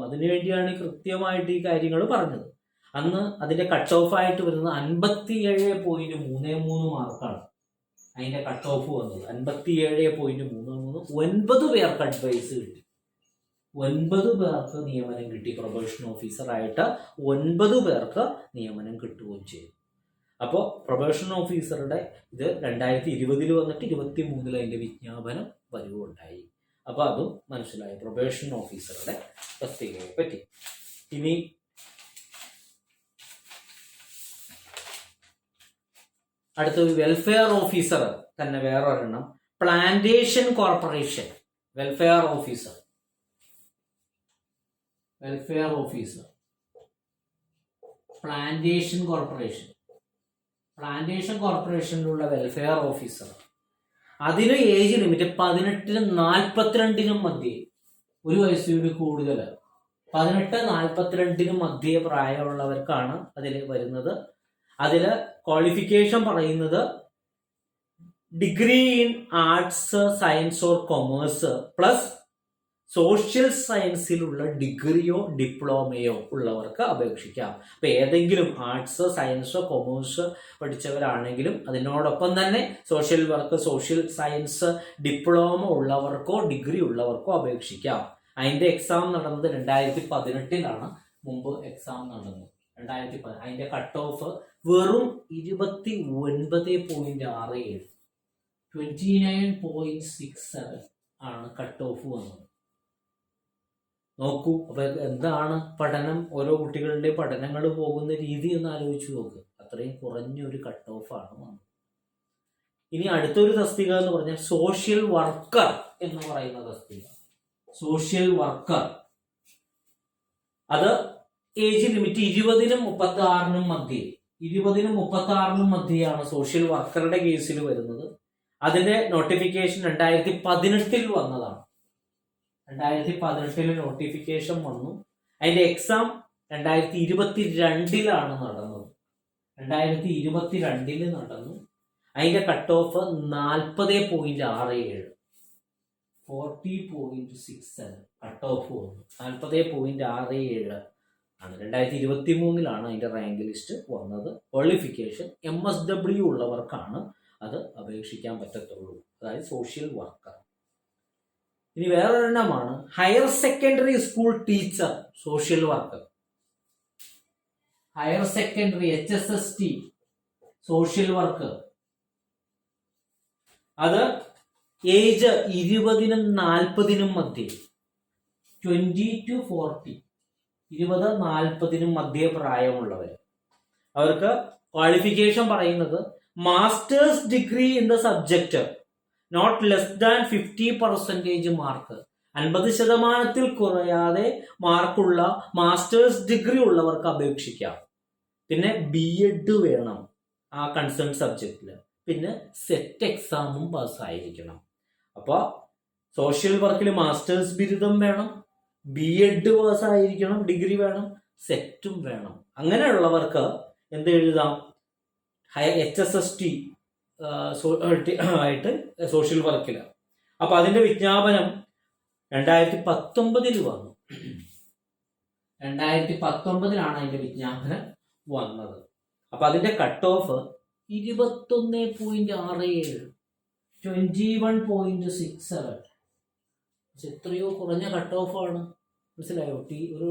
അതിനുവേണ്ടിയാണ് കൃത്യമായിട്ട് ഈ കാര്യങ്ങൾ പറഞ്ഞത്. അന്ന് അതിന്റെ കട്ട് ഓഫ് ആയിട്ട് വരുന്നത് 57.33 മാർക്കാണ്. അതിന്റെ കട്ട് ഓഫ് വന്നത് 57.33. 9 പേർക്ക് അഡ്വൈസ് കിട്ടി, 9 പേർക്ക് നിയമനം കിട്ടി. പ്രൊബേഷൻ ഓഫീസറായിട്ട് 9 പേർക്ക് നിയമനം കിട്ടുകയും ചെയ്തു. അപ്പോൾ പ്രൊബേഷൻ ഓഫീസറുടെ ഇത് 2020 വന്നിട്ട് 2023 അതിന്റെ വിജ്ഞാപനം വരികയുണ്ടായി. അപ്പോൾ അതും മനസ്സിലായി പ്രൊബേഷൻ ഓഫീസറുടെ തസ്തികയെ പറ്റി. ഇനി അടുത്തത് വെൽഫെയർ ഓഫീസർ തന്നെ വേറൊരെണ്ണം, plantation corporation welfare officer. Welfare officer. Plantation കോർപ്പറേഷനിലുള്ള വെൽഫെയർ ഓഫീസർ. അതിന് ഏജ് ലിമിറ്റ് 18-നും 42-നും മധ്യേ, ഒരു വയസ്സിന് കൂടുതൽ, 18-42-നും മധ്യേ പ്രായമുള്ളവർക്കാണ് അതിൽ വരുന്നത്. അതിൽ ക്വാളിഫിക്കേഷൻ പറയുന്നത് degree in arts, science or commerce plus social സയൻസിലുള്ള ഡിഗ്രിയോ ഡിപ്ലോമയോ ഉള്ളവർക്ക് അപേക്ഷിക്കാം. അപ്പൊ ഏതെങ്കിലും ആർട്സ്, സയൻസ്, കൊമേഴ്സ് പഠിച്ചവരാണെങ്കിലും അതിനോടൊപ്പം തന്നെ social work, social science diploma ഉള്ളവർക്കോ ഡിഗ്രി ഉള്ളവർക്കോ അപേക്ഷിക്കാം. അതിന്റെ എക്സാം നടന്നത് 2018-ലാണ്. മുമ്പ് എക്സാം നടന്നു 2010. അതിന്റെ കട്ട് ഓഫ് വെറും 29.67, 29.67 ആണ് കട്ട് ഓഫ് വന്നത്. നോക്കൂ, അപ്പൊ എന്താണ് പഠനം, ഓരോ കുട്ടികളുടെ പഠനങ്ങൾ പോകുന്ന രീതി എന്ന് ആലോചിച്ച് നോക്ക്. അത്രയും കുറഞ്ഞൊരു കട്ട് ഓഫ് ആണ് വന്നത്. ഇനി അടുത്തൊരു തസ്തിക എന്ന് പറഞ്ഞാൽ സോഷ്യൽ വർക്കർ എന്ന് പറയുന്ന തസ്തിക. സോഷ്യൽ വർക്കർ, അത് ഏജ് ലിമിറ്റ് 20-നും 36-നും മധ്യേ, 20-നും 36-നും മധ്യയാണ് സോഷ്യൽ വർക്കറുടെ കേസിൽ വരുന്നത്. അതിന്റെ നോട്ടിഫിക്കേഷൻ 2018-ൽ വന്നതാണ്. 2018 നോട്ടിഫിക്കേഷൻ വന്നു. അതിന്റെ എക്സാം 2022-ലാണ് നടന്നത്. 2022 നടന്നു. അതിന്റെ കട്ട് ഓഫ് 40.67, 40.67 കട്ട് ഓഫ് വന്നു. 40.67 ആണ്. 2023-ലാണ് അതിന്റെ റാങ്ക് ലിസ്റ്റ് വന്നത്. ക്വാളിഫിക്കേഷൻ MSW ഉള്ളവർക്കാണ് അത് അപേക്ഷിക്കാൻ പറ്റത്തുള്ളൂ, അതായത് സോഷ്യൽ വർക്കർ. ഇനി വേറൊരെണ്ണമാണ് higher secondary school teacher social worker. Higher secondary HSST social worker. അത് ഏജ് 20-നും 40-നും മധ്യേ, 20 to 40, 20-40-നും മധ്യേ പ്രായമുള്ളവർ. അവർക്ക് ക്വാളിഫിക്കേഷൻ പറയുന്നത് masters degree in the subject not less than 50% mark, 50% കുറയാതെ മാർക്കുള്ള മാസ്റ്റേഴ്സ് ഡിഗ്രി ഉള്ളവർക്ക് അപേക്ഷിക്കാം. പിന്നെ BEd വേണം ആ കൺസേൺ സബ്ജക്റ്റില്. പിന്നെ സെറ്റ് എക്സാമും പാസ്സായിരിക്കണം. അപ്പോൾ സോഷ്യൽ വർക്കിൽ മാസ്റ്റേഴ്സ് ബിരുദം വേണം, BEd പാസ്സായിരിക്കണം, ഡിഗ്രി വേണം, സെറ്റും വേണം. അങ്ങനെയുള്ളവർക്ക് എന്ത് എഴുതാം? HSST ആയിട്ട് സോഷ്യൽ വർക്കില്. അപ്പൊ അതിന്റെ വിജ്ഞാപനം 2019 വന്നു. 2019-ലാണ് അതിന്റെ വിജ്ഞാപനം വന്നത്. അപ്പൊ അതിന്റെ കട്ട് ഓഫ് 21.67, 21.67. എത്രയോ കുറഞ്ഞ കട്ട് ഓഫ് ആണ്. മനസ്സിലായോ? ഒരു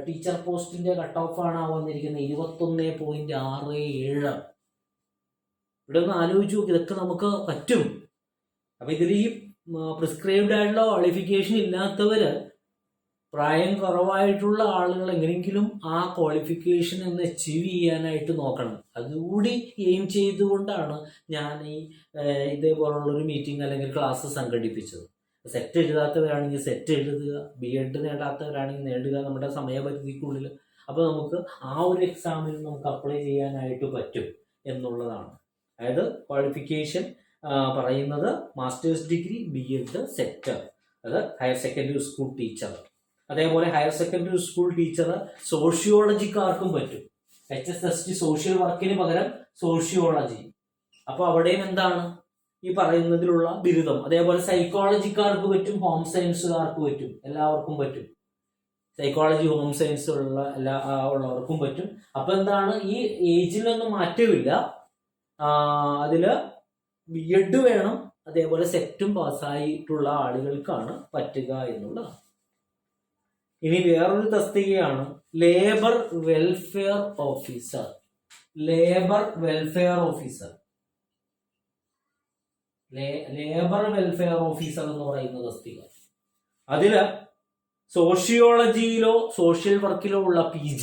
ടീച്ചർ പോസ്റ്റിന്റെ കട്ട് ഓഫ് ആണ് വന്നിരിക്കുന്നത് 21.67. ഇവിടെ ഒന്ന് ആലോചിച്ച് നോക്കി, ഇതൊക്കെ നമുക്ക് പറ്റും. അപ്പൊ ഇതിൽ ഈ പ്രിസ്ക്രൈബ്ഡ് ആയിട്ടുള്ള ക്വാളിഫിക്കേഷൻ ഇല്ലാത്തവര്, പ്രായം കുറവായിട്ടുള്ള ആളുകൾ എങ്ങനെയെങ്കിലും ആ ക്വാളിഫിക്കേഷൻ ഒന്ന് അച്ചീവ് ചെയ്യാനായിട്ട് നോക്കണം. അതുകൂടി എയിം ചെയ്തുകൊണ്ടാണ് ഞാൻ ഈ ഇതേപോലുള്ളൊരു മീറ്റിംഗ് അല്ലെങ്കിൽ ക്ലാസ് സംഘടിപ്പിച്ചത്. സെറ്റ് എഴുതാത്തവരാണെങ്കിൽ സെറ്റ് എഴുതുക, BEd നേടാത്തവരാണെങ്കിൽ നേടുക നമ്മുടെ സമയപരിധിക്കുള്ളിൽ. അപ്പോൾ നമുക്ക് ആ ഒരു എക്സാമിൽ നമുക്ക് അപ്ലൈ ചെയ്യാനായിട്ട് പറ്റും എന്നുള്ളതാണ്. അതായത് ക്വാളിഫിക്കേഷൻ പറയുന്നത് മാസ്റ്റേഴ്സ് ഡിഗ്രി, BEd, സെറ്റ്, അത് ഹയർ സെക്കൻഡറി സ്കൂൾ ടീച്ചർ. അതേപോലെ ഹയർ സെക്കൻഡറി സ്കൂൾ ടീച്ചർ സോഷ്യോളജിക്കാർക്കും പറ്റും. HSST സോഷ്യൽ വർക്കിന് പകരം സോഷ്യോളജി. അപ്പോൾ അവിടെയും എന്താണ് ഈ പറയുന്നതിലുള്ള ബിരുദം. അതേപോലെ സൈക്കോളജിക്കാർക്ക് പറ്റും, ഹോം സയൻസുകാർക്ക് പറ്റും, എല്ലാവർക്കും പറ്റും. സൈക്കോളജി, ഹോം സയൻസ് ഉള്ളവർക്കും പറ്റും. അപ്പൊ എന്താണ്, ഈ ഏജിലൊന്നും മാറ്റമില്ല. അതില് BEd വേണം, അതേപോലെ സെറ്റും പാസ്സായിട്ടുള്ള ആളുകൾക്കാണ് പറ്റുക എന്നുള്ളതാണ്. ഇനി വേറൊരു തസ്തികയാണ് labour welfare officer. Labour welfare officer labour welfare officer എന്ന് പറയുന്ന തസ്തിക. അതില് സോഷ്യോളജിയിലോ സോഷ്യൽ വർക്കിലോ ഉള്ള PG,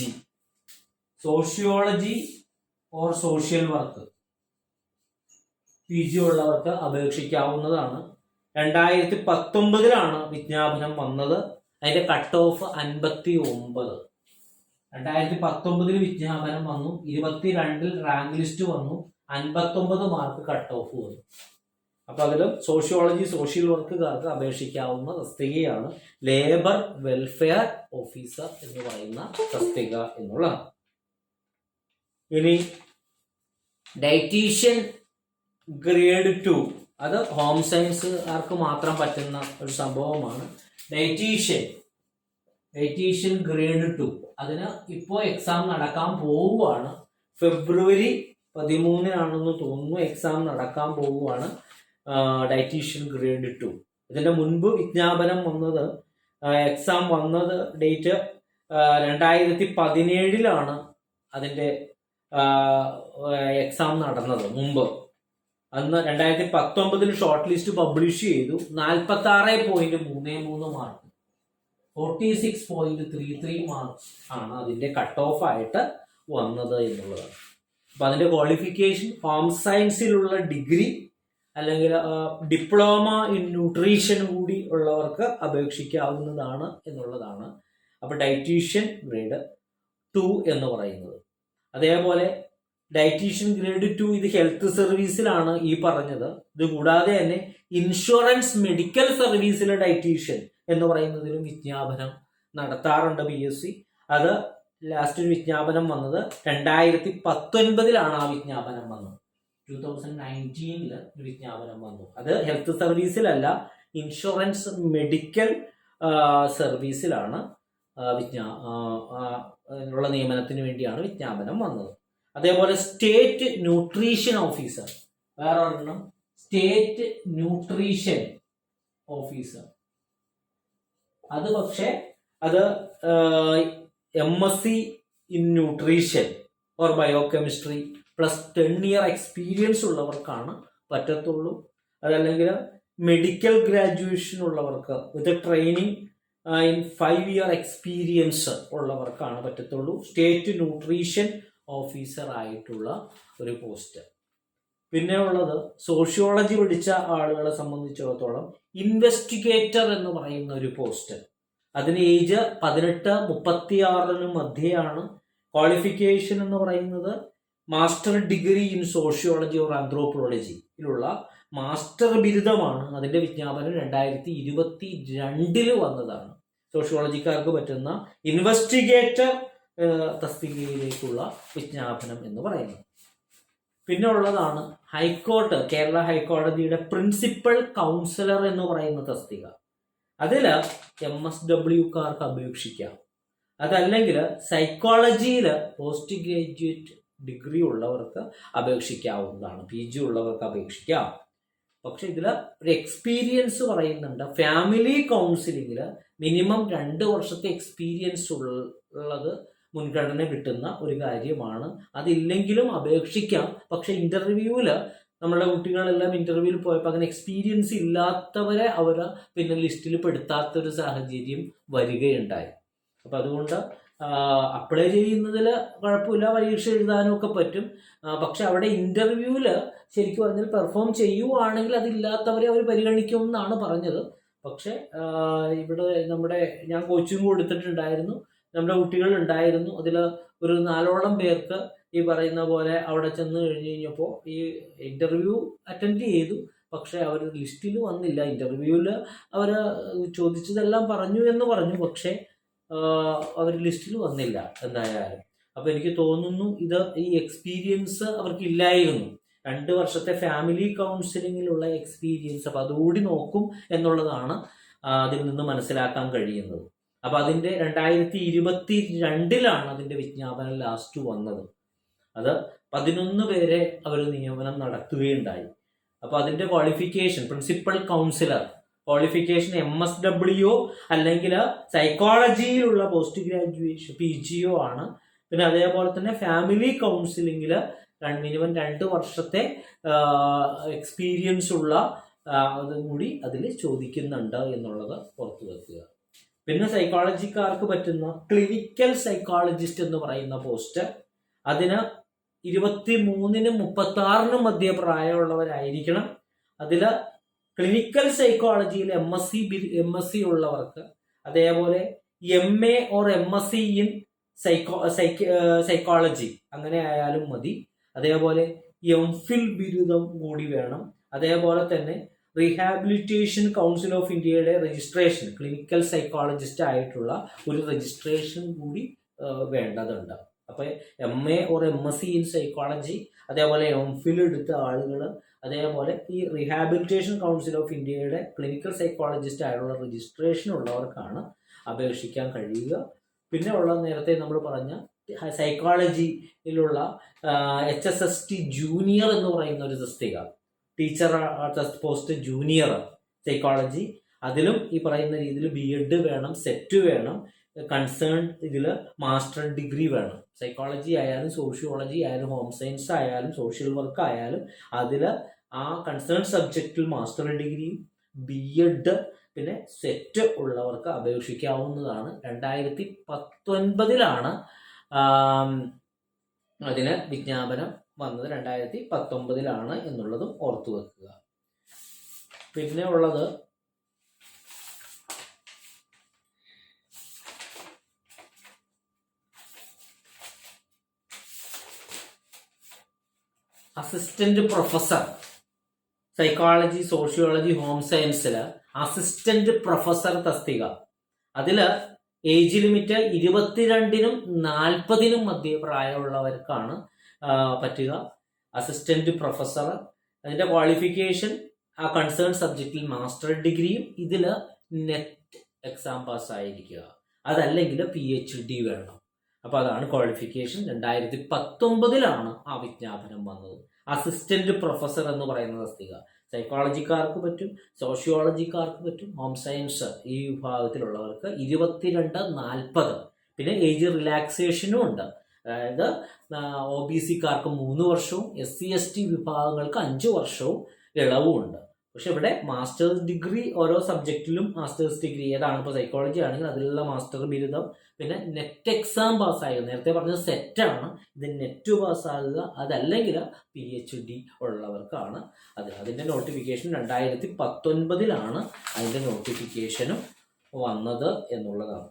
sociology or social work PG ഉള്ളവർക്ക് അപേക്ഷിക്കാവുന്നതാണ്. 2019-ലാണ് വിജ്ഞാപനം വന്നത്. അതിന്റെ കട്ട് ഓഫ് 59. 2019 വിജ്ഞാപനം വന്നു, 22 റാങ്ക് ലിസ്റ്റ് വന്നു, 59 മാർക്ക് കട്ട് ഓഫ് വന്നു. അപ്പൊ അതിൽ സോഷ്യോളജി സോഷ്യൽ വർക്കുകാർക്ക് അപേക്ഷിക്കാവുന്ന തസ്തികയാണ് ലേബർ വെൽഫെയർ ഓഫീസർ എന്ന് പറയുന്ന തസ്തിക എന്നുള്ളതാണ്. ഇനി ഡയറ്റീഷ്യൻ ഗ്രേഡ് 2, അത് ഹോം സയൻസുകാർക്ക് മാത്രം പറ്റുന്ന ഒരു സംഭവമാണ്. ഡയറ്റീഷ്യൻ ഗ്രേഡ് 2 അതിന് ഇപ്പോൾ എക്സാം നടക്കാൻ പോവുകയാണ്. ഫെബ്രുവരി 13 തോന്നുന്നു എക്സാം നടക്കാൻ പോവുകയാണ്. ഡയറ്റീഷ്യൻ ഗ്രേഡ് 2 ഇതിന്റെ മുൻപ് വിജ്ഞാപനം വന്നത്, എക്സാം വന്നത് ഡേറ്റ് 2017 അതിന്റെ എക്സാം നടന്നത്. മുമ്പ് അന്ന് 2019 ഷോർട്ട് ലിസ്റ്റ് പബ്ലിഷ് ചെയ്തു. 46.33 മാർക്ക്, 46.33 മാർക്സ് ആണ് അതിന്റെ കട്ട് ഓഫ് ആയിട്ട് വന്നത് എന്നുള്ളതാണ്. അപ്പൊ അതിന്റെ ക്വാളിഫിക്കേഷൻ ഹോം സയൻസിലുള്ള ഡിഗ്രി അല്ലെങ്കിൽ ഡിപ്ലോമ ഇൻ ന്യൂട്രീഷൻ കൂടി ഉള്ളവർക്ക് അപേക്ഷിക്കാവുന്നതാണ് എന്നുള്ളതാണ്. അപ്പൊ ഡയറ്റീഷ്യൻ ഗ്രേഡ് 2 എന്ന് പറയുന്നത്. അതേപോലെ ഡയറ്റീഷ്യൻ ഗ്രേഡ് 2 ഇത് ഹെൽത്ത് സർവീസിലാണ് ഈ പറഞ്ഞത്. ഇത് കൂടാതെ തന്നെ ഇൻഷുറൻസ് മെഡിക്കൽ സർവീസിലെ ഡയറ്റീഷ്യൻ എന്ന് പറയുന്നതിലും വിജ്ഞാപനം നടത്താറുണ്ട് PSC. അത് ലാസ്റ്റ് ഒരു വിജ്ഞാപനം വന്നത് 2019 ആ വിജ്ഞാപനം വന്നത്. 2019 ഒരു വിജ്ഞാപനം വന്നു. അത് ഹെൽത്ത് സർവീസിലല്ല, ഇൻഷുറൻസ് മെഡിക്കൽ സർവീസിലാണ് ഉള്ള നിയമനത്തിന് വേണ്ടിയാണ് വിജ്ഞാപനം വന്നത്. അതേപോലെ സ്റ്റേറ്റ് ന്യൂട്രീഷൻ ഓഫീസർ, വേറെ ഒരെണ്ണം സ്റ്റേറ്റ് ന്യൂട്രീഷൻ ഓഫീസർ. അത് പക്ഷേ അത് MSc in nutrition or biochemistry plus 10 year experience ഉള്ളവർക്കാണ് പറ്റത്തുള്ളൂ. അതല്ലെങ്കിൽ മെഡിക്കൽ ഗ്രാജുവേഷൻ ഉള്ളവർക്ക് with training in 5 year experience ഉള്ളവർക്കാണ് പറ്റത്തുള്ളൂ സ്റ്റേറ്റ് ന്യൂട്രീഷൻ ഓഫീസർ ആയിട്ടുള്ള ഒരു പോസ്റ്റ്. പിന്നെ ഉള്ളത് സോഷ്യോളജി പഠിച്ച ആളുകളെ സംബന്ധിച്ചിടത്തോളം ഇൻവെസ്റ്റിഗേറ്റർ എന്ന് പറയുന്ന ഒരു പോസ്റ്റ്. അതിന് ഏജ് 18-36 മധ്യയാണ്. ക്വാളിഫിക്കേഷൻ എന്ന് പറയുന്നത് master degree in sociology or ആന്ത്രോപോളജിയിലുള്ള മാസ്റ്റർ ബിരുദമാണ്. അതിന്റെ വിജ്ഞാപനം 2022 വന്നതാണ്. സോഷ്യോളജിക്കാർക്ക് പറ്റുന്ന ഇൻവെസ്റ്റിഗേറ്റർ തസ്തികയിലേക്കുള്ള വിജ്ഞാപനം എന്ന് പറയുന്നത്. പിന്നെ ഉള്ളതാണ് ഹൈക്കോർട്ട്, കേരള ഹൈക്കോടതിയുടെ പ്രിൻസിപ്പൽ കൗൺസിലർ എന്ന് പറയുന്ന തസ്തിക. അതില് MSWക്കാർക്ക് അപേക്ഷിക്കാം. അതല്ലെങ്കിൽ സൈക്കോളജിയിൽ പോസ്റ്റ് ഗ്രാജുവേറ്റ് ഡിഗ്രി ഉള്ളവർക്ക് അപേക്ഷിക്കാവുന്നതാണ്, PG ഉള്ളവർക്ക് അപേക്ഷിക്കാം. പക്ഷെ ഇതിൽ ഒരു എക്സ്പീരിയൻസ് പറയുന്നുണ്ട്. ഫാമിലി കൗൺസിലിംഗിൽ മിനിമം 2 വർഷത്തെ എക്സ്പീരിയൻസ് ഉള്ളത് മുൻഗണന കിട്ടുന്ന ഒരു കാര്യമാണ്. അതില്ലെങ്കിലും അപേക്ഷിക്കാം. പക്ഷെ ഇന്റർവ്യൂവിൽ നമ്മുടെ കുട്ടികളെല്ലാം ഇന്റർവ്യൂവിൽ പോയപ്പോൾ അങ്ങനെ എക്സ്പീരിയൻസ് ഇല്ലാത്തവരെ അവർ പിന്നെ ലിസ്റ്റിൽ പെടുത്താത്തൊരു സാഹചര്യം വരികയുണ്ടായി. അപ്പം അതുകൊണ്ട് അപ്ലൈ ചെയ്യുന്നതിൽ കുഴപ്പമില്ല, പരീക്ഷ എഴുതാനും ഒക്കെ പറ്റും. പക്ഷെ അവിടെ ഇന്റർവ്യൂവിൽ ശരിക്കും പറഞ്ഞാൽ പെർഫോം ചെയ്യുവാണെങ്കിൽ അതില്ലാത്തവരെ അവർ പരിഗണിക്കും എന്നാണ് പറഞ്ഞത്. പക്ഷെ ഇവിടെ ഞാൻ കോച്ചിങ് കൊടുത്തിട്ടുണ്ടായിരുന്നു, നമ്മുടെ കുട്ടികൾ ഉണ്ടായിരുന്നു. അതിൽ ഒരു 4ഓളം പേർക്ക് ഈ പറയുന്ന പോലെ അവിടെ ചെന്ന് കഴിഞ്ഞപ്പോൾ ഈ ഇന്റർവ്യൂ അറ്റൻഡ് ചെയ്തു. പക്ഷെ അവർ ലിസ്റ്റിൽ വന്നില്ല. ഇന്റർവ്യൂവിൽ അവർ ചോദിച്ചതെല്ലാം പറഞ്ഞു എന്ന് പറഞ്ഞു, പക്ഷെ അവർ ലിസ്റ്റിൽ വന്നില്ല എന്തായാലും. അപ്പൊ എനിക്ക് തോന്നുന്നു ഈ എക്സ്പീരിയൻസ് അവർക്ക് ഇല്ലായിരുന്നു. 2 വർഷത്തെ ഫാമിലി കൗൺസിലിങ്ങിലുള്ള എക്സ്പീരിയൻസ്. അപ്പൊ അതുകൂടി നോക്കും എന്നുള്ളതാണ് അതിൽ നിന്ന് മനസ്സിലാക്കാൻ കഴിയുന്നത്. അപ്പൊ അതിന്റെ 2022 അതിന്റെ വിജ്ഞാപനം ലാസ്റ്റ് വന്നത്. അത് 11 പേരെ അവർ നിയമനം നടത്തുകയുണ്ടായി. അപ്പൊ അതിന്റെ qualification principal councillor qualification MSWO അല്ലെങ്കിൽ സൈക്കോളജിയിലുള്ള പോസ്റ്റ് ഗ്രാജുവേഷൻ PGO ആണ്. പിന്നെ അതേപോലെ തന്നെ ഫാമിലി കൗൺസിലിംഗിൽ മിനിമം 2 വർഷത്തെ എക്സ്പീരിയൻസ് ഉള്ള അതും കൂടി അതിൽ ചോദിക്കുന്നുണ്ട് എന്നുള്ളത് ഓർത്തു വെക്കുക. പിന്നെ സൈക്കോളജിക്കാർക്ക് പറ്റുന്ന ക്ലിനിക്കൽ സൈക്കോളജിസ്റ്റ് എന്ന് പറയുന്ന പോസ്റ്റ്. അതിന് 23-36 മധ്യ പ്രായമുള്ളവരായിരിക്കണം. അതിൽ ക്ലിനിക്കൽ സൈക്കോളജിയിൽ MSc ഉള്ളവർക്ക്, അതേപോലെ MA or MSc in psychology അങ്ങനെ ആയാലും മതി. അതേപോലെ MPhil ബിരുദം കൂടി വേണം. അതേപോലെ തന്നെ റീഹാബിലിറ്റേഷൻ കൗൺസിൽ ഓഫ് ഇന്ത്യയുടെ രജിസ്ട്രേഷൻ, ക്ലിനിക്കൽ സൈക്കോളജിസ്റ്റ് ആയിട്ടുള്ള ഒരു രജിസ്ട്രേഷൻ കൂടി വേണ്ടതുണ്ട്. അപ്പൊ MA or MSc in psychology, അതേപോലെ MPhil എടുത്ത ആളുകൾ, അതേപോലെ ഈ റീഹാബിലിറ്റേഷൻ കൗൺസിൽ ഓഫ് ഇന്ത്യയുടെ ക്ലിനിക്കൽ സൈക്കോളജിസ്റ്റ് ആയിട്ടുള്ള രജിസ്ട്രേഷൻ ഉള്ളവർക്കാണ് അപേക്ഷിക്കാൻ കഴിയുക. പിന്നെ ഉള്ള നേരത്തെ നമ്മൾ പറഞ്ഞ സൈക്കോളജിയിലുള്ള HSST ജൂനിയർ എന്ന് പറയുന്ന ഒരു തസ്തിക, ടീച്ചർ പോസ്റ്റ് ജൂനിയർ സൈക്കോളജി, അതിലും ഈ പറയുന്ന രീതിയിൽ BEd വേണം, സെറ്റ് വേണം, കൺസേൺ ഇതിൽ മാസ്റ്റർ ഡിഗ്രി വേണം. സൈക്കോളജി ആയാലും സോഷ്യോളജി ആയാലും ഹോം സയൻസ് ആയാലും സോഷ്യൽ വർക്ക് ആയാലും അതിൽ ആ കൺസേൺ സബ്ജക്റ്റിൽ മാസ്റ്റർ ഡിഗ്രിയും BEd പിന്നെ സെറ്റ് ഉള്ളവർക്ക് അപേക്ഷിക്കാവുന്നതാണ്. 2019 അതിന് വിജ്ഞാപനം വന്നത്, 2019 എന്നുള്ളതും ഓർത്തു വെക്കുക. പിന്നെ ഉള്ളത് assistant professor psychology sociology home സയൻസില് അസിസ്റ്റന്റ് പ്രൊഫസർ തസ്തിക. അതില് ഏജ് ലിമിറ്റ് 22-നും 40-നും മധ്യ പ്രായമുള്ളവർക്കാണ് പറ്റുക. അസിസ്റ്റന്റ് പ്രൊഫസർ, അതിന്റെ ക്വാളിഫിക്കേഷൻ ആ കൺസേൺ സബ്ജക്റ്റിൽ മാസ്റ്റർ ഡിഗ്രിയും ഇതില് നെറ്റ് എക്സാം പാസ്സായിരിക്കുക, അതല്ലെങ്കിൽ PhD വേണം. അപ്പൊ അതാണ് ക്വാളിഫിക്കേഷൻ. 2019 ആ വിജ്ഞാപനം വന്നത്. അസിസ്റ്റന്റ് പ്രൊഫസർ എന്ന് പറയുന്ന തസ്തിക സൈക്കോളജിക്കാർക്ക് പറ്റും, സോഷ്യോളജിക്കാർക്ക് പറ്റും, ഹോം സയൻസ് ഈ വിഭാഗത്തിലുള്ളവർക്ക് 22-40. പിന്നെ ഏജ് റിലാക്സേഷനും ഉണ്ട്. അതായത് OBC-ക്കാർക്ക് 3 വർഷവും SC/ST വിഭാഗങ്ങൾക്ക് 5 വർഷവും ഇളവും ഉണ്ട്. പക്ഷെ ഇവിടെ മാസ്റ്റേഴ്സ് ഡിഗ്രി ഓരോ സബ്ജക്റ്റിലും മാസ്റ്റേഴ്സ് ഡിഗ്രി ഏതാണ്, ഇപ്പോൾ സൈക്കോളജി ആണെങ്കിൽ അതിലുള്ള മാസ്റ്റർ ബിരുദം, പിന്നെ നെറ്റ് എക്സാം പാസ്സാകുക, നേരത്തെ പറഞ്ഞത് സെറ്റാണ്, ഇത് നെറ്റ് പാസ്സാകുക, അതല്ലെങ്കിൽ PhD ഉള്ളവർക്കാണ് അത്. അതിൻ്റെ നോട്ടിഫിക്കേഷൻ 2019 അതിൻ്റെ നോട്ടിഫിക്കേഷനും വന്നത് എന്നുള്ളതാണ്.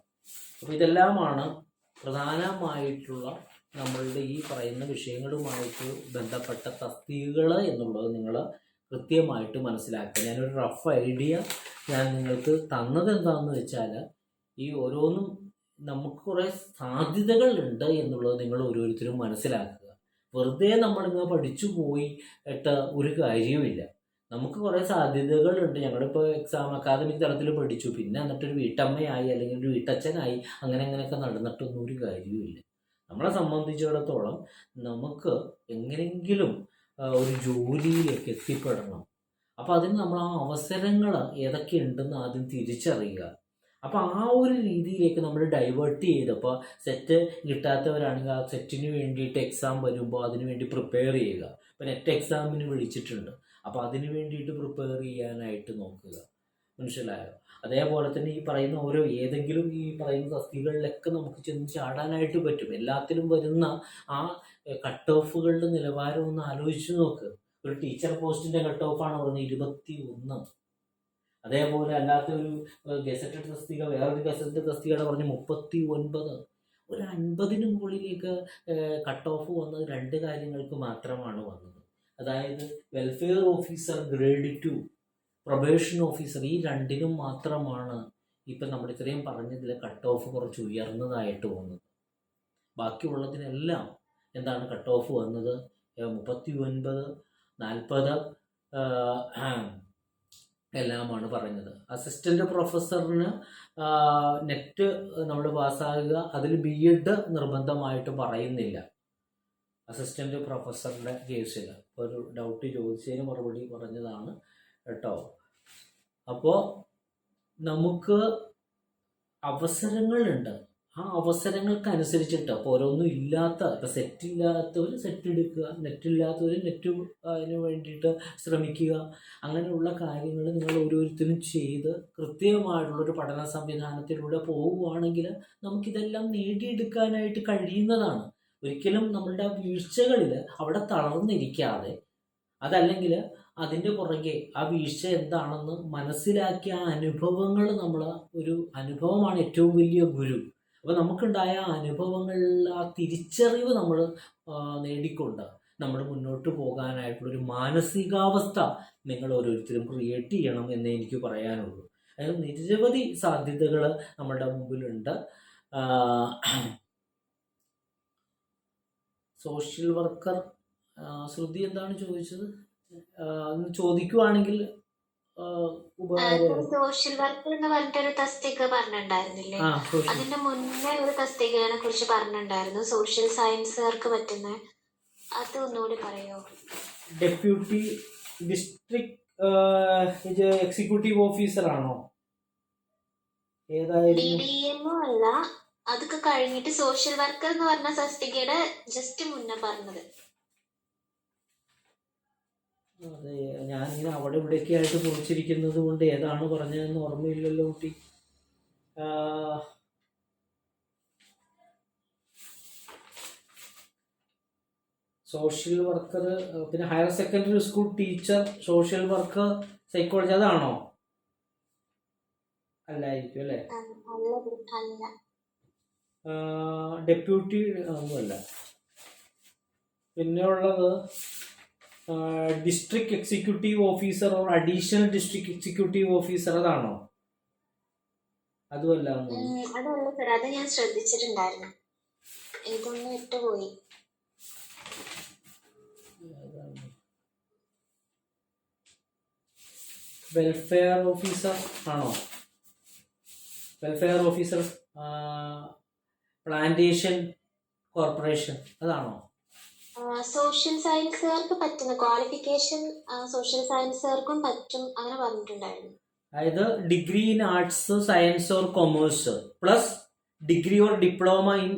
അപ്പോൾ ഇതെല്ലാമാണ് പ്രധാനമായിട്ടുള്ള നമ്മളുടെ ഈ പറയുന്ന വിഷയങ്ങളുമായിട്ട് ബന്ധപ്പെട്ട തസ്തികകൾ എന്നുള്ളത് നിങ്ങൾ കൃത്യമായിട്ട് മനസ്സിലാക്കുക. ഞാനൊരു റഫ് ഐഡിയ ഞാൻ നിങ്ങൾക്ക് തന്നത് എന്താണെന്ന് വെച്ചാൽ, ഈ ഓരോന്നും നമുക്ക് കുറേ സാധ്യതകളുണ്ട് എന്നുള്ളത് നിങ്ങൾ ഓരോരുത്തരും മനസ്സിലാക്കുക. വെറുതെ നമ്മളിങ്ങനെ പഠിച്ചു പോയിട്ട് ഒരു കാര്യവുമില്ല. നമുക്ക് കുറേ സാധ്യതകളുണ്ട്. ഞങ്ങളിപ്പോൾ എക്സാം അക്കാദമിക് തലത്തിൽ പഠിച്ചു, പിന്നെ എന്നിട്ടൊരു വീട്ടമ്മയായി അല്ലെങ്കിൽ ഒരു വീട്ടച്ഛനായി അങ്ങനെയൊക്കെ നടന്നിട്ടൊന്നും ഒരു കാര്യവുമില്ല. നമ്മളെ സംബന്ധിച്ചിടത്തോളം നമുക്ക് എങ്ങനെയെങ്കിലും ഒരു ജോലിയിലേക്ക് എത്തിപ്പെടണം. അപ്പം അതിന് നമ്മൾ ആ അവസരങ്ങൾ ഏതൊക്കെ ഉണ്ടെന്ന് ആദ്യം തിരിച്ചറിയുക. അപ്പം ആ ഒരു രീതിയിലേക്ക് നമ്മൾ ഡൈവേർട്ട് ചെയ്തപ്പോൾ സെറ്റ് കിട്ടാത്തവരാണെങ്കിൽ ആ സെറ്റിന് വേണ്ടിയിട്ട് എക്സാം വരുമ്പോൾ അതിന് വേണ്ടി പ്രിപ്പയർ ചെയ്യുക. ഇപ്പം നെറ്റ് എക്സാമിന് വിളിച്ചിട്ടുണ്ട്, അപ്പോൾ അതിന് വേണ്ടിയിട്ട് പ്രിപ്പയർ ചെയ്യാനായിട്ട് നോക്കുക. മനസ്സിലായോ? അതേപോലെ തന്നെ ഈ പറയുന്ന ഓരോ ഏതെങ്കിലും ഈ പറയുന്ന തസ്തികകളിലൊക്കെ നമുക്ക് ചെന്ന് ചാടാനായിട്ട് പറ്റും. എല്ലാത്തിലും വരുന്ന ആ കട്ട് ഓഫുകളുടെ നിലവാരം ഒന്ന് ആലോചിച്ച് നോക്ക്. ഒരു ടീച്ചർ പോസ്റ്റിന്റെ കട്ട് ഓഫാണ് പറഞ്ഞത് 21. അതേപോലെ അല്ലാത്ത ഒരു ഗസറ്റഡ് തസ്തിക, വേറൊരു ഗസറ്റഡ് തസ്തികയുടെ പറഞ്ഞ് 39. ഒരു 50-ന് മുകളിലേക്ക് കട്ട് ഓഫ് വന്നത് 2 കാര്യങ്ങൾക്ക് മാത്രമാണ് വന്നത്. അതായത് welfare officer grade 2, probation officer, ഈ 2-നും മാത്രമാണ് ഇപ്പം നമ്മൾ ഇത്രയും പറഞ്ഞതിൽ കട്ട് ഓഫ് കുറച്ച് ഉയർന്നതായിട്ട് വന്നത്. ബാക്കിയുള്ളതിനെല്ലാം എന്താണ് കട്ട് ഓഫ് വന്നത്? 39, 40 എല്ലാമാണ് പറഞ്ഞത്. അസിസ്റ്റന്റ് പ്രൊഫസറിന് നെറ്റ് നമ്മൾ പാസ്സാകുക, അതിൽ BEd നിർബന്ധമായിട്ട് പറയുന്നില്ല അസിസ്റ്റന്റ് പ്രൊഫസറിൻ്റെ കേസിൽ. ഒരു ഡൗട്ട് ചോദിച്ചതിന് മറുപടി പറഞ്ഞതാണ് കേട്ടോ. അപ്പോൾ നമുക്ക് അവസരങ്ങളുണ്ട്. ആ അവസരങ്ങൾക്കനുസരിച്ചിട്ട് അപ്പോൾ ഓരോന്നും ഇല്ലാത്ത, ഇപ്പം സെറ്റില്ലാത്തവർ സെറ്റ് എടുക്കുക, നെറ്റില്ലാത്തവർ നെറ്റ് അതിന് വേണ്ടിയിട്ട് ശ്രമിക്കുക. അങ്ങനെയുള്ള കാര്യങ്ങൾ നിങ്ങൾ ഓരോരുത്തരും ചെയ്ത് കൃത്യമായിട്ടുള്ളൊരു പഠന സംവിധാനത്തിലൂടെ പോവുകയാണെങ്കിൽ നമുക്കിതെല്ലാം നേടിയെടുക്കാനായിട്ട് കഴിയുന്നതാണ്. ഒരിക്കലും നമ്മളുടെ വീഴ്ചകളിൽ അവിടെ തളർന്നിരിക്കാതെ, അതല്ലെങ്കിൽ അതിൻ്റെ പുറകെ ആ വീഴ്ച എന്താണെന്ന് മനസ്സിലാക്കിയ ആ അനുഭവങ്ങൾ നമ്മൾ ഒരു അനുഭവമാണ് ഏറ്റവും വലിയ ഗുരു. അപ്പോൾ നമുക്കുണ്ടായ ആ അനുഭവങ്ങളിൽ ആ തിരിച്ചറിവ് നമ്മൾ നേടിക്കൊണ്ട് നമ്മൾ മുന്നോട്ട് പോകാനായിട്ടുള്ളൊരു മാനസികാവസ്ഥ നിങ്ങൾ ഓരോരുത്തരും ക്രിയേറ്റ് ചെയ്യണം എന്നേ എനിക്ക് പറയാനുള്ളൂ. അതായത് നിരവധി സാധ്യതകൾ നമ്മുടെ മുമ്പിലുണ്ട്. സോഷ്യൽ വർക്കർ ശ്രുതി എന്താണ് ചോദിച്ചത്? ചോദിക്കുവാണെങ്കിൽ സോഷ്യൽ വർക്കർ എന്ന് പറഞ്ഞിട്ടൊരു തസ്തിക പറഞ്ഞിട്ടുണ്ടായിരുന്നില്ലേ? അതിന്റെ മുന്നേ ഒരു തസ്തികയെ കുറിച്ച് പറഞ്ഞിട്ടുണ്ടായിരുന്നു, സോഷ്യൽ സയൻസുകാർക്ക് പറ്റുന്ന. അത് ഒന്നുകൂടി പറയോ? ഡെപ്യൂട്ടി ഡിസ്ട്രിക്ട് എക്സിക്യൂട്ടീവ് ഓഫീസർ ആണോ? DDMO അല്ല, അതൊക്കെ കഴിഞ്ഞിട്ട് സോഷ്യൽ വർക്കർ എന്ന് പറഞ്ഞ തസ്തികയുടെ ജസ്റ്റ് മുന്നേ പറഞ്ഞത്. അതെ, ഞാനിങ്ങനെ അവിടെ ഇവിടെയൊക്കെ ആയിട്ട് കുറിച്ചിരിക്കുന്നത് കൊണ്ട് ഏതാണ് പറഞ്ഞതെന്ന് ഓർമ്മയില്ലല്ലോ കുട്ടി. സോഷ്യൽ വർക്കർ, പിന്നെ higher secondary school teacher, social worker, psychology, അതാണോ? അല്ലായിരിക്കും അല്ലേ? ഡെപ്യൂട്ടി ഒന്നുമല്ല. പിന്നെ ഉള്ളത് district executive officer or additional district executive officer, അതാണോ? അതുമല്ല. അതല്ല സർ, അത് ഞാൻ ശ്രദ്ധിച്ചിട്ടുണ്ടായിരുന്നു, എനിക്കൊന്നും വിട്ടുപോയി. വെൽഫെയർ ഓഫീസർ ആണോ? വെൽഫെയർ ഓഫീസർ, പ്ലാന്റേഷൻ കോർപ്പറേഷൻ, അതാണോ? സോഷ്യൽ സയൻസുകാർക്ക് പറ്റുന്ന ക്വാളിഫിക്കേഷൻ സോഷ്യൽ സയൻസുകാർക്കും പറ്റും അങ്ങനെ പറഞ്ഞിട്ടുണ്ടായിരുന്നു. അതായത് degree in arts, science or commerce plus degree or diploma in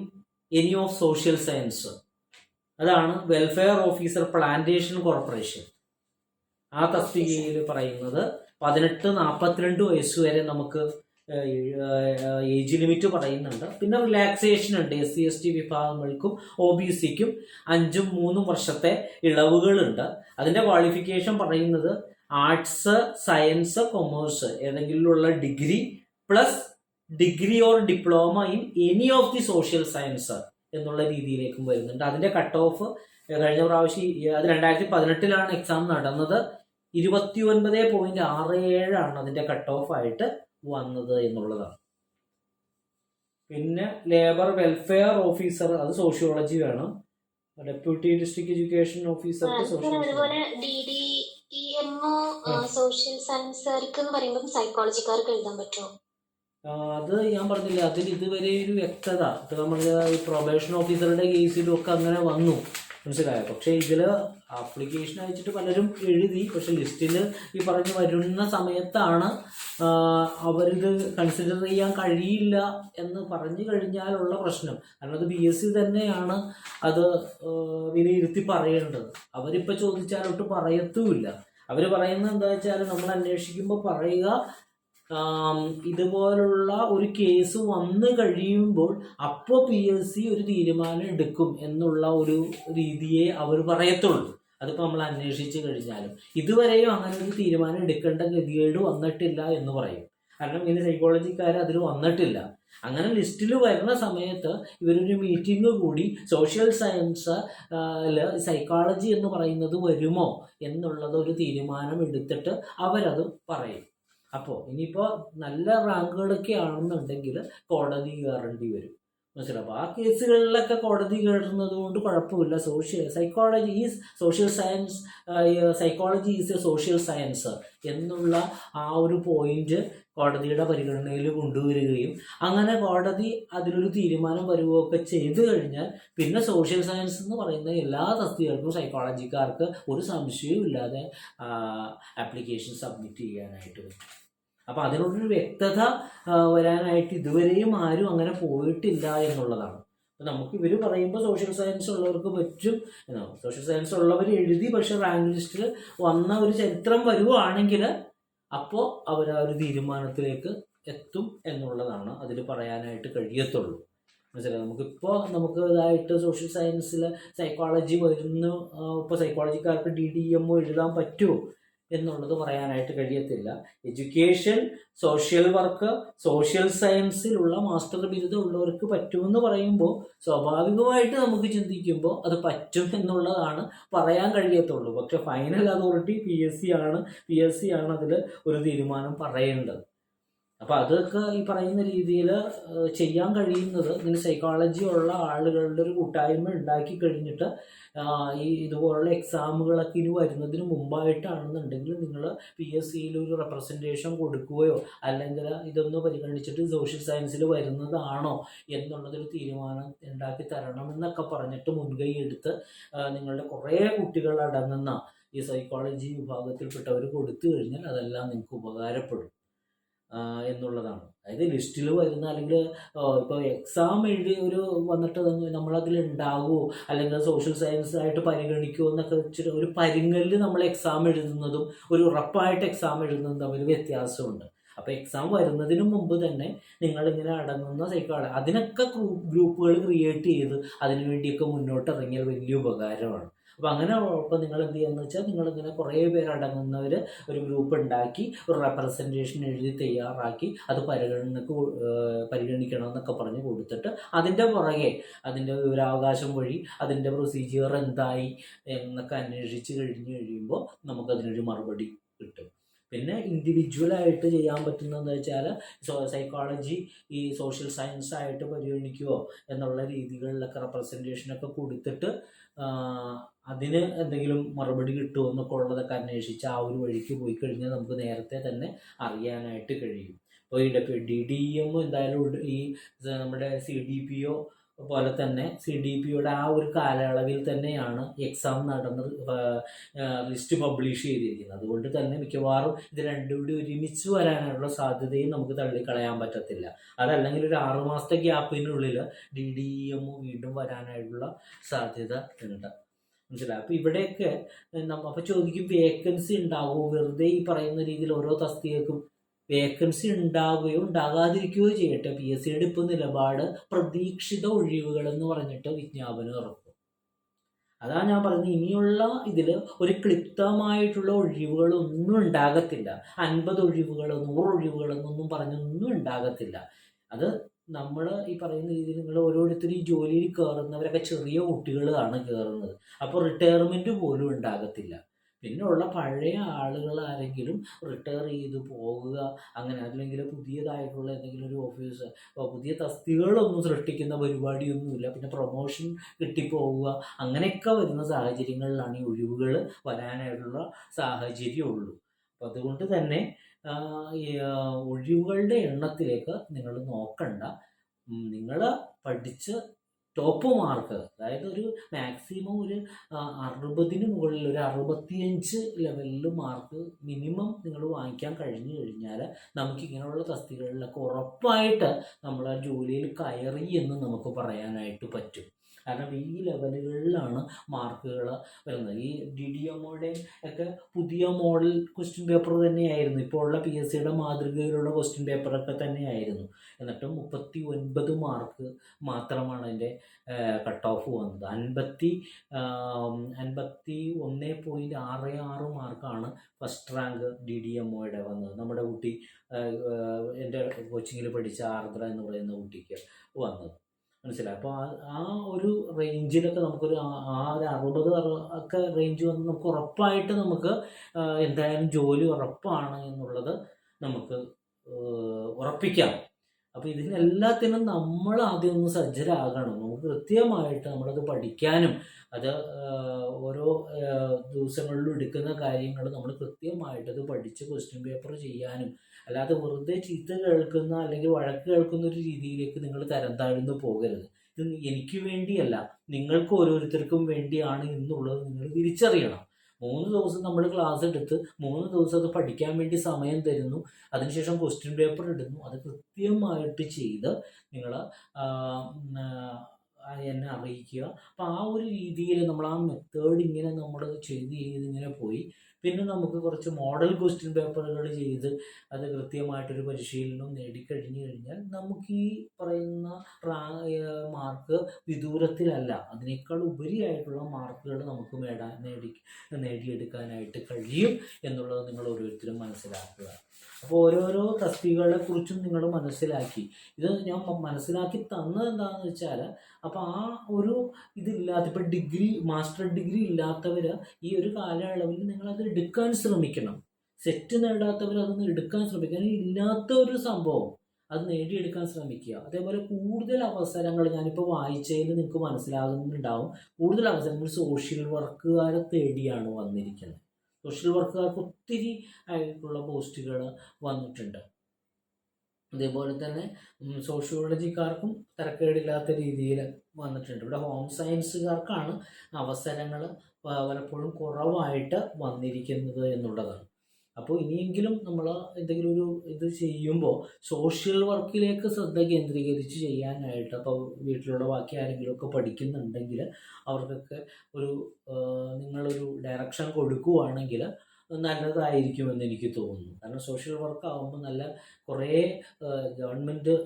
any of social science, അതാണ് വെൽഫെയർ ഓഫീസർ പ്ലാന്റേഷൻ കോർപ്പറേഷൻ. ആ തസ്തികയിൽ പറയുന്നത് 18-42 വയസ്സ് വരെ നമുക്ക് ഏജ് ലിമിറ്റ് പറയുന്നുണ്ട്. പിന്നെ റിലാക്സേഷൻ ഉണ്ട്, SC/ST വിഭാഗങ്ങൾക്കും OBCക്കും 5-3 വർഷത്തെ ഇളവുകളുണ്ട്. അതിൻ്റെ ക്വാളിഫിക്കേഷൻ പറയുന്നത് ആർട്സ്, സയൻസ്, കൊമേഴ്സ് ഏതെങ്കിലുമുള്ള degree plus degree or diploma in any of the social science എന്നുള്ള രീതിയിലേക്കും വരുന്നുണ്ട്. അതിൻ്റെ കട്ട് ഓഫ് കഴിഞ്ഞ പ്രാവശ്യം അത് 2018 എക്സാം നടന്നത്. 29.67 അതിൻ്റെ കട്ട് ഓഫ് ആയിട്ട് വന്നത് എന്നുള്ളതാണ്. പിന്നെ ലേബർ വെൽഫെയർ ഓഫീസർ, അത് സോഷ്യോളജി വേണം. ഡെപ്യൂട്ടി ഡിസ്ട്രിക്ട് എഡ്യൂക്കേഷൻ ഓഫീസർക്ക് DDEMO സോഷ്യൽ സയൻസുകാർക്ക് എന്ന് പറയുമ്പോൾ സൈക്കോളജിക്കാർക്ക് എഴുതാൻ പറ്റുമോ? അത് ഞാൻ പറഞ്ഞില്ല, അതിൽ ഇതുവരെ ഒരു വ്യക്തത നമ്മൾ പ്രൊബേഷൻ ഓഫീസറുടെ കേസിലും ഒക്കെ അങ്ങനെ വന്നു, മനസ്സിലായോ? പക്ഷേ ഇതിൽ ആപ്ലിക്കേഷൻ അയച്ചിട്ട് പലരും എഴുതി, പക്ഷെ ലിസ്റ്റിൽ ഈ പറഞ്ഞ് വരുന്ന സമയത്താണ് അവരിത് കൺസിഡർ ചെയ്യാൻ കഴിയില്ല എന്ന് പറഞ്ഞു കഴിഞ്ഞാലുള്ള പ്രശ്നം. കാരണം അത് BSc തന്നെയാണ് അത് വിലയിരുത്തി പറയേണ്ടത്. അവരിപ്പോൾ ചോദിച്ചാലൊട്ട് പറയത്തുമില്ല. അവർ പറയുന്നത് എന്താ വെച്ചാൽ നമ്മൾ അന്വേഷിക്കുമ്പോൾ പറയുക, ഇതുപോലുള്ള ഒരു കേസ് വന്നു കഴിയുമ്പോൾ അപ്പോൾ PSc ഒരു തീരുമാനം എടുക്കും എന്നുള്ള ഒരു രീതിയെ അവർ പറയത്തുള്ളൂ. അതിപ്പോൾ നമ്മൾ അന്വേഷിച്ച് കഴിഞ്ഞാലും ഇതുവരെയും അങ്ങനെ ഒരു തീരുമാനം എടുക്കേണ്ട ഗതികേട് വന്നിട്ടില്ല എന്ന് പറയും. കാരണം ഇനി സൈക്കോളജിക്കാർ അതിൽ വന്നിട്ടില്ല. അങ്ങനെ ലിസ്റ്റിൽ വരുന്ന സമയത്ത് ഇവരൊരു മീറ്റിംഗ് കൂടി സോഷ്യൽ സയൻസ് സൈക്കോളജി എന്ന് പറയുന്നത് വരുമോ എന്നുള്ളത് ഒരു തീരുമാനം എടുത്തിട്ട് അവരത് പറയും. അപ്പോൾ ഇനിയിപ്പോൾ നല്ല റാങ്കുകളൊക്കെ ആണെന്നുണ്ടെങ്കിൽ കോടതി കയറേണ്ടി വരും, മനസ്സിലാവും. അപ്പോൾ ആ കേസുകളിലൊക്കെ കോടതി കയറുന്നത് കൊണ്ട് കുഴപ്പമില്ല. Psychology is social science, psychology is A social science എന്നുള്ള ആ ഒരു പോയിന്റ് കോടതിയുടെ പരിഗണനയിൽ കൊണ്ടുവരികയും അങ്ങനെ കോടതി അതിലൊരു തീരുമാനം വരുകയൊക്കെ ചെയ്തു കഴിഞ്ഞാൽ പിന്നെ സോഷ്യൽ സയൻസ് എന്ന് പറയുന്ന എല്ലാ തസ്തികൾക്കും സൈക്കോളജിക്കാർക്ക് ഒരു സംശയവും ഇല്ലാതെ ആപ്ലിക്കേഷൻ സബ്മിറ്റ് ചെയ്യാനായിട്ട് പറ്റും. അപ്പം അതിനോടൊരു വ്യക്തത വരാനായിട്ട് ഇതുവരെയും ആരും അങ്ങനെ പോയിട്ടില്ല എന്നുള്ളതാണ്. അപ്പം നമുക്ക് ഇവർ പറയുമ്പോൾ സോഷ്യൽ സയൻസ് ഉള്ളവർക്ക് പറ്റും എന്നാണ്. സോഷ്യൽ സയൻസ് ഉള്ളവർ എഴുതി പക്ഷെ റാങ്ക് ലിസ്റ്റിൽ വന്ന ഒരു ചരിത്രം വരുവാണെങ്കിൽ അപ്പോൾ അവർ ആ ഒരു തീരുമാനത്തിലേക്ക് എത്തും എന്നുള്ളതാണ് അതിൽ പറയാനായിട്ട് കഴിയത്തുള്ളൂ, മനസ്സിലായി. നമുക്ക് ഇതായിട്ട് സോഷ്യൽ സയൻസിൽ സൈക്കോളജി വരുന്നു, ഇപ്പോൾ സൈക്കോളജിക്കാർക്ക് DDEMO എഴുതാൻ പറ്റുമോ എന്നുള്ളത് പറയാനായിട്ട് കഴിയത്തില്ല. എഡ്യൂക്കേഷൻ, സോഷ്യൽ വർക്ക്, സോഷ്യൽ സയൻസിലുള്ള മാസ്റ്റർ ബിരുദം ഉള്ളവർക്ക് പറ്റുമെന്ന് പറയുമ്പോൾ സ്വാഭാവികമായിട്ട് നമുക്ക് ചിന്തിക്കുമ്പോൾ അത് പറ്റും എന്നുള്ളതാണ് പറയാൻ കഴിയത്തുള്ളൂ. പക്ഷെ final authority P S C ആണ് അതിൽ ഒരു തീരുമാനം പറയേണ്ടത്. അപ്പം അതൊക്കെ ഈ പറയുന്ന രീതിയിൽ ചെയ്യാൻ കഴിയുന്നത് ഇങ്ങനെ സൈക്കോളജി ഉള്ള ആളുകളുടെ ഒരു കൂട്ടായ്മ ഉണ്ടാക്കി കഴിഞ്ഞിട്ട് ഈ ഇതുപോലുള്ള എക്സാമുകളൊക്കെ ഇനി വരുന്നതിന് മുമ്പായിട്ടാണെന്നുണ്ടെങ്കിൽ നിങ്ങൾ പി എസ് സിയിൽ ഒരു റെപ്രസെൻറ്റേഷൻ കൊടുക്കുകയോ അല്ലെങ്കിൽ ഇതൊന്ന് പരിഗണിച്ചിട്ട് സോഷ്യൽ സയൻസിൽ വരുന്നതാണോ എന്നുള്ളതൊരു തീരുമാനം ഉണ്ടാക്കി തരണമെന്നൊക്കെ പറഞ്ഞിട്ട് മുൻകൈ എടുത്ത് നിങ്ങളുടെ കുറേ കുട്ടികൾ അടങ്ങുന്ന ഈ സൈക്കോളജി വിഭാഗത്തിൽപ്പെട്ടവർ കൊടുത്തു കഴിഞ്ഞാൽ അതെല്ലാം നിങ്ങൾക്ക് ഉപകാരപ്പെടും എന്നുള്ളതാണ്. അതായത് ലിസ്റ്റിൽ വരുന്ന അല്ലെങ്കിൽ ഇപ്പോൾ എക്സാം എഴുതി ഒരു വന്നിട്ട് നമ്മളതിൽ ഉണ്ടാകുമോ അല്ലെങ്കിൽ സോഷ്യൽ സയൻസ് ആയിട്ട് പരിഗണിക്കുമോ എന്നൊക്കെ വെച്ചിട്ട് ഒരു പരിങ്ങലിൽ നമ്മൾ എക്സാം എഴുതുന്നതും ഒരു ഉറപ്പായിട്ട് എക്സാം എഴുതുന്നതും തമ്മിൽ വ്യത്യാസമുണ്ട്. അപ്പോൾ എക്സാം വരുന്നതിന് മുമ്പ് തന്നെ നിങ്ങളിങ്ങനെ അടങ്ങുന്ന സൈക്കോളജി അതിനൊക്കെ ഗ്രൂപ്പുകൾ ക്രിയേറ്റ് ചെയ്ത് അതിനുവേണ്ടിയൊക്കെ മുന്നോട്ട് ഇറങ്ങിയാൽ വലിയ ഉപകാരമാണ്. അപ്പോൾ അങ്ങനെ ഇപ്പോൾ നിങ്ങൾ എന്ത് ചെയ്യുകയെന്ന് വെച്ചാൽ നിങ്ങളിങ്ങനെ കുറേ പേരടങ്ങുന്നവർ ഒരു ഗ്രൂപ്പ് ഉണ്ടാക്കി ഒരു റെപ്രസെൻറ്റേഷൻ എഴുതി തയ്യാറാക്കി അത് പരിഗണിക്കണം എന്നൊക്കെ പറഞ്ഞ് കൊടുത്തിട്ട് അതിൻ്റെ പുറകെ അതിൻ്റെ വിവരാവകാശം വഴി അതിൻ്റെ പ്രൊസീജിയർ എന്തായി എന്നൊക്കെ അന്വേഷിച്ച് കഴിയുമ്പോൾ നമുക്കതിനൊരു മറുപടി കിട്ടും. പിന്നെ ഇൻഡിവിജ്വലായിട്ട് ചെയ്യാൻ പറ്റുന്നതെന്ന് വെച്ചാൽ സൈക്കോളജി ഈ സോഷ്യൽ സയൻസ് ആയിട്ട് പരിഗണിക്കുമോ എന്നുള്ള രീതികളിലൊക്കെ റെപ്രസെൻറ്റേഷനൊക്കെ കൊടുത്തിട്ട് അതിന് എന്തെങ്കിലും മറുപടി കിട്ടുമോ എന്നൊക്കെ ഉള്ളതൊക്കെ അന്വേഷിച്ച് ആ ഒരു വഴിക്ക് പോയി കഴിഞ്ഞാൽ നമുക്ക് നേരത്തെ തന്നെ അറിയാനായിട്ട് കഴിയും. ഇപ്പോൾ ഈ DDEM എന്തായാലും ഈ നമ്മുടെ CDPO പോലെ തന്നെ CDPOയുടെ ആ ഒരു കാലയളവിൽ തന്നെയാണ് എക്സാം നടന്ന് ലിസ്റ്റ് പബ്ലിഷ് ചെയ്തിരിക്കുന്നത്. അതുകൊണ്ട് തന്നെ മിക്കവാറും ഇത് രണ്ടും കൂടി ഒരുമിച്ച് വരാനുള്ള സാധ്യതയും നമുക്ക് തള്ളിക്കളയാൻ പറ്റത്തില്ല. അതല്ലെങ്കിൽ ഒരു 6 മാസത്തെ ഗ്യാപ്പിനുള്ളിൽ DDEM വീണ്ടും വരാനായിട്ടുള്ള സാധ്യത ഉണ്ട്. മനസ്സിലായി? അപ്പോൾ ഇവിടെയൊക്കെ അപ്പോൾ ചോദിക്കും വേക്കൻസി ഉണ്ടാകുമോ? വെറുതെ ഈ പറയുന്ന രീതിയിൽ ഓരോ തസ്തികക്കും വേക്കൻസി ഉണ്ടാവുകയോ ഉണ്ടാകാതിരിക്കുകയോ ചെയ്യട്ടെ. PSC ഇപ്പോൾ നിലപാട് പ്രതീക്ഷിത ഒഴിവുകൾ എന്ന് പറഞ്ഞിട്ട് വിജ്ഞാപനം ഇറക്കും. അതാണ് ഞാൻ പറയുന്നത്. ഇനിയുള്ള ഇതിൽ ഒരു ക്ലിപ്തമായിട്ടുള്ള ഒഴിവുകളൊന്നും ഉണ്ടാകത്തില്ല. 50 ഒഴിവുകൾ 100 ഒഴിവുകളെന്നൊന്നും പറഞ്ഞൊന്നും ഉണ്ടാകത്തില്ല. അത് നമ്മൾ ഈ പറയുന്ന രീതിയിൽ നിങ്ങൾ ഓരോരുത്തരും ഈ ജോലിയിൽ കയറുന്നവരൊക്കെ ചെറിയ കുട്ടികളാണ് കയറുന്നത്. അപ്പോൾ റിട്ടയർമെൻറ്റ് പോലും ഉണ്ടാകത്തില്ല. പിന്നെ ഉള്ള പഴയ ആളുകൾ ആരെങ്കിലും റിട്ടയർ ചെയ്ത് പോകുക അങ്ങനെ അല്ലെങ്കിൽ പുതിയതായിട്ടുള്ള എന്തെങ്കിലും ഒരു ഓഫീസ് പുതിയ തസ്തികകളൊന്നും സൃഷ്ടിക്കുന്ന പരിപാടിയൊന്നുമില്ല. പിന്നെ പ്രൊമോഷൻ കിട്ടിപ്പോവുക അങ്ങനെയൊക്കെ വരുന്ന സാഹചര്യങ്ങളിലാണ് ഈ ഒഴിവുകൾ വരാനായിട്ടുള്ള സാഹചര്യമുള്ളൂ. അപ്പം അതുകൊണ്ട് തന്നെ ഈ ഒഴിവുകളുടെ എണ്ണത്തിലേക്ക് നിങ്ങൾ നോക്കണ്ട. നിങ്ങൾ പഠിച്ച് ടോപ്പ് മാർക്ക് അതായത് ഒരു മാക്സിമം ഒരു 60-ന് മുകളിൽ ഒരു 65 ലെവലിൽ മാർക്ക് മിനിമം നിങ്ങൾ വാങ്ങിക്കാൻ കഴിഞ്ഞു കഴിഞ്ഞാൽ നമുക്കിങ്ങനെയുള്ള തസ്തികകളിലൊക്കെ ഉറപ്പായിട്ട് നമ്മൾ ആ ജോലിയിൽ കയറി എന്ന് നമുക്ക് പറയാനായിട്ട് പറ്റും. കാരണം ഈ ലെവലുകളിലാണ് മാർക്കുകൾ വരുന്നത്. ഈ DDMOയുടെ ഒക്കെ പുതിയ മോഡൽ ക്വസ്റ്റ്യൻ പേപ്പർ തന്നെയായിരുന്നു. ഇപ്പോൾ ഉള്ള PSCയുടെ മാതൃകയിലുള്ള ക്വസ്റ്റ്യൻ പേപ്പറൊക്കെ തന്നെയായിരുന്നു. എന്നിട്ടും 39 മാർക്ക് മാത്രമാണ് അതിൻ്റെ കട്ട് ഓഫ് വന്നത്. 51.66 മാർക്കാണ് ഫസ്റ്റ് റാങ്ക് DDMOയുടെ വന്നത്. നമ്മുടെ കുട്ടി എൻ്റെ കോച്ചിങ്ങിൽ പഠിച്ച ആർദ്ര എന്ന് പറയുന്ന കുട്ടിക്ക് വന്നത്. മനസ്സിലായി? അപ്പോൾ ആ ഒരു റേഞ്ചിലൊക്കെ നമുക്കൊരു ഒരു 60 ഒക്കെ റേഞ്ച് വന്ന് നമുക്ക് ഉറപ്പായിട്ട് നമുക്ക് എന്തായാലും ജോലി ഉറപ്പാണ് എന്നുള്ളത് നമുക്ക് ഉറപ്പിക്കാം. അപ്പോൾ ഇതിനെല്ലാത്തിനും നമ്മൾ ആദ്യം ഒന്ന് സജ്ജരാകണം. നമുക്ക് കൃത്യമായിട്ട് നമ്മളത് പഠിക്കാനും അത് ഓരോ ദിവസങ്ങളിലും എടുക്കുന്ന കാര്യങ്ങൾ നമ്മൾ കൃത്യമായിട്ടത് പഠിച്ച് ക്വസ്റ്റ്യൻ പേപ്പർ ചെയ്യാനും അല്ലാതെ വെറുതെ ചീത്ത കേൾക്കുന്ന അല്ലെങ്കിൽ വഴക്ക് കേൾക്കുന്ന ഒരു രീതിയിലേക്ക് നിങ്ങൾ തരം താഴ്ന്നു പോകരുത്. ഇത് എനിക്ക് വേണ്ടിയല്ല, നിങ്ങൾക്ക് ഓരോരുത്തർക്കും വേണ്ടിയാണ് എന്നുള്ളത് നിങ്ങൾ തിരിച്ചറിയണം. 3 ദിവസം നമ്മൾ ക്ലാസ് എടുത്ത് 3 ദിവസം അത് പഠിക്കാൻ വേണ്ടി സമയം തരുന്നു. അതിനുശേഷം ക്വസ്റ്റ്യൻ പേപ്പർ ഇടുന്നു. അത് കൃത്യമായിട്ട് ചെയ്ത് നിങ്ങൾ എന്നെ അറിയിക്കുക. അപ്പോൾ ആ ഒരു രീതിയിൽ നമ്മൾ ആ മെത്തേഡ് ഇങ്ങനെ നമ്മൾ ചെയ്ത് ഇങ്ങനെ പോയി പിന്നെ നമുക്ക് കുറച്ച് മോഡൽ ക്വസ്റ്റ്യൻ പേപ്പറുകൾ ചെയ്ത് അത് കൃത്യമായിട്ടൊരു പരിശീലനം നേടിക്കഴിഞ്ഞു കഴിഞ്ഞാൽ നമുക്ക് ഈ പറയുന്ന മാർക്ക് വിദൂരത്തിലല്ല, അതിനേക്കാൾ ഉപരിയായിട്ടുള്ള മാർക്കുകൾ നമുക്ക് നേടിയെടുക്കാനായിട്ട് കഴിയും എന്നുള്ളത് നിങ്ങൾ ഓരോരുത്തരും മനസ്സിലാക്കുക. അപ്പോൾ ഓരോരോ തസ്തികകളെ കുറിച്ചും നിങ്ങൾ മനസ്സിലാക്കി. ഇത് ഞാൻ മനസ്സിലാക്കി തന്നത് എന്താണെന്ന് വെച്ചാൽ, അപ്പോൾ ആ ഒരു ഇതില്ലാത്ത, ഇപ്പോൾ മാസ്റ്റർ ഡിഗ്രി ഇല്ലാത്തവർ ഈ ഒരു കാലയളവിൽ നിങ്ങളത് എടുക്കാൻ ശ്രമിക്കണം. സെറ്റ് നേടാത്തവർ അതൊന്ന് എടുക്കാൻ ശ്രമിക്കണം. ഇല്ലാത്ത ഒരു സംഭവം അത് നേടിയെടുക്കാൻ ശ്രമിക്കുക. അതേപോലെ കൂടുതൽ അവസരങ്ങൾ ഞാനിപ്പോൾ വായിച്ചതിൽ നിങ്ങൾക്ക് മനസ്സിലാകുന്നുണ്ടാവും, കൂടുതൽ അവസരങ്ങൾ സോഷ്യൽ വർക്കുകാരെ തേടിയാണ് വന്നിരിക്കുന്നത്. സോഷ്യൽ വർക്കുകാർക്ക് ഒത്തിരി ആയിട്ടുള്ള പോസ്റ്റുകൾ വന്നിട്ടുണ്ട്. അതേപോലെ തന്നെ സോഷ്യോളജിക്കാർക്കും തരക്കേടില്ലാത്ത രീതിയിൽ വന്നിട്ടുണ്ട്. ഇവിടെ ഹോം സയൻസുകാർക്കാണ് അവസരങ്ങൾ പലപ്പോഴും കുറവായിട്ട് വന്നിരിക്കുന്നത് എന്നുള്ളതാണ്. അപ്പോൾ ഇനിയെങ്കിലും നമ്മൾ എന്തെങ്കിലും ഒരു ഇത് ചെയ്യുമ്പോൾ സോഷ്യൽ വർക്കിലേക്ക് ശ്രദ്ധ കേന്ദ്രീകരിച്ച് ചെയ്യാനായിട്ട്, അപ്പോൾ വീട്ടിലുള്ള ബാക്കി ആരെങ്കിലുമൊക്കെ പഠിക്കുന്നുണ്ടെങ്കിൽ അവർക്കൊക്കെ നിങ്ങളൊരു ഡയറക്ഷൻ കൊടുക്കുകയാണെങ്കിൽ നല്ലതായിരിക്കുമെന്ന് എനിക്ക് തോന്നുന്നു. കാരണം സോഷ്യൽ വർക്ക് ആകുമ്പോൾ നല്ല കുറേ ഗവൺമെൻറ്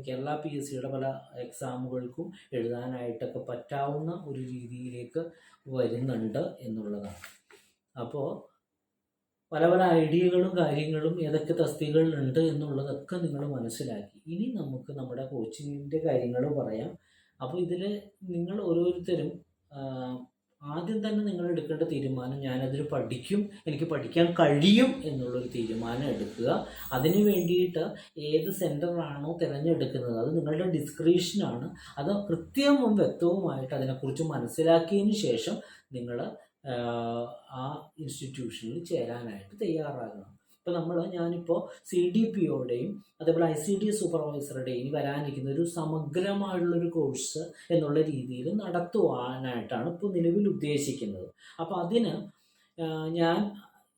കേരള PSCയുടെ പല എക്സാമുകൾക്കും എഴുതാനായിട്ടൊക്കെ പറ്റാവുന്ന ഒരു രീതിയിലേക്ക് വരുന്നുണ്ട് എന്നുള്ളതാണ്. അപ്പോൾ പല പല ഐഡിയകളും കാര്യങ്ങളും ഏതൊക്കെ തസ്തികകളിലുണ്ട് എന്നുള്ളതൊക്കെ നിങ്ങൾ മനസ്സിലാക്കി. ഇനി നമുക്ക് നമ്മുടെ കോച്ചിങ്ങിൻ്റെ കാര്യങ്ങൾ പറയാം. അപ്പോൾ ഇതിൽ നിങ്ങൾ ഓരോരുത്തരും ആദ്യം തന്നെ നിങ്ങൾ എടുക്കേണ്ട തീരുമാനം, ഞാനതിൽ പഠിക്കും, എനിക്ക് പഠിക്കാൻ കഴിയും എന്നുള്ളൊരു തീരുമാനം എടുക്കുക. അതിന് വേണ്ടിയിട്ട് ഏത് സെൻറ്ററാണോ തിരഞ്ഞെടുക്കുന്നത് അത് നിങ്ങളുടെ ഡിസ്ക്രിപ്ഷനാണ്. അത് കൃത്യവും വ്യക്തവുമായിട്ട് അതിനെക്കുറിച്ച് മനസ്സിലാക്കിയതിന് ശേഷം നിങ്ങൾ ആ ഇൻസ്റ്റിറ്റ്യൂഷനിൽ ചേരാനായിട്ട് തയ്യാറാകണം. ഇപ്പോൾ ഞാനിപ്പോൾ CDPOയുടെയും അതേപോലെ ICDS സൂപ്പർവൈസറുടെയും ഇനി വരാനിരിക്കുന്ന ഒരു സമഗ്രമായുള്ളൊരു കോഴ്സ് എന്നുള്ള രീതിയിൽ നടത്തുവാനായിട്ടാണ് ഇപ്പോൾ നിലവിൽ ഉദ്ദേശിക്കുന്നത്. അപ്പോൾ അതിന് ഞാൻ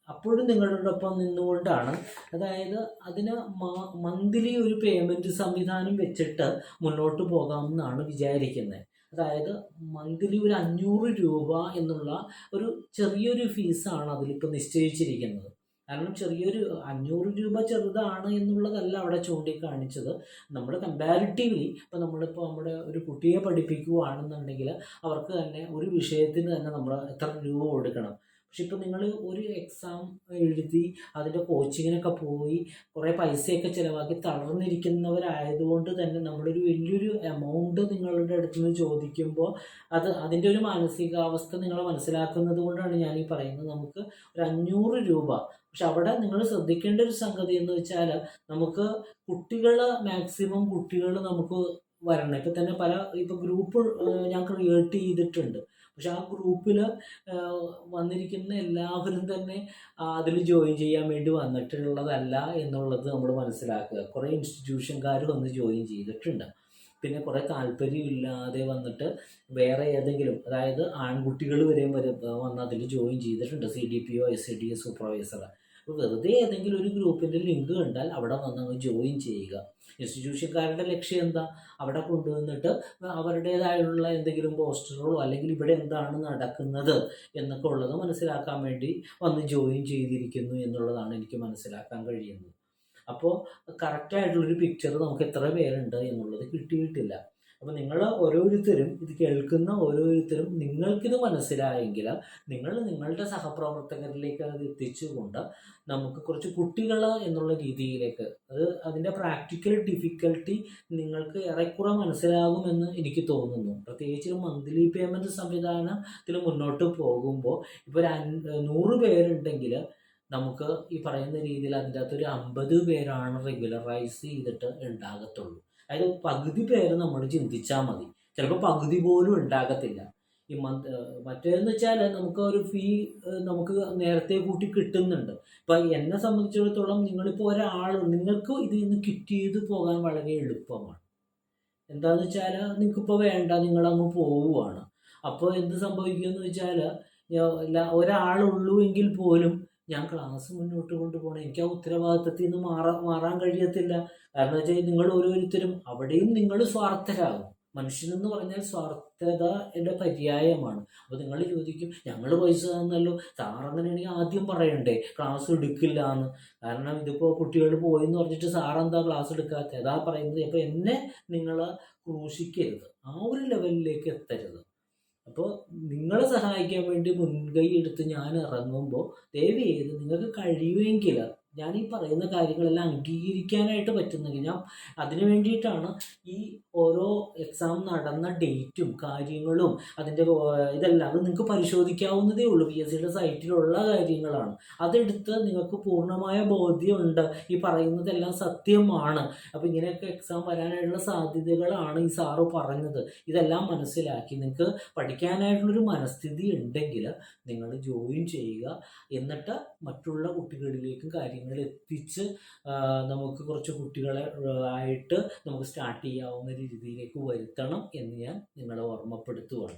അപ്പോഴും നിങ്ങളോടൊപ്പം നിന്നുകൊണ്ടാണ്, അതായത് അതിന് മന്ത്ലി ഒരു പേയ്മെൻറ്റ് സംവിധാനം വെച്ചിട്ട് മുന്നോട്ട് പോകാമെന്നാണ് വിചാരിക്കുന്നത്. അതായത് മന്ത്ലി ഒരു 500 രൂപ എന്നുള്ള ഒരു ചെറിയൊരു ഫീസാണ് അതിലിപ്പോൾ നിശ്ചയിച്ചിരിക്കുന്നത്. കാരണം 500 രൂപ ചെറുതാണ് എന്നുള്ളതല്ല അവിടെ ചൂണ്ടിക്കാണിച്ചത്. നമ്മൾ കമ്പാരിറ്റീവ്ലി ഇപ്പോൾ നമ്മുടെ ഒരു കുട്ടിയെ പഠിപ്പിക്കുകയാണെന്നുണ്ടെങ്കിൽ അവർക്ക് തന്നെ ഒരു വിഷയത്തിന് തന്നെ നമ്മൾ എത്ര രൂപ കൊടുക്കണം. പക്ഷെ ഇപ്പോൾ നിങ്ങൾ ഒരു എക്സാം എഴുതി അതിൻ്റെ കോച്ചിങ്ങിനൊക്കെ പോയി കുറേ പൈസയൊക്കെ ചിലവാക്കി തളർന്നിരിക്കുന്നവരായതുകൊണ്ട് തന്നെ നമ്മളൊരു വലിയൊരു എമൗണ്ട് നിങ്ങളുടെ അടുത്ത് നിന്ന് ചോദിക്കുമ്പോൾ അതിൻ്റെ ഒരു മാനസികാവസ്ഥ നിങ്ങൾ മനസ്സിലാക്കുന്നത് കൊണ്ടാണ് ഞാൻ ഈ പറയുന്നത്. നമുക്ക് ഒരു 500 രൂപ. പക്ഷെ അവിടെ നിങ്ങൾ ശ്രദ്ധിക്കേണ്ട ഒരു സംഗതി എന്ന് വെച്ചാൽ, നമുക്ക് മാക്സിമം കുട്ടികൾ നമുക്ക് വരണം. ഇപ്പം തന്നെ ഇപ്പോൾ ഗ്രൂപ്പ് ഞാൻ ക്രിയേറ്റ് ചെയ്തിട്ടുണ്ട്. പക്ഷെ ആ ഗ്രൂപ്പിൽ വന്നിരിക്കുന്ന എല്ലാവരും തന്നെ അതിൽ ജോയിൻ ചെയ്യാൻ വേണ്ടി വന്നിട്ടുള്ളതല്ല എന്നുള്ളത് നമ്മൾ മനസ്സിലാക്കുക. കുറേ ഇൻസ്റ്റിറ്റ്യൂഷൻകാർ വന്ന് ജോയിൻ ചെയ്തിട്ടുണ്ട്. പിന്നെ കുറേ താല്പര്യമില്ലാതെ വന്നിട്ട് വേറെ ഏതെങ്കിലും, അതായത് ആൺകുട്ടികൾ വരെയും വന്ന് അതിൽ ജോയിൻ ചെയ്തിട്ടുണ്ട്. CDPO ICDS supervisor. അപ്പോൾ വെറുതെ ഏതെങ്കിലും ഒരു ഗ്രൂപ്പിൻ്റെ ലിങ്ക് കണ്ടാൽ അവിടെ വന്ന് ജോയിൻ ചെയ്യുക. ഇൻസ്റ്റിറ്റ്യൂഷൻകാരുടെ ലക്ഷ്യം എന്താ? അവിടെ കൊണ്ടുവന്നിട്ട് അവരുടേതായുള്ള എന്തെങ്കിലും പോസ്റ്ററുകളോ അല്ലെങ്കിൽ ഇവിടെ എന്താണ് നടക്കുന്നത് എന്നൊക്കെ ഉള്ളത് മനസ്സിലാക്കാൻ വേണ്ടി വന്ന് ജോയിൻ ചെയ്തിരിക്കുന്നു എന്നുള്ളതാണ് എനിക്ക് മനസ്സിലാക്കാൻ കഴിയുന്നത്. അപ്പോൾ കറക്റ്റായിട്ടുള്ളൊരു പിക്ചർ നമുക്ക് എത്ര പേരുണ്ട് എന്നുള്ളത് കിട്ടിയിട്ടില്ല. അപ്പോൾ നിങ്ങൾ ഓരോരുത്തരും ഇത് കേൾക്കുന്ന ഓരോരുത്തരും നിങ്ങൾക്കിത് മനസ്സിലായെങ്കിൽ നിങ്ങൾ നിങ്ങളുടെ സഹപ്രവർത്തകരിലേക്ക് അത് എത്തിച്ചുകൊണ്ട് നമുക്ക് കുറച്ച് കുട്ടികൾ എന്നുള്ള രീതിയിലേക്ക് അതിൻ്റെ പ്രാക്ടിക്കൽ ഡിഫിക്കൽട്ടി നിങ്ങൾക്ക് ഏറെക്കുറെ മനസ്സിലാകുമെന്ന് എനിക്ക് തോന്നുന്നു. പ്രത്യേകിച്ച് മന്ത്ലി പേയ്മെൻറ്റ് സംവിധാനത്തിൽ മുന്നോട്ട് പോകുമ്പോൾ ഇപ്പോൾ 100 പേരുണ്ടെങ്കിൽ നമുക്ക് ഈ പറയുന്ന രീതിയിൽ അതിൻ്റെ അകത്തൊരു 50 പേരാണ് റെഗുലറൈസ് ചെയ്തിട്ട് ഉണ്ടാകത്തുള്ളൂ. അതായത് പകുതി പേര് നമ്മൾ ചിന്തിച്ചാൽ മതി. ചിലപ്പോൾ പകുതി പോലും ഉണ്ടാകത്തില്ല. ഈ മറ്റേതെന്ന് വെച്ചാൽ നമുക്ക് ഒരു ഫീ നമുക്ക് നേരത്തെ കൂട്ടി കിട്ടുന്നുണ്ട്. ഇപ്പം എന്നെ സംബന്ധിച്ചിടത്തോളം നിങ്ങളിപ്പോൾ നിങ്ങൾക്ക് ഇതിൽ നിന്ന് കിറ്റ് ചെയ്ത് പോകാൻ വളരെ എളുപ്പമാണ്. എന്താണെന്ന് വെച്ചാൽ നിങ്ങൾക്കിപ്പോൾ വേണ്ട, നിങ്ങളങ്ങ് പോവുകയാണ്. അപ്പോൾ എന്ത് സംഭവിക്കുമെന്ന് വെച്ചാൽ ഒരാളുള്ളൂ എങ്കിൽ പോലും ഞാൻ ക്ലാസ് മുന്നോട്ട് കൊണ്ടുപോകണം, എനിക്ക് ആ ഉത്തരവാദിത്തത്തിൽ നിന്ന് മാറാൻ കഴിയത്തില്ല. കാരണം വെച്ചാൽ നിങ്ങൾ ഓരോരുത്തരും അവിടെയും നിങ്ങൾ സ്വാർത്ഥരാകും. മനുഷ്യനെന്ന് പറഞ്ഞാൽ സ്വാർത്ഥതയുടെ പര്യായമാണ്. അപ്പോൾ നിങ്ങൾ ചോദിക്കും, ഞങ്ങൾ പൈസ തന്നല്ലോ, സാർ അങ്ങനെയാണെങ്കിൽ ആദ്യം പറയണ്ടേ ക്ലാസ് എടുക്കില്ല എന്ന്. കാരണം ഇതിപ്പോൾ കുട്ടികൾ പോയെന്ന് പറഞ്ഞിട്ട് സാറെന്താ ക്ലാസ് എടുക്കാത്തത്, അതാ പറയുന്നത്. അപ്പോൾ എന്നെ നിങ്ങൾ ക്രൂശിക്കരുത്, ആ ഒരു ലെവലിലേക്ക് എത്തരുത്. അപ്പോൾ നിങ്ങളെ സഹായിക്കാൻ വേണ്ടി മുൻകൈ എടുത്ത് ഞാൻ ഇറങ്ങുമ്പോൾ ദയവ് ചെയ്ത് നിങ്ങൾക്ക് കഴിയുമെങ്കിൽ ഞാൻ ഈ പറയുന്ന കാര്യങ്ങളെല്ലാം അംഗീകരിക്കാനായിട്ട് പറ്റുന്നെങ്കിൽ, ഞാൻ അതിനു വേണ്ടിയിട്ടാണ് ഈ ഓരോ എക്സാം നടന്ന ഡേറ്റും കാര്യങ്ങളും അതിൻ്റെ ഇതെല്ലാം അത് നിങ്ങൾക്ക് പരിശോധിക്കാവുന്നതേ ഉള്ളൂ. PSCയുടെ സൈറ്റിലുള്ള കാര്യങ്ങളാണ്. അതെടുത്ത് നിങ്ങൾക്ക് പൂർണ്ണമായ ബോധ്യമുണ്ട് ഈ പറയുന്നതെല്ലാം സത്യമാണ്. അപ്പോൾ ഇങ്ങനെയൊക്കെ എക്സാം വരാനായിട്ടുള്ള സാധ്യതകളാണ് ഈ സാറ് പറഞ്ഞത്. ഇതെല്ലാം മനസ്സിലാക്കി നിങ്ങൾക്ക് പഠിക്കാനായിട്ടുള്ളൊരു മനസ്ഥിതി ഉണ്ടെങ്കിൽ നിങ്ങൾ ജോയിൻ ചെയ്യുക. എന്നിട്ട് മറ്റുള്ള കുട്ടികളിലേക്കും കാര്യങ്ങൾ എത്തിച്ച് നമുക്ക് കുറച്ച് കുട്ടികളെ ആയിട്ട് നമുക്ക് സ്റ്റാർട്ട് ചെയ്യാവുന്ന രീതിയിലേക്ക് വരുത്തണം എന്ന് ഞാൻ നിങ്ങളെ ഓർമ്മപ്പെടുത്തുകയാണ്.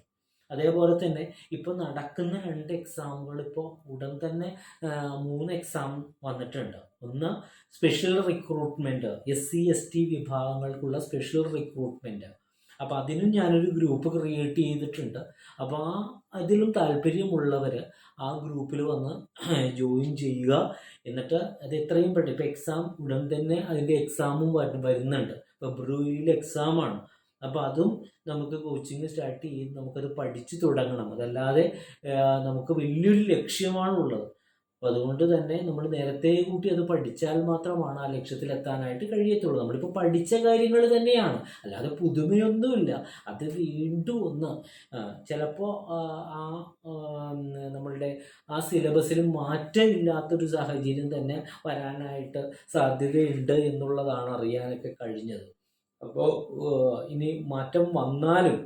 അതേപോലെ തന്നെ ഇപ്പോൾ നടക്കുന്ന 2 എക്സാമുകൾ ഇപ്പോൾ ഉടൻ തന്നെ 3 എക്സാം വന്നിട്ടുണ്ട്. ഒന്ന് സ്പെഷ്യൽ റിക്രൂട്ട്മെൻറ്റ്, SC ST വിഭാഗങ്ങൾക്കുള്ള സ്പെഷ്യൽ റിക്രൂട്ട്മെൻറ്റ്. അപ്പോൾ അതിനും ഞാനൊരു ഗ്രൂപ്പ് ക്രിയേറ്റ് ചെയ്തിട്ടുണ്ട്. അപ്പോൾ അതിലും താല്പര്യമുള്ളവർ ആ ഗ്രൂപ്പിൽ വന്ന് ജോയിൻ ചെയ്യുക. എന്നിട്ട് അത് എത്രയും പെട്ടെന്ന്, ഇപ്പോൾ എക്സാം ഉടൻ തന്നെ അതിൻ്റെ എക്സാമും വരുന്നുണ്ട്. ഫെബ്രുവരിയിൽ എക്സാമാണ്. അപ്പോൾ അതും നമുക്ക് കോച്ചിങ് സ്റ്റാർട്ട് ചെയ്ത് നമുക്കത് പഠിച്ചു തുടങ്ങണം. അതല്ലാതെ നമുക്ക് വലിയൊരു ലക്ഷ്യമാണുള്ളത്. അപ്പോൾ അതുകൊണ്ട് തന്നെ നമ്മൾ നേരത്തെ കൂട്ടി അത് പഠിച്ചാൽ മാത്രമാണ് ആ ലക്ഷ്യത്തിലെത്താനായിട്ട് കഴിയത്തുള്ളൂ. നമ്മളിപ്പോൾ പഠിച്ച കാര്യങ്ങൾ തന്നെയാണ്, അല്ലാതെ പുതുമയൊന്നുമില്ല. അത് വീണ്ടും ഒന്ന് ചിലപ്പോൾ നമ്മളുടെ ആ സിലബസിൽ മാറ്റമില്ലാത്തൊരു സാഹചര്യം തന്നെ വരാനായിട്ട് സാധ്യതയുണ്ട് എന്നുള്ളതാണ് അറിയാനൊക്കെ കഴിഞ്ഞത്. അപ്പോൾ ഇനി മാറ്റം വന്നാലും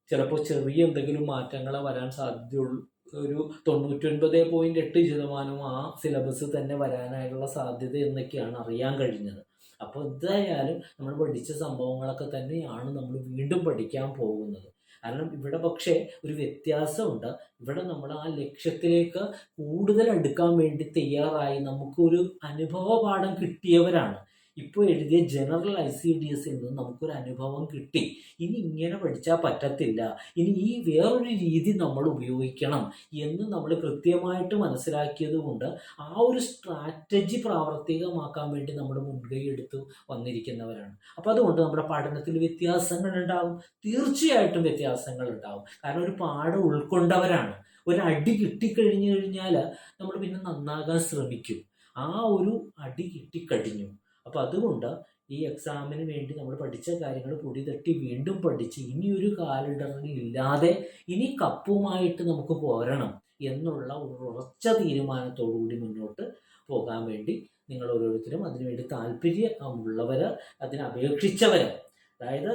ചിലപ്പോൾ ചെറിയ എന്തെങ്കിലും മാറ്റങ്ങളെ വരാൻ സാധ്യതയുള്ളൂ. ഒരു 99.8% ആ സിലബസ് തന്നെ വരാനായിട്ടുള്ള സാധ്യത എന്നൊക്കെയാണ് അറിയാൻ കഴിഞ്ഞത്. അപ്പോൾ എന്തായാലും നമ്മൾ പഠിച്ച സംഭവങ്ങളൊക്കെ തന്നെയാണ് നമ്മൾ വീണ്ടും പഠിക്കാൻ പോകുന്നത്. കാരണം ഇവിടെ പക്ഷേ ഒരു വ്യത്യാസമുണ്ട്. ഇവിടെ നമ്മൾ ആ ലക്ഷ്യത്തിലേക്ക് കൂടുതൽ അടുക്കാൻ വേണ്ടി തയ്യാറായി നമുക്കൊരു അനുഭവ പാഠം കിട്ടിയവരാണ്. ഇപ്പോൾ എഴുതിയ ജനറൽ ICDSൽ നിന്ന് നമുക്കൊരു അനുഭവം കിട്ടി. ഇനി ഇങ്ങനെ പഠിച്ചാൽ പറ്റത്തില്ല, ഇനി ഈ വേറൊരു രീതി നമ്മൾ ഉപയോഗിക്കണം എന്ന് നമ്മൾ കൃത്യമായിട്ട് മനസ്സിലാക്കിയത് കൊണ്ട് ആ ഒരു സ്ട്രാറ്റജി പ്രാവർത്തികമാക്കാൻ വേണ്ടി നമ്മൾ മുൻകൈ എടുത്ത് വന്നിരിക്കുന്നവരാണ്. അപ്പോൾ അതുകൊണ്ട് നമ്മുടെ പഠനത്തിൽ വ്യത്യാസങ്ങൾ ഉണ്ടാകും, തീർച്ചയായിട്ടും വ്യത്യാസങ്ങൾ ഉണ്ടാകും. കാരണം ഒരു പാഠം ഉൾക്കൊണ്ടവരാണ്. ഒരു അടി കിട്ടിക്കഴിഞ്ഞു കഴിഞ്ഞാൽ നമ്മൾ പിന്നെ നന്നാകാൻ ശ്രമിക്കും. ആ ഒരു അടി കിട്ടിക്കഴിഞ്ഞു. അപ്പോൾ അതുകൊണ്ട് ഈ എക്സാമിന് വേണ്ടി നമ്മൾ പഠിച്ച കാര്യങ്ങൾ പൊടി തട്ടി വീണ്ടും പഠിച്ച് ഇനിയൊരു കാലണ്ടറിൽ ഇല്ലാതെ ഇനി കപ്പുമായിട്ട് നമുക്ക് പോരണം എന്നുള്ള ഒരു ഉറച്ച തീരുമാനത്തോടുകൂടി മുന്നോട്ട് പോകാൻ വേണ്ടി നിങ്ങൾ ഓരോരുത്തരും അതിനുവേണ്ടി താല്പര്യമുള്ളവർ, അതിനപേക്ഷിച്ചവർ, അതായത്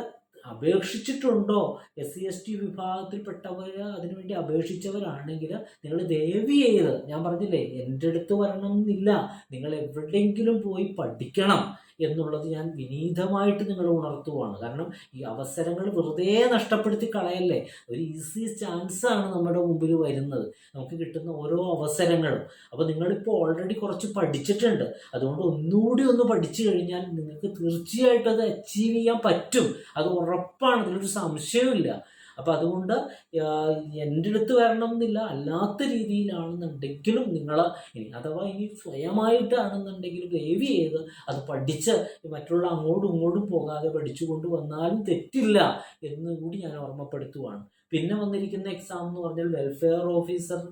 അപേക്ഷിച്ചിട്ടുണ്ടോ SC ST വിഭാഗത്തിൽപ്പെട്ടവർ അതിനുവേണ്ടി അപേക്ഷിച്ചവരാണെങ്കിൽ നിങ്ങൾ ദയവ് ചെയ്ത്, ഞാൻ പറഞ്ഞില്ലേ എൻ്റെ അടുത്ത് വരണം എന്നില്ല, നിങ്ങൾ എവിടെയെങ്കിലും പോയി പഠിക്കണം എന്നുള്ളത് ഞാൻ വിനീതമായിട്ട് നിങ്ങൾ ഉണർത്തുവാണ്. കാരണം ഈ അവസരങ്ങൾ വെറുതെ നഷ്ടപ്പെടുത്തി കളയല്ലേ. ഒരു ഈസി ചാൻസാണ് നമ്മുടെ മുമ്പിൽ വരുന്നത്, നമുക്ക് കിട്ടുന്ന ഓരോ അവസരങ്ങളും. അപ്പോൾ നിങ്ങളിപ്പോൾ ഓൾറെഡി കുറച്ച് പഠിച്ചിട്ടുണ്ട്, അതുകൊണ്ട് ഒന്നുകൂടി ഒന്ന് പഠിച്ചു കഴിഞ്ഞാൽ നിങ്ങൾക്ക് തീർച്ചയായിട്ടും അത് അച്ചീവ് ചെയ്യാൻ പറ്റും. അത് ഉറപ്പാണ്, അതിലൊരു സംശയമില്ല. അപ്പോൾ അതുകൊണ്ട് എൻ്റെ അടുത്ത് വരണം എന്നില്ല, അല്ലാത്ത രീതിയിലാണെന്നുണ്ടെങ്കിലും നിങ്ങൾ ഇനി അഥവാ ഇനി സ്വയമായിട്ടാണെന്നുണ്ടെങ്കിലും ദയവ് ചെയ്ത് അത് പഠിച്ച് മറ്റുള്ള അങ്ങോട്ടും ഇങ്ങോട്ടും പോകാതെ പഠിച്ചു കൊണ്ട് വന്നാലും തെറ്റില്ല എന്നുകൂടി ഞാൻ ഓർമ്മപ്പെടുത്തുവാണ്. പിന്നെ വന്നിരിക്കുന്ന എക്സാം എന്ന് പറഞ്ഞാൽ വെൽഫെയർ ഓഫീസർ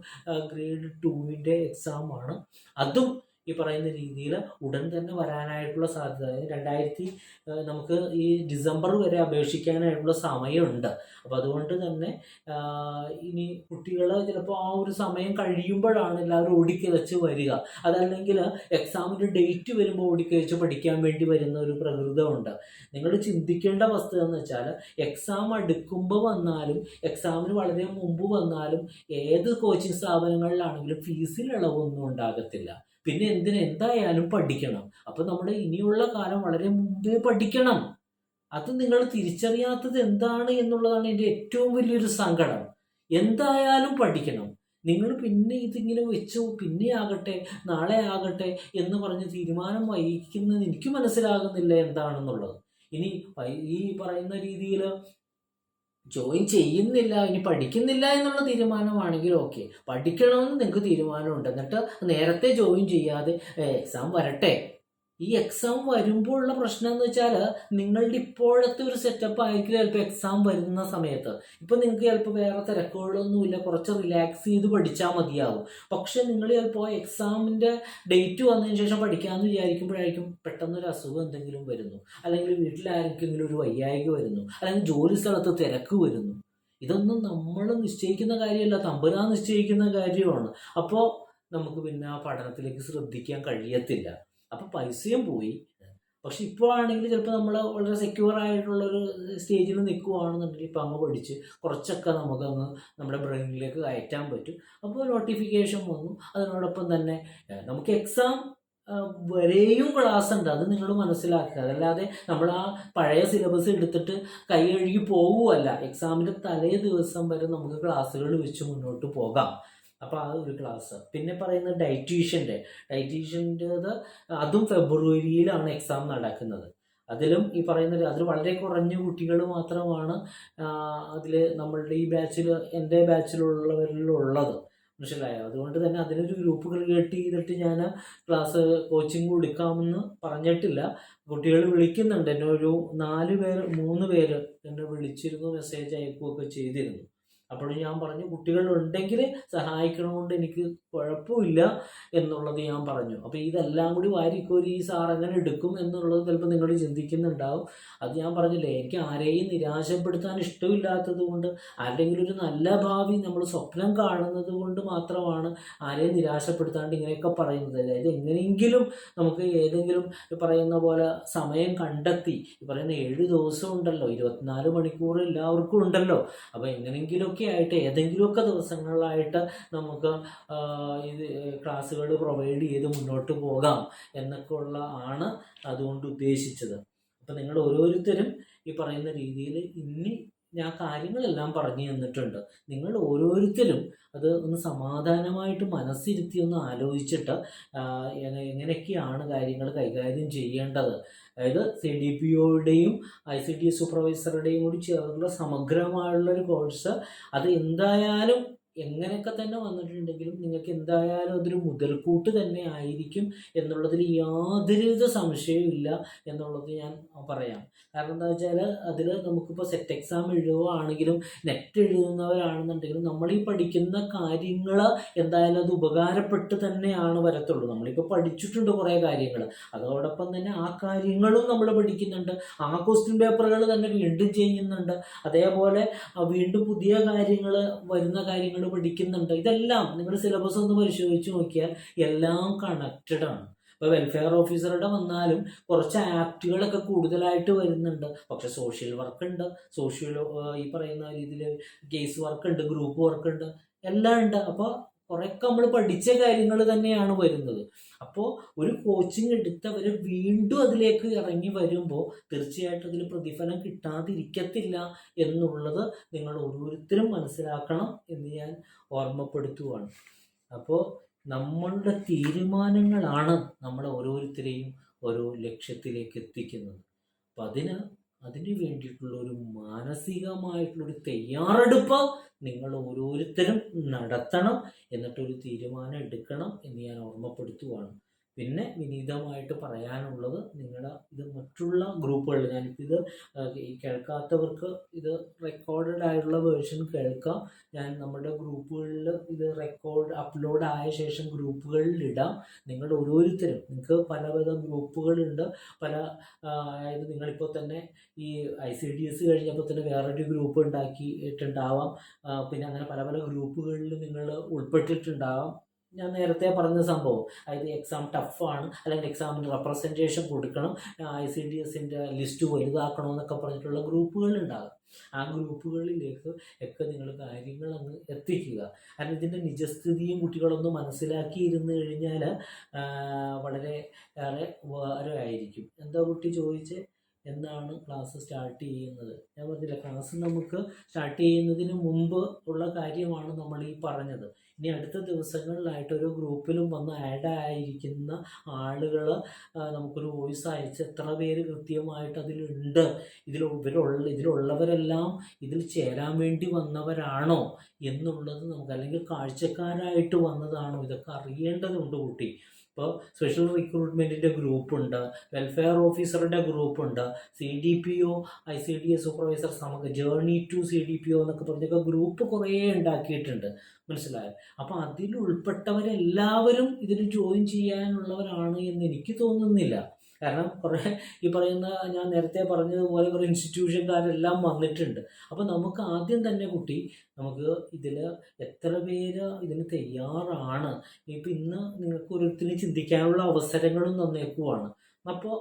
ഗ്രേഡ് 2ൻ്റെ എക്സാമാണ്. അതും ഈ പറയുന്ന രീതിയിൽ ഉടൻ തന്നെ വരാനായിട്ടുള്ള സാധ്യത, അതായത് നമുക്ക് ഈ ഡിസംബർ വരെ അപേക്ഷിക്കാനായിട്ടുള്ള സമയമുണ്ട്. അപ്പോൾ അതുകൊണ്ട് തന്നെ ഇനി കുട്ടികൾ ചിലപ്പോൾ ആ ഒരു സമയം കഴിയുമ്പോഴാണ് എല്ലാവരും ഓടിക്കിതച്ച് വരിക. അതല്ലെങ്കിൽ എക്സാമിൻ്റെ ഡേറ്റ് വരുമ്പോൾ ഓടിക്കിതച്ച് പഠിക്കാൻ വേണ്ടി വരുന്ന ഒരു പ്രകൃതമുണ്ട്. നിങ്ങൾ ചിന്തിക്കേണ്ട വസ്തുത എന്ന് വെച്ചാൽ എക്സാം അടുക്കുമ്പോൾ വന്നാലും എക്സാമിന് വളരെ മുമ്പ് വന്നാലും ഏത് കോച്ചിങ് സ്ഥാപനങ്ങളിലാണെങ്കിലും ഫീസിൽ ഇളവൊന്നും ഉണ്ടാകത്തില്ല. പിന്നെ എന്തായാലും പഠിക്കണം. അപ്പോൾ നമ്മുടെ ഇനിയുള്ള കാലം വളരെ മുമ്പേ പഠിക്കണം. അത് നിങ്ങൾ തിരിച്ചറിയാത്തത് എന്താണ് എന്നുള്ളതാണ് എൻ്റെ ഏറ്റവും വലിയൊരു സങ്കടം. എന്തായാലും പഠിക്കണം. നിങ്ങൾ പിന്നെ ഇതിങ്ങനെ വെച്ചു പിന്നെ ആകട്ടെ നാളെ ആകട്ടെ എന്ന് പറഞ്ഞ് തീരുമാനം വഹിക്കുന്നത് എനിക്ക് മനസ്സിലാകുന്നില്ല എന്താണെന്നുള്ളത്. ഇനി ഈ പറയുന്ന രീതിയിൽ ജോയിൻ ചെയ്യുന്നില്ല, ഇനി പഠിക്കുന്നില്ല എന്നുള്ള തീരുമാനമാണെങ്കിൽ ഓക്കെ, പഠിക്കണമെന്ന് നിങ്ങൾക്ക് തീരുമാനമുണ്ട്, എന്നിട്ട് നേരത്തെ ജോയിൻ ചെയ്യാതെ എക്സാം വരട്ടെ. ഈ എക്സാം വരുമ്പോൾ ഉള്ള പ്രശ്നം എന്ന് വെച്ചാൽ നിങ്ങളുടെ ഇപ്പോഴത്തെ ഒരു സെറ്റപ്പ് ആയിരിക്കില്ല ചിലപ്പോൾ എക്സാം വരുന്ന സമയത്ത്. ഇപ്പം നിങ്ങൾക്ക് ചിലപ്പോൾ വേറെ തിരക്കുകളൊന്നുമില്ല, കുറച്ച് റിലാക്സ് ചെയ്ത് പഠിച്ചാൽ മതിയാവും. പക്ഷെ നിങ്ങൾ ചിലപ്പോൾ എക്സാമിൻ്റെ ഡേറ്റ് വന്നതിന് ശേഷം പഠിക്കാമെന്ന് വിചാരിക്കുമ്പോഴായിരിക്കും പെട്ടെന്നൊരു അസുഖം എന്തെങ്കിലും വരുന്നു, അല്ലെങ്കിൽ വീട്ടിലാർക്കെങ്കിലും ഒരു വയ്യായ്ക വരുന്നു, അല്ലെങ്കിൽ ജോലി സ്ഥലത്ത് തിരക്ക് വരുന്നു. ഇതൊന്നും നമ്മൾ നിശ്ചയിക്കുന്ന കാര്യമല്ല, തമ്പുരാൻ നിശ്ചയിക്കുന്ന കാര്യമാണ്. അപ്പോൾ നമുക്ക് പിന്നെ ആ പഠനത്തിലേക്ക് ശ്രദ്ധിക്കാൻ കഴിയത്തില്ല. അപ്പോൾ പൈസയും പോയി. പക്ഷെ ഇപ്പോൾ ആണെങ്കിൽ ചിലപ്പോൾ നമ്മൾ വളരെ സെക്യൂർ ആയിട്ടുള്ളൊരു സ്റ്റേജിൽ നിൽക്കുകയാണെന്നുണ്ടെങ്കിൽ ഇപ്പം അങ്ങ് പഠിച്ച് കുറച്ചൊക്കെ നമുക്കങ്ങ് നമ്മുടെ ബ്രെയിനിലേക്ക് കയറ്റാൻ പറ്റും. അപ്പോൾ നോട്ടിഫിക്കേഷൻ വന്നു, അതിനോടൊപ്പം തന്നെ നമുക്ക് എക്സാം വരെയും ക്ലാസ് ഉണ്ട്, അത് നിങ്ങൾ മനസ്സിലാക്കുക. അതല്ലാതെ നമ്മൾ ആ പഴയ സിലബസ് എടുത്തിട്ട് കൈ കഴുകി പോവുകയല്ല. എക്സാമിൻ്റെ തലേ ദിവസം വരെ നമുക്ക് ക്ലാസ്സുകൾ വെച്ച് മുന്നോട്ട് പോകാം. അപ്പോൾ ആ ഒരു ക്ലാസ്. പിന്നെ പറയുന്നത് ഡയറ്റീഷ്യൻ്റേത് അതും ഫെബ്രുവരിയിലാണ് എക്സാം നടക്കുന്നത്. അതിലും ഈ പറയുന്നത് അതിൽ വളരെ കുറഞ്ഞ കുട്ടികൾ മാത്രമാണ് അതിൽ നമ്മളുടെ ഈ ബാച്ചിൽ, എൻ്റെ ബാച്ചിലുള്ളവരിലുള്ളത്. മനസ്സിലായോ? അതുകൊണ്ട് തന്നെ അതിനൊരു ഗ്രൂപ്പ് ക്രിയേറ്റ് ചെയ്തിട്ട് ഞാൻ ക്ലാസ് കോച്ചിങ് കൊടുക്കാമെന്ന് പറഞ്ഞിട്ടില്ല. കുട്ടികൾ വിളിക്കുന്നുണ്ട് എന്നെ, ഒരു 3 പേര് എന്നെ വിളിച്ചിരുന്നു, മെസ്സേജ് അയക്കുകയൊക്കെ ചെയ്തിരുന്നു. അപ്പോഴും ഞാൻ പറഞ്ഞു കുട്ടികളുണ്ടെങ്കിൽ സഹായിക്കണമുണ്ട്, എനിക്ക് കുഴപ്പമില്ല എന്നുള്ളത് ഞാൻ പറഞ്ഞു. അപ്പോൾ ഇതെല്ലാം കൂടി വാരിക്കോരി ഈ സാർ എങ്ങനെ എടുക്കും എന്നുള്ളത് ചിലപ്പോൾ നിങ്ങൾ ചിന്തിക്കുന്നുണ്ടാവും. അത് ഞാൻ പറഞ്ഞില്ലേ, എനിക്ക് ആരെയും നിരാശപ്പെടുത്താൻ ഇഷ്ടമില്ലാത്തത് കൊണ്ട്, ആരുടെയെങ്കിലും ഒരു നല്ല ഭാവി നമ്മൾ സ്വപ്നം കാണുന്നത് കൊണ്ട് മാത്രമാണ് ആരെയും നിരാശപ്പെടുത്താണ്ട് ഇങ്ങനെയൊക്കെ പറയുന്നത്. അതായത് എങ്ങനെയെങ്കിലും നമുക്ക് ഏതെങ്കിലും പറയുന്ന പോലെ സമയം കണ്ടെത്തി, ഈ പറയുന്ന 7 ദിവസം ഉണ്ടല്ലോ, 24 മണിക്കൂർ എല്ലാവർക്കും ഉണ്ടല്ലോ. അപ്പോൾ എങ്ങനെയെങ്കിലും ആയിട്ട് ഏതെങ്കിലുമൊക്കെ ദിവസങ്ങളിലായിട്ട് നമുക്ക് ഇത് ക്ലാസ്സുകൾ പ്രൊവൈഡ് ചെയ്ത് മുന്നോട്ട് പോകാം എന്നൊക്കെ ആണ് അതുകൊണ്ട് ഉദ്ദേശിച്ചത്. അപ്പം നിങ്ങൾ ഓരോരുത്തരും ഈ പറയുന്ന രീതിയിൽ ഇനി ഞാൻ കാര്യങ്ങളെല്ലാം പറഞ്ഞു തന്നിട്ടുണ്ട്. നിങ്ങൾ ഓരോരുത്തരും അത് ഒന്ന് സമാധാനമായിട്ട് മനസ്സിരുത്തി ഒന്ന് ആലോചിച്ചിട്ട് എങ്ങനെയൊക്കെയാണ് കാര്യങ്ങൾ കൈകാര്യം ചെയ്യേണ്ടത്. അതായത് CDPOയുടെയും ICDS സൂപ്പർവൈസറുടെയും കൂടി ചേർന്നുള്ള സമഗ്രമായുള്ളൊരു കോഴ്സ്. അത് എന്തായാലും എങ്ങനെയൊക്കെ തന്നെ വന്നിട്ടുണ്ടെങ്കിലും നിങ്ങൾക്ക് എന്തായാലും അതൊരു മുതൽക്കൂട്ട് തന്നെ ആയിരിക്കും എന്നുള്ളതിൽ യാതൊരുവിധ സംശയവും ഇല്ല എന്നുള്ളത് ഞാൻ പറയാം. കാരണം എന്താ വെച്ചാൽ അതിൽ നമുക്കിപ്പോൾ സെറ്റ് എക്സാം എഴുതുകയാണെങ്കിലും നെറ്റ് എഴുതുന്നവരാണെന്നുണ്ടെങ്കിലും നമ്മൾ ഈ പഠിക്കുന്ന കാര്യങ്ങൾ എന്തായാലും അത് ഉപകാരപ്പെട്ട് തന്നെയാണ് വരത്തുള്ളൂ. നമ്മളിപ്പോൾ പഠിച്ചിട്ടുണ്ട് കുറേ കാര്യങ്ങൾ, അതോടൊപ്പം തന്നെ ആ കാര്യങ്ങളും നമ്മൾ പഠിക്കുന്നുണ്ട്, ആ ക്വസ്റ്റ്യൻ പേപ്പറുകൾ തന്നെ വീണ്ടും ചെയ്യുന്നുണ്ട്, അതേപോലെ വീണ്ടും പുതിയ കാര്യങ്ങൾ വരുന്ന കാര്യങ്ങൾ പഠിക്കുന്നുണ്ട്. ഇതെല്ലാം നിങ്ങൾ സിലബസ് ഒന്ന് പരിശോധിച്ച് നോക്കിയാൽ എല്ലാം കണക്റ്റഡ് ആണ്. ഇപ്പോൾ വെൽഫെയർ ഓഫീസറുടെ വന്നാലും കുറച്ച് ആക്റ്റുകളൊക്കെ കൂടുതലായിട്ട് വരുന്നുണ്ട്. പക്ഷെ സോഷ്യൽ വർക്ക് ഉണ്ട്, ഈ പറയുന്ന രീതിയിൽ കേസ് വർക്ക് ഉണ്ട്, ഗ്രൂപ്പ് വർക്ക് ഉണ്ട്, എല്ലാം ഉണ്ട്. അപ്പോൾ കുറേയൊക്കെ നമ്മൾ പഠിച്ച കാര്യങ്ങൾ തന്നെയാണ് വരുന്നത്. അപ്പോൾ ഒരു കോച്ചിങ് എടുത്തവർ വീണ്ടും അതിലേക്ക് ഇറങ്ങി വരുമ്പോൾ തീർച്ചയായിട്ടും അതിൽ പ്രതിഫലം കിട്ടാതിരിക്കത്തില്ല എന്നുള്ളത് നിങ്ങൾ ഓരോരുത്തരും മനസ്സിലാക്കണം എന്ന് ഞാൻ ഓർമ്മപ്പെടുത്തുകയാണ്. അപ്പോൾ നമ്മളുടെ തീരുമാനങ്ങളാണ് നമ്മളെ ഓരോരുത്തരെയും ഓരോ ലക്ഷ്യത്തിലേക്ക് എത്തിക്കുന്നത്. അപ്പം അതിന് വേണ്ടിയിട്ടുള്ള ഒരു മാനസികമായിട്ടുള്ളൊരു തയ്യാറെടുപ്പ് നിങ്ങൾ ഓരോരുത്തരും നടത്തണം, എന്നിട്ടൊരു തീരുമാനം എടുക്കണം എന്ന് ഞാൻ ഓർമ്മപ്പെടുത്തുകയാണ്. പിന്നെ വിനീതമായിട്ട് പറയാനുള്ളത്, ഇത് മറ്റുള്ള ഗ്രൂപ്പുകളിൽ, ഞാനിത് കേൾക്കാത്തവർക്ക് ഇത് റെക്കോർഡഡ് ആയിട്ടുള്ള വേർഷൻ കേൾക്കാം. ഞാൻ നമ്മുടെ ഗ്രൂപ്പുകളിൽ ഇത് അപ്ലോഡ് ആയ ശേഷം ഗ്രൂപ്പുകളിൽ ഇടാം. നിങ്ങൾ ഓരോരുത്തരും, നിങ്ങൾക്ക് പലവിധ ഗ്രൂപ്പുകളുണ്ട്. അതായത് നിങ്ങളിപ്പോൾ തന്നെ ഈ ICDS കഴിഞ്ഞപ്പോൾ തന്നെ വേറൊരു ഗ്രൂപ്പ് ഉണ്ടാക്കിയിട്ടുണ്ടാവാം. പിന്നെ അങ്ങനെ പല ഗ്രൂപ്പുകളിൽ നിങ്ങൾ ഉൾപ്പെട്ടിട്ടുണ്ടാവാം. ഞാൻ നേരത്തെ പറഞ്ഞ സംഭവം, അതായത് എക്സാം ടഫാണ്, അല്ലെങ്കിൽ എക്സാമിന് റെപ്രസെൻറ്റേഷൻ കൊടുക്കണം, ICDSൻ്റെ ലിസ്റ്റ് വലുതാക്കണമെന്നൊക്കെ പറഞ്ഞിട്ടുള്ള ഗ്രൂപ്പുകളുണ്ടാകും. ആ ഗ്രൂപ്പുകളിലേക്ക് ഒക്കെ നിങ്ങൾ കാര്യങ്ങൾ അങ്ങ് എത്തിക്കുക. കാരണം ഇതിൻ്റെ നിജസ്ഥിതിയും കുട്ടികളൊന്ന് മനസ്സിലാക്കിയിരുന്നു കഴിഞ്ഞാൽ വളരെ ഏറെ ഉപകാരമായിരിക്കും. എന്താ കുട്ടി ചോദിച്ചേ, എന്നാണ് ക്ലാസ് സ്റ്റാർട്ട് ചെയ്യുന്നത്? ഞാൻ പറഞ്ഞില്ല, ക്ലാസ് നമുക്ക് സ്റ്റാർട്ട് ചെയ്യുന്നതിന് മുമ്പ് ഉള്ള കാര്യമാണ് നമ്മൾ ഈ പറഞ്ഞത്. ഇനി അടുത്ത ദിവസങ്ങളിലായിട്ട് ഒരു ഗ്രൂപ്പിലും വന്ന് ആഡ് ആയിരിക്കുന്ന ആളുകൾ നമുക്കൊരു വോയിസ് അയച്ച് എത്ര പേര് കൃത്യമായിട്ട് അതിലുണ്ട്, ഇതിലുള്ളവരെല്ലാം ഇതിൽ ചേരാൻ വേണ്ടി വന്നവരാണോ എന്നുള്ളത് നമുക്ക്, അല്ലെങ്കിൽ കാഴ്ചക്കാരായിട്ട് വന്നതാണോ, ഇതൊക്കെ അറിയേണ്ടതുണ്ട് കുട്ടി. ഇപ്പോൾ സ്പെഷ്യൽ റിക്രൂട്ട്മെൻറ്റിൻ്റെ ഗ്രൂപ്പുണ്ട്, വെൽഫെയർ ഓഫീസറുടെ ഗ്രൂപ്പുണ്ട്, CDPO ICDS സൂപ്പർവൈസർ നമുക്ക് ജേർണി ടു CDPO എന്നൊക്കെ പറഞ്ഞൊക്കെ ഗ്രൂപ്പ് കുറേ ഉണ്ടാക്കിയിട്ടുണ്ട്, മനസ്സിലായോ? അപ്പോൾ അതിൽ ഉൾപ്പെട്ടവരെല്ലാവരും ഇതിൽ ജോയിൻ ചെയ്യാനുള്ളവരാണ് എന്ന് എനിക്ക് തോന്നുന്നില്ല. കാരണം കുറേ ഈ പറയുന്ന ഞാൻ നേരത്തെ പറഞ്ഞതുപോലെ കുറേ ഇൻസ്റ്റിറ്റ്യൂഷൻകാരെല്ലാം വന്നിട്ടുണ്ട്. അപ്പോൾ നമുക്ക് ആദ്യം തന്നെ കുട്ടി, നമുക്ക് ഇതിൽ എത്ര പേര് ഇതിന് തയ്യാറാണ്, ഇപ്പം ഇന്ന് നിങ്ങൾക്ക് ഓരോരുത്തരും ചിന്തിക്കാനുള്ള അവസരങ്ങളും തന്നേക്കുവാണ്. അപ്പോൾ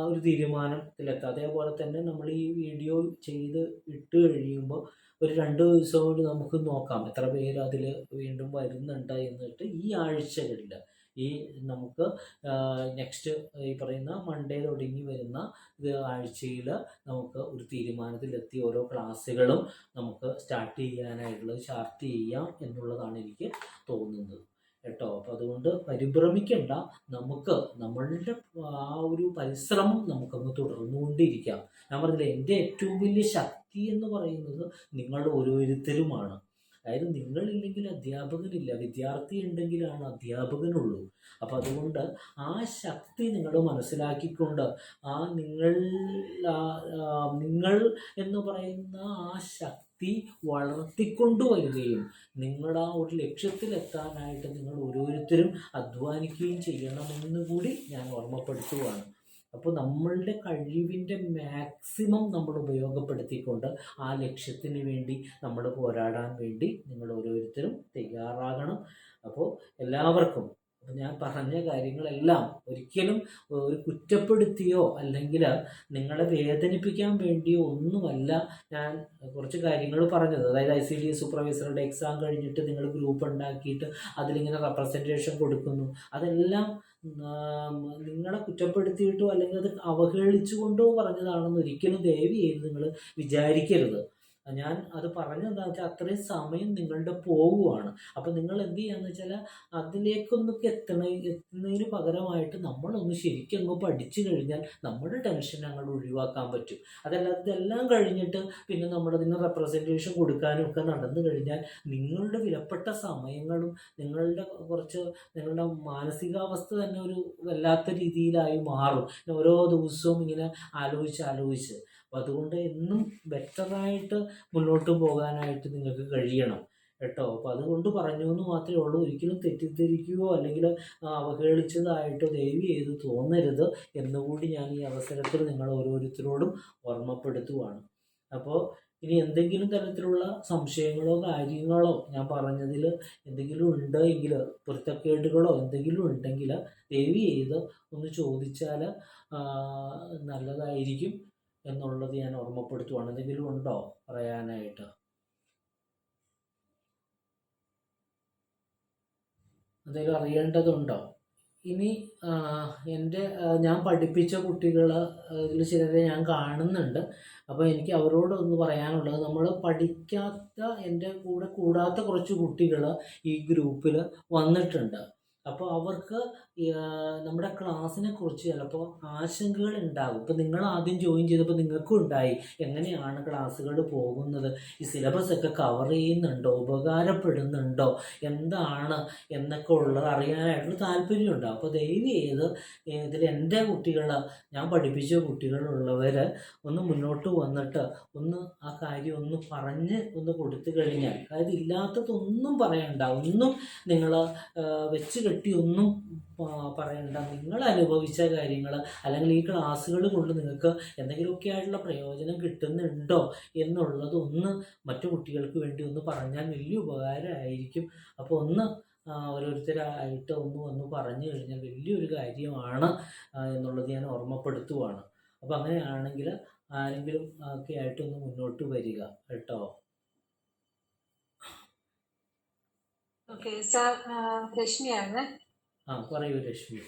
ഒരു തീരുമാനത്തിലെത്താം. അതേപോലെ തന്നെ നമ്മൾ ഈ വീഡിയോ ചെയ്ത് ഇട്ട് കഴിയുമ്പോൾ ഒരു 2 ദിവസം കൊണ്ട് നമുക്ക് നോക്കാം എത്ര പേര് അതിൽ വീണ്ടും വരുന്നുണ്ട് എന്നിട്ട് ഈ ആഴ്ചകളിൽ ഈ നമുക്ക് നെക്സ്റ്റ് ഈ പറയുന്ന മൺഡേ തുടങ്ങി വരുന്ന ആഴ്ചയിൽ നമുക്ക് ഒരു തീരുമാനത്തിലെത്തി ഓരോ ക്ലാസ്സുകളും നമുക്ക് സ്റ്റാർട്ട് ചെയ്യാം എന്നുള്ളതാണ് എനിക്ക് തോന്നുന്നത് കേട്ടോ. അപ്പോൾ അതുകൊണ്ട് പരിഭ്രമിക്കേണ്ട, നമുക്ക് നമ്മളുടെ ആ ഒരു പരിശ്രമം നമുക്കങ്ങ് തുടർന്നുകൊണ്ടിരിക്കാം. ഞാൻ പറഞ്ഞില്ലേ, എൻ്റെ ഏറ്റവും വലിയ ശക്തി എന്ന് പറയുന്നത് നിങ്ങൾ ഓരോരുത്തരുമാണ്. അതായത് നിങ്ങളില്ലെങ്കിൽ അധ്യാപകനില്ല, വിദ്യാർത്ഥി ഉണ്ടെങ്കിലാണ് അധ്യാപകനുള്ളൂ. അപ്പോൾ അതുകൊണ്ട് ആ ശക്തി നിങ്ങൾ മനസ്സിലാക്കിക്കൊണ്ട് നിങ്ങൾ എന്ന് പറയുന്ന ആ ശക്തി വളർത്തിക്കൊണ്ടുവരികയും നിങ്ങളുടെ ആ ഒരു ലക്ഷ്യത്തിലെത്താനായിട്ട് നിങ്ങൾ ഓരോരുത്തരും അധ്വാനിക്കുകയും ചെയ്യണമെന്ന് കൂടി ഞാൻ ഓർമ്മപ്പെടുത്തുകയാണ്. അപ്പോൾ നമ്മളുടെ കഴിവിൻ്റെ മാക്സിമം നമ്മൾ ഉപയോഗപ്പെടുത്തിക്കൊണ്ട് ആ ലക്ഷ്യത്തിന് വേണ്ടി നമ്മൾ പോരാടാൻ വേണ്ടി നിങ്ങൾ ഓരോരുത്തരും തയ്യാറാകണം. അപ്പോൾ എല്ലാവർക്കും ഞാൻ പറഞ്ഞ കാര്യങ്ങളെല്ലാം ഒരിക്കലും ഒരു കുറ്റപ്പെടുത്തിയോ അല്ലെങ്കിൽ നിങ്ങളെ വേദനിപ്പിക്കാൻ വേണ്ടിയോ ഒന്നുമല്ല ഞാൻ കുറച്ച് കാര്യങ്ങൾ പറഞ്ഞത്. അതായത് ICDS സൂപ്പർവൈസറുടെ എക്സാം കഴിഞ്ഞിട്ട് നിങ്ങൾ ഗ്രൂപ്പ് ഉണ്ടാക്കിയിട്ട് അതിലിങ്ങനെ റെപ്രസെൻറ്റേഷൻ കൊടുക്കുന്നു, അതെല്ലാം നിങ്ങളെ കുറ്റപ്പെടുത്തിയിട്ടോ അല്ലെങ്കിൽ അത് അവഹേളിച്ചുകൊണ്ടോ പറഞ്ഞതാണെന്ന് ഒരിക്കലും ദയവ് ചെയ്ത് നിങ്ങൾ വിചാരിക്കരുത്. ഞാൻ അത് പറഞ്ഞതെന്താണെന്ന് വെച്ചാൽ അത്രയും സമയം നിങ്ങളുടെ പോവുകയാണ്. അപ്പം നിങ്ങൾ എന്ത് ചെയ്യാന്ന് വെച്ചാൽ അതിലേക്കൊന്നൊക്കെ എത്തുന്നതിന് പകരമായിട്ട് നമ്മളൊന്ന് ശരിക്കും അങ്ങ് പഠിച്ചു കഴിഞ്ഞാൽ നമ്മുടെ ടെൻഷൻ അങ്ങോട്ട് ഒഴിവാക്കാൻ പറ്റും. അതല്ലാതെ ഇതെല്ലാം കഴിഞ്ഞിട്ട് പിന്നെ നമ്മളതിന് റെപ്രസെൻറ്റേഷൻ കൊടുക്കാനും ഒക്കെ നടന്നു കഴിഞ്ഞാൽ നിങ്ങളുടെ വിലപ്പെട്ട സമയങ്ങളും നിങ്ങളുടെ മാനസികാവസ്ഥ തന്നെ ഒരു വല്ലാത്ത രീതിയിലായി മാറും. ഓരോ ദിവസവും ഇങ്ങനെ ആലോചിച്ച് അപ്പോൾ അതുകൊണ്ട് എന്നും ബെറ്ററായിട്ട് മുന്നോട്ട് പോകാനായിട്ട് നിങ്ങൾക്ക് കഴിയണം കേട്ടോ. അപ്പോൾ അതുകൊണ്ട് പറഞ്ഞു എന്ന് മാത്രമേ ഉള്ളൂ. ഒരിക്കലും തെറ്റിദ്ധരിക്കുകയോ അല്ലെങ്കിൽ അവഹേളിച്ചതായിട്ടോ ദയവ് ചെയ്ത് തോന്നരുത് എന്നുകൂടി ഞാൻ ഈ അവസരത്തിൽ നിങ്ങൾ ഓരോരുത്തരോടും ഓർമ്മപ്പെടുത്തുവാണ്. അപ്പോൾ ഇനി എന്തെങ്കിലും തരത്തിലുള്ള സംശയങ്ങളോ കാര്യങ്ങളോ ഞാൻ പറഞ്ഞതിൽ എന്തെങ്കിലും ഉണ്ട് എങ്കിൽ, പൊരുത്തക്കേടുകളോ എന്തെങ്കിലും ഉണ്ടെങ്കിൽ ദയവ് ചെയ്ത് ഒന്ന് ചോദിച്ചാൽ നല്ലതായിരിക്കും എന്നുള്ളത് ഞാൻ ഓർമ്മപ്പെടുത്തുവാണ്. എന്തെങ്കിലും ഉണ്ടോ പറയാനായിട്ട്? എന്തെങ്കിലും അറിയേണ്ടതുണ്ടോ? ഇനി ഞാൻ പഠിപ്പിച്ച കുട്ടികൾ ഇതിൽ ചിലരെ ഞാൻ കാണുന്നുണ്ട്. അപ്പോൾ എനിക്ക് അവരോടൊന്ന് പറയാനുള്ളത്, നമ്മൾ പഠിക്കാത്ത എൻ്റെ കൂടെ കൂടാത്ത കുറച്ച് കുട്ടികൾ ഈ ഗ്രൂപ്പിൽ വന്നിട്ടുണ്ട്. അപ്പോൾ അവർക്ക് നമ്മുടെ ക്ലാസ്സിനെ കുറിച്ച് ചിലപ്പോൾ ആശങ്കകൾ ഉണ്ടാകും. ഇപ്പോൾ നിങ്ങൾ ആദ്യം ജോയിൻ ചെയ്തപ്പോൾ നിങ്ങൾക്കും ഉണ്ടായി, എങ്ങനെയാണ് ക്ലാസ്സുകൾ പോകുന്നത്, ഈ സിലബസ് ഒക്കെ കവർ ചെയ്യുന്നുണ്ടോ, ഉപകാരപ്പെടുന്നുണ്ടോ, എന്താണ് എന്നൊക്കെ ഉള്ളത് അറിയാനായിട്ടുള്ള താല്പര്യമുണ്ടാകും. അപ്പോൾ ദയവ് ചെയ്ത് ഇതിൽ എൻ്റെ കുട്ടികൾ, ഞാൻ പഠിപ്പിച്ച കുട്ടികളുള്ളവർ ഒന്ന് മുന്നോട്ട് വന്നിട്ട് ഒന്ന് ആ കാര്യം ഒന്ന് പറഞ്ഞ് ഒന്ന് കൊടുത്തു കഴിഞ്ഞാൽ, അതായത് ഇല്ലാത്തതൊന്നും പറയണ്ട, ഒന്നും നിങ്ങൾ വെച്ച് കെട്ടി ഒന്നും പറയണ്ട. നിങ്ങൾ അനുഭവിച്ച കാര്യങ്ങൾ അല്ലെങ്കിൽ ഈ ക്ലാസ്സുകൾ കൊണ്ട് നിങ്ങൾക്ക് എന്തെങ്കിലുമൊക്കെ ആയിട്ടുള്ള പ്രയോജനം കിട്ടുന്നുണ്ടോ എന്നുള്ളത് ഒന്ന് മറ്റു കുട്ടികൾക്ക് വേണ്ടി ഒന്ന് പറഞ്ഞാൽ വലിയ ഉപകാരമായിരിക്കും. അപ്പോൾ ഒന്ന് ഓരോരുത്തരായിട്ട് ഒന്ന് പറഞ്ഞു കഴിഞ്ഞാൽ വലിയൊരു കാര്യമാണ് എന്നുള്ളത് ഞാൻ ഓർമ്മപ്പെടുത്തുവാണ്. അപ്പോൾ അങ്ങനെയാണെങ്കിൽ ആരെങ്കിലും ഒക്കെ ആയിട്ടൊന്ന് മുന്നോട്ട് വരിക കേട്ടോ. ഓക്കെ സാർ, രശ്മിയാണ്. പറയൂ രശ്മി.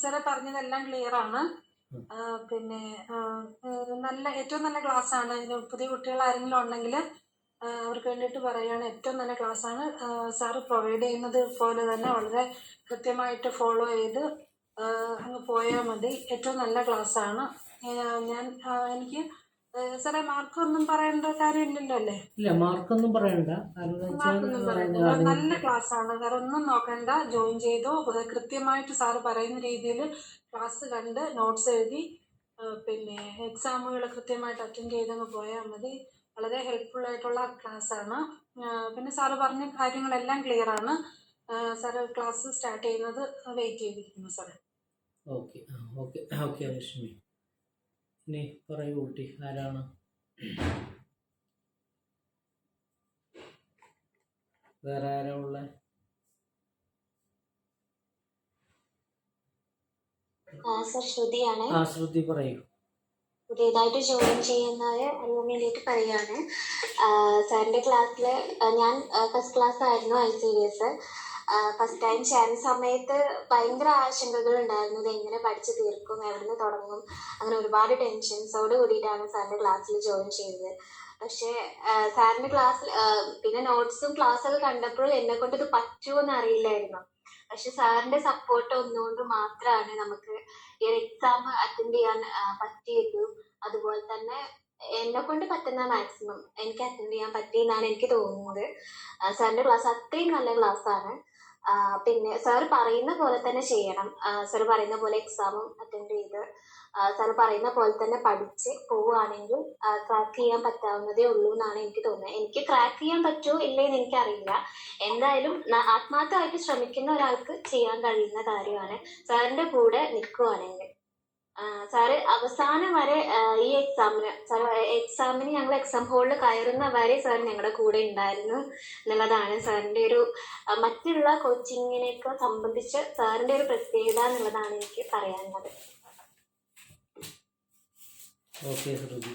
സാറെ പറഞ്ഞതെല്ലാം ക്ലിയർ ആണ്. പിന്നെ ഏറ്റവും നല്ല ക്ലാസ് ആണ്. പുതിയ കുട്ടികൾ ആരെങ്കിലും ഉണ്ടെങ്കിൽ അവർക്ക് വേണ്ടിയിട്ട് പറയുകയാണ്, ഏറ്റവും നല്ല ക്ലാസ്സാണ്. സാറ് പ്രൊവൈഡ് ചെയ്യുന്നത് പോലെ തന്നെ വളരെ കൃത്യമായിട്ട് ഫോളോ ചെയ്ത് അങ്ങ് പോയാൽ മതി. ഏറ്റവും നല്ല ക്ലാസ്സാണ്. ഞാൻ എനിക്ക് സാറേ മാർക്കൊന്നും പറയേണ്ട കാര്യമില്ലല്ലോ അല്ലേ? ഇല്ല, മാർക്കൊന്നും പറയണ്ട. കാരണം എന്ന് മാർക്കൊന്നും പറയണ്ട. വെച്ചാൽ നല്ല ക്ലാസ്സാണ്. വേറെ ഒന്നും നോക്കണ്ട. ജോയിൻ ചെയ്തോ. കൃത്യമായിട്ട് സാറ് പറയുന്ന രീതിയിൽ ക്ലാസ് കണ്ട് നോട്ട്സ് എഴുതി പിന്നെ എക്സാമുകൾ കൃത്യമായിട്ട് അറ്റൻഡ് ചെയ്തങ്ങ് പോയാൽ മതി. വളരെ ഹെൽപ്ഫുൾ ആയിട്ടുള്ള ക്ലാസ്സാണ്. പിന്നെ സാറ് പറഞ്ഞ കാര്യങ്ങളെല്ലാം ക്ലിയർ ആണ്. സാറ് ക്ലാസ് സ്റ്റാർട്ട് ചെയ്യുന്നത് വെയിറ്റ് ചെയ്തിരിക്കുന്നു സാറേ. Okay okay okay Lakshmi. ഇനി പറയൂ കുട്ടി, ആരാണ്? വേറെ ആരാ ഉള്ളത്? സർ ശ്രുതിയാണ്. ശ്രുതി പറയൂ. പുതിയതായിട്ട് ജോയിൻ ചെയ്യുന്നവരെ അറിയാൻ വേണ്ടിയിട്ട് പറയാണ്. സാറിൻ്റെ ക്ലാസ്സിൽ ഞാൻ ഫസ്റ്റ് ക്ലാസ് ആയിരുന്നു ICDS. ഫസ്റ്റ് ടൈം ചേരുന്ന സമയത്ത് ഭയങ്കര ആശങ്കകൾ ഉണ്ടായിരുന്നു. ഇത് എങ്ങനെ പഠിച്ചു തീർക്കും, എവിടെ നിന്ന് തുടങ്ങും, അങ്ങനെ ഒരുപാട് ടെൻഷൻസോട് കൂടിയിട്ടാണ് സാറിൻ്റെ ക്ലാസ്സിൽ ജോയിൻ ചെയ്തത്. പക്ഷേ സാറിൻ്റെ ക്ലാസ്സിൽ പിന്നെ നോട്ട്സും ക്ലാസ്സൊക്കെ കണ്ടപ്പോഴും എന്നെ കൊണ്ട് ഇത് പറ്റുമോയെന്ന് അറിയില്ലായിരുന്നു. പക്ഷെ സാറിൻ്റെ സപ്പോർട്ട് ഒന്നുകൊണ്ട് മാത്രമാണ് നമുക്ക് ഈ ഒരു എക്സാം അറ്റൻഡ് ചെയ്യാൻ പറ്റിയത്. അതുപോലെ തന്നെ എന്നെ കൊണ്ട് പറ്റുന്ന മാക്സിമം എനിക്ക് അറ്റൻഡ് ചെയ്യാൻ പറ്റിയെന്നാണ് എനിക്ക് തോന്നുന്നത്. സാറിൻ്റെ ക്ലാസ് അത്രയും നല്ല ക്ലാസ്സാണ്. പിന്നെ സാർ പറയുന്ന പോലെ തന്നെ ചെയ്യണം. സാർ പറയുന്ന പോലെ എക്സാമും അറ്റൻഡ് ചെയ്ത് സാർ പറയുന്ന പോലെ തന്നെ പഠിച്ച് പോവുകയാണെങ്കിൽ ക്രാക്ക് ചെയ്യാൻ പറ്റാവുന്നതേ ഉള്ളൂ എന്നാണ് എനിക്ക് തോന്നുന്നത്. എനിക്ക് ക്രാക്ക് ചെയ്യാൻ പറ്റുമോ ഇല്ലേന്ന് എനിക്കറിയില്ല. എന്തായാലും ആത്മാർത്ഥമായിട്ട് ശ്രമിക്കുന്ന ഒരാൾക്ക് ചെയ്യാൻ കഴിയുന്ന കാര്യമാണ്. സാറിൻ്റെ കൂടെ നിൽക്കുകയാണെങ്കിൽ. സാറ് അവസാനം വരെ ഈ എക്സാമിന് ഞങ്ങൾ എക്സാം ഹോളിൽ കയറുന്ന വരെ സാർ ഞങ്ങളുടെ കൂടെ ഉണ്ടായിരുന്നു എന്നുള്ളതാണ് സാറിൻ്റെ ഒരു മറ്റുള്ള കോച്ചിങ്ങിനെയൊക്കെ സംബന്ധിച്ച് സാറിൻ്റെ ഒരു പ്രത്യേകത എന്നുള്ളതാണ് എനിക്ക് പറയാനുള്ളത്. ഓക്കെ ശ്രുതി.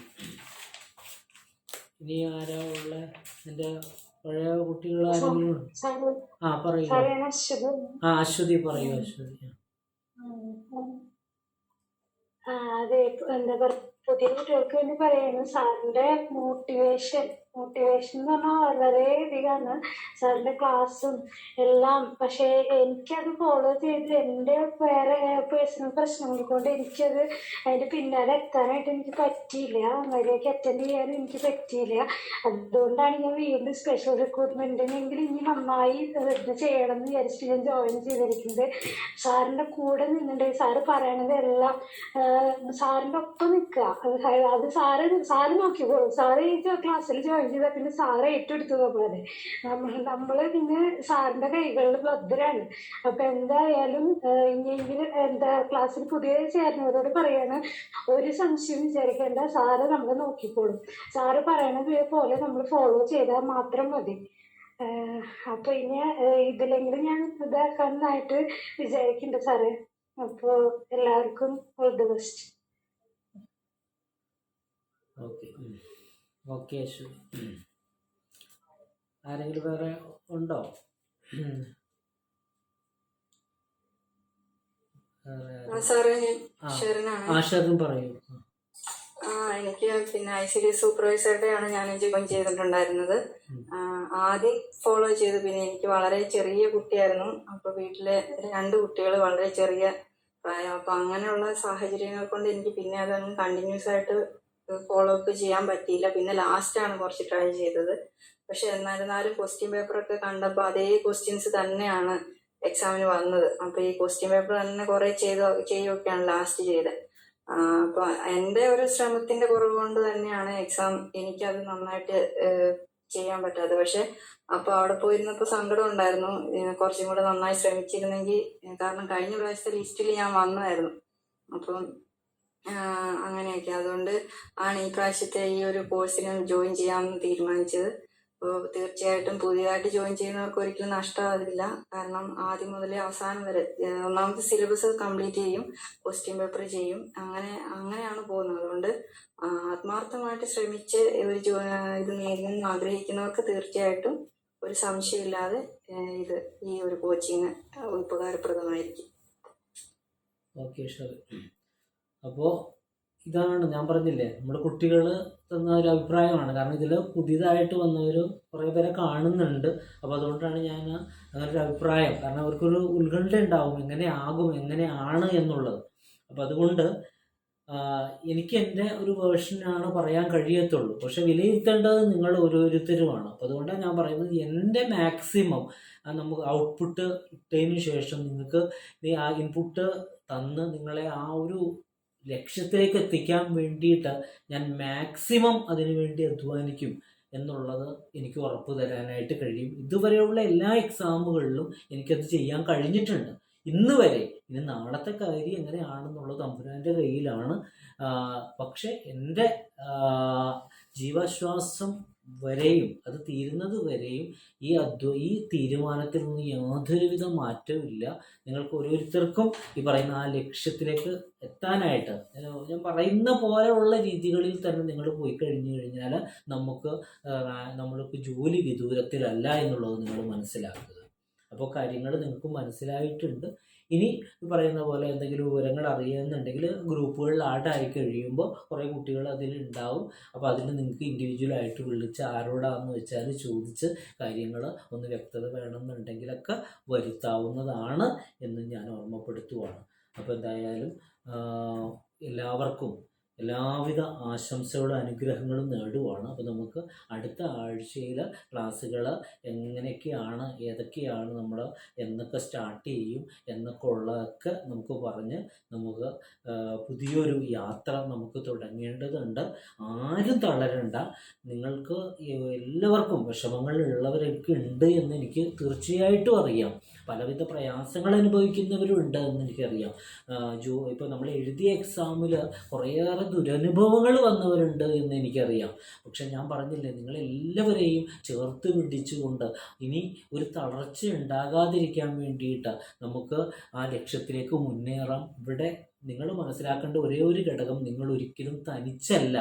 ഇനി ആരാ ഉള്ള? എൻ്റെ പഴയ കുട്ടികൾ ആരെങ്കിലും? പറയൂ. അശ്വതി പറയൂ. അശ്വതി. അതെ, എന്താ പറയുക, പുതിയ കുട്ടികൾക്ക് വേണ്ടി പറയുന്നു. സാറിന്റെ മോട്ടിവേഷൻ എന്ന് പറഞ്ഞാൽ വളരെയധികമാണ്. സാറിന്റെ ക്ലാസ്സും എല്ലാം. പക്ഷേ എനിക്കത് ഫോളോ ചെയ്ത് എൻ്റെ വേറെ പേഴ്സണൽ പ്രശ്നങ്ങൾ കൊണ്ട് എനിക്കത് അതിൻ്റെ പിന്നാലെ എത്താനായിട്ട് എനിക്ക് പറ്റിയില്ല. വരെയൊക്കെ അറ്റൻഡ് ചെയ്യാൻ എനിക്ക് പറ്റിയില്ല. അതുകൊണ്ടാണ് ഞാൻ വീണ്ടും സ്പെഷ്യൽ റിക്രൂട്ട്മെന്റിനെങ്കിലും ഇനി നന്നായി ഇത് ചെയ്യണം എന്ന് വിചാരിച്ചിട്ട് ഞാൻ ജോയിൻ ചെയ്തിരിക്കുന്നത്. സാറിൻ്റെ കൂടെ നിന്നിട്ടുണ്ടെങ്കിൽ സാറ് പറയണതെല്ലാം സാറിൻ്റെ ഒപ്പം നിൽക്കുക. അത് സാറ് നോക്കിക്കോളും. സാറ് ഈ ക്ലാസ്സിൽ ജോയിൻ ചെയ്താൽ പിന്നെ സാറ് ഏറ്റെടുത്തത് പോലെ നമ്മള് പിന്നെ സാറിൻ്റെ കൈകളിൽ ഭദ്രാണ്. അപ്പൊ എന്തായാലും ഇനിയെങ്കിലും ക്ലാസ്സിൽ പുതിയ ചേർന്നവരോട് പറയാണ്, ഒരു സംശയം വിചാരിക്കേണ്ട. സാറ് നമ്മളെ നോക്കിക്കോളും. സാറ് പറയണത് പോലെ നമ്മൾ ഫോളോ ചെയ്താൽ മാത്രം മതി. അപ്പൊ ഇനി ഇതിലെങ്കിലും ഞാൻ ഇതാക്കാനായിട്ട് വിചാരിക്കുന്നുണ്ട് സാറേ. അപ്പോ എല്ലാവർക്കും all the best. Okay Ashwathi. ആരെങ്കിലും വേറെ ഉണ്ടോ? സാറേ, ഞാൻ ഷെറിനാണ്. ഷെറിൻ പറയൂ. എനിക്ക് പിന്നെ ICDS സൂപ്പർവൈസറുടെ ആണ് ഞാൻ ജോയിൻ ചെയ്തിട്ടുണ്ടായിരുന്നത്. ആദ്യം ഫോളോ ചെയ്തു. പിന്നെ എനിക്ക് വളരെ ചെറിയ കുട്ടിയായിരുന്നു. അപ്പൊ വീട്ടിലെ 2 കുട്ടികൾ വളരെ ചെറിയ പ്രായം. അപ്പൊ അങ്ങനെയുള്ള സാഹചര്യങ്ങൾ കൊണ്ട് എനിക്ക് പിന്നെ അതൊന്നും കണ്ടിന്യൂസ് ആയിട്ട് ഫോളോ അപ്പ് ചെയ്യാൻ പറ്റിയില്ല. പിന്നെ ലാസ്റ്റാണ് കുറച്ച് ട്രൈ ചെയ്തത്. പക്ഷെ എന്നിരുന്നാലും ക്വസ്റ്റ്യൻ പേപ്പറൊക്കെ കണ്ടപ്പോൾ അതേ ക്വസ്റ്റ്യൻസ് തന്നെയാണ് എക്സാമിന് വന്നത്. അപ്പൊ ഈ ക്വസ്റ്റ്യൻ പേപ്പർ തന്നെ കുറെ ചെയ്യുകയൊക്കെയാണ് ലാസ്റ്റ് ചെയ്തത്. അപ്പൊ എൻ്റെ ഒരു ശ്രമത്തിന്റെ കുറവ് കൊണ്ട് തന്നെയാണ് എക്സാം എനിക്കത് നന്നായിട്ട് ചെയ്യാൻ പറ്റാതെ. പക്ഷെ അപ്പൊ അവിടെ പോയിരുന്നപ്പോൾ സങ്കടം ഉണ്ടായിരുന്നു. കുറച്ചും കൂടെ നന്നായി ശ്രമിച്ചിരുന്നെങ്കിൽ, കാരണം കഴിഞ്ഞ പ്രാവശ്യത്തെ ലിസ്റ്റിൽ ഞാൻ വന്നതായിരുന്നു. അപ്പം അങ്ങനെയൊക്കെ അതുകൊണ്ട് ആണ് ഈ പ്രാവശ്യത്തെ ഈ ഒരു കോഴ്സിന് ജോയിൻ ചെയ്യാമെന്ന് തീരുമാനിച്ചത്. അപ്പോൾ തീർച്ചയായിട്ടും പുതിയതായിട്ട് ജോയിൻ ചെയ്യുന്നവർക്ക് ഒരിക്കലും നഷ്ടമാകില്ല. കാരണം ആദ്യം മുതലേ അവസാനം വരെ ഒന്നാമത്തെ സിലബസ് കംപ്ലീറ്റ് ചെയ്യും, ക്വസ്റ്റ്യൻ പേപ്പർ ചെയ്യും, അങ്ങനെയാണ് പോകുന്നത്. അതുകൊണ്ട് ആത്മാർത്ഥമായിട്ട് ശ്രമിച്ച് ഇത് നേടണമെന്ന് ആഗ്രഹിക്കുന്നവർക്ക് തീർച്ചയായിട്ടും ഒരു സംശയമില്ലാതെ ഈ ഒരു കോച്ചിങ് ഉപകാരപ്രദമായിരിക്കും. ഓക്കെ, ശരി. അപ്പോൾ ഇതാണ് ഞാൻ പറഞ്ഞില്ലേ, നമ്മുടെ കുട്ടികൾ തന്ന ഒരു അഭിപ്രായമാണ്. കാരണം ഇതിൽ പുതിയതായിട്ട് വന്നവർ കുറേ പേരെ കാണുന്നുണ്ട്. അപ്പോൾ അതുകൊണ്ടാണ് ഞാൻ അങ്ങനെ ഒരു അഭിപ്രായം, കാരണം അവർക്കൊരു ഉത്കണ്ഠ ഉണ്ടാവും എങ്ങനെയാകും എങ്ങനെയാണ് എന്നുള്ളത്. അപ്പോൾ അതുകൊണ്ട് എനിക്ക് എൻ്റെ ഒരു വേർഷനാണ് പറയാൻ കഴിയത്തുള്ളൂ. പക്ഷെ വിലയിരുത്തേണ്ടത് നിങ്ങൾ ഓരോരുത്തരുമാണ്. അപ്പോൾ അതുകൊണ്ടാണ് ഞാൻ പറയുന്നത് എൻ്റെ മാക്സിമം നമുക്ക് ഔട്ട്പുട്ട് ഇട്ടതിന് ശേഷം നിങ്ങൾക്ക് ആ ഇൻപുട്ട് തന്ന് നിങ്ങളെ ആ ഒരു ലക്ഷ്യത്തിലേക്ക് എത്തിക്കാൻ വേണ്ടിയിട്ട് ഞാൻ മാക്സിമം അതിനു വേണ്ടി അധ്വാനിക്കും എന്നുള്ളത് എനിക്ക് ഉറപ്പ് തരാനായിട്ട് കഴിയും. ഇതുവരെയുള്ള എല്ലാ എക്സാമുകളിലും എനിക്കത് ചെയ്യാൻ കഴിഞ്ഞിട്ടുണ്ട് ഇന്ന് വരെ. ഇനി നാളത്തെ കാര്യം എങ്ങനെയാണെന്നുള്ളത് തമ്പുരാൻ്റെ കയ്യിലാണ്. പക്ഷെ എൻ്റെ ജീവശ്വാസം വരെയും അത് തീരുന്നത് വരെയും ഈ തീരുമാനത്തിൽ നിന്ന് യാതൊരുവിധ മാറ്റമില്ല. നിങ്ങൾക്ക് ഓരോരുത്തർക്കും ഈ പറയുന്ന ആ ലക്ഷ്യത്തിലേക്ക് എത്താനായിട്ട് ഞാൻ പറയുന്ന പോലെയുള്ള രീതികളിൽ തന്നെ നിങ്ങൾ പോയി കഴിഞ്ഞു കഴിഞ്ഞാൽ നമ്മൾക്ക് ജോലി വിദൂരത്തിലല്ല എന്നുള്ളത് നിങ്ങൾ മനസ്സിലാക്കുക. അപ്പോൾ കാര്യങ്ങൾ നിങ്ങൾക്ക് മനസ്സിലായിട്ടുണ്ട്. ഇനി പറയുന്ന പോലെ എന്തെങ്കിലും വിവരങ്ങൾ അറിയുന്നുണ്ടെങ്കിൽ ഗ്രൂപ്പുകളിൽ ആയി കഴിയുമ്പോൾ കുറേ കുട്ടികൾ അതിലുണ്ടാവും. അപ്പോൾ അതിൽ നിങ്ങൾക്ക് ഇൻഡിവിജ്വലായിട്ട് വിളിച്ച് ആരോടാന്ന് വെച്ചാൽ ചോദിച്ച് കാര്യങ്ങൾ ഒന്ന് വ്യക്തത വേണമെന്നുണ്ടെങ്കിലൊക്കെ വരുത്താവുന്നതാണ് എന്ന് ഞാൻ ഓർമ്മപ്പെടുത്തുവാണ്. അപ്പോൾ എന്തായാലും എല്ലാവർക്കും എല്ലാവിധ ആശംസകളും അനുഗ്രഹങ്ങളും നേടുവാണ്. അപ്പോൾ നമുക്ക് അടുത്ത ആഴ്ചയിൽ ക്ലാസ്സുകൾ എങ്ങനെയൊക്കെയാണ്, ഏതൊക്കെയാണ്, നമ്മൾ എന്നൊക്കെ സ്റ്റാർട്ട് ചെയ്യും എന്നൊക്കെ ഉള്ളതൊക്കെ നമുക്ക് പറഞ്ഞ് നമുക്ക് പുതിയൊരു യാത്ര നമുക്ക് തുടങ്ങേണ്ടതുണ്ട്. ആരും തളരണ്ട. നിങ്ങൾക്ക് എല്ലാവർക്കും വിഷമങ്ങളുള്ളവരൊക്കെ ഉണ്ട് എന്ന് എനിക്ക് തീർച്ചയായിട്ടും അറിയാം. പലവിധ പ്രയാസങ്ങൾ അനുഭവിക്കുന്നവരുണ്ട് എന്ന് എനിക്കറിയാം. ഇപ്പോൾ നമ്മൾ എഴുതിയ എക്സാമിൽ കുറേയേറെ ദുരനുഭവങ്ങൾ വന്നവരുണ്ട് എന്ന് എനിക്കറിയാം. പക്ഷെ ഞാൻ പറഞ്ഞില്ലേ, നിങ്ങളെല്ലാവരെയും ചേർത്ത് പിടിച്ചുകൊണ്ട് ഇനി ഒരു തളർച്ച ഉണ്ടാകാതിരിക്കാൻ വേണ്ടിയിട്ട് നമുക്ക് ആ ലക്ഷ്യത്തിലേക്ക് മുന്നേറാം. ഇവിടെ നിങ്ങൾ മനസ്സിലാക്കേണ്ട ഒരേ ഒരു ഘടകം, നിങ്ങൾ ഒരിക്കലും തനിച്ചല്ല.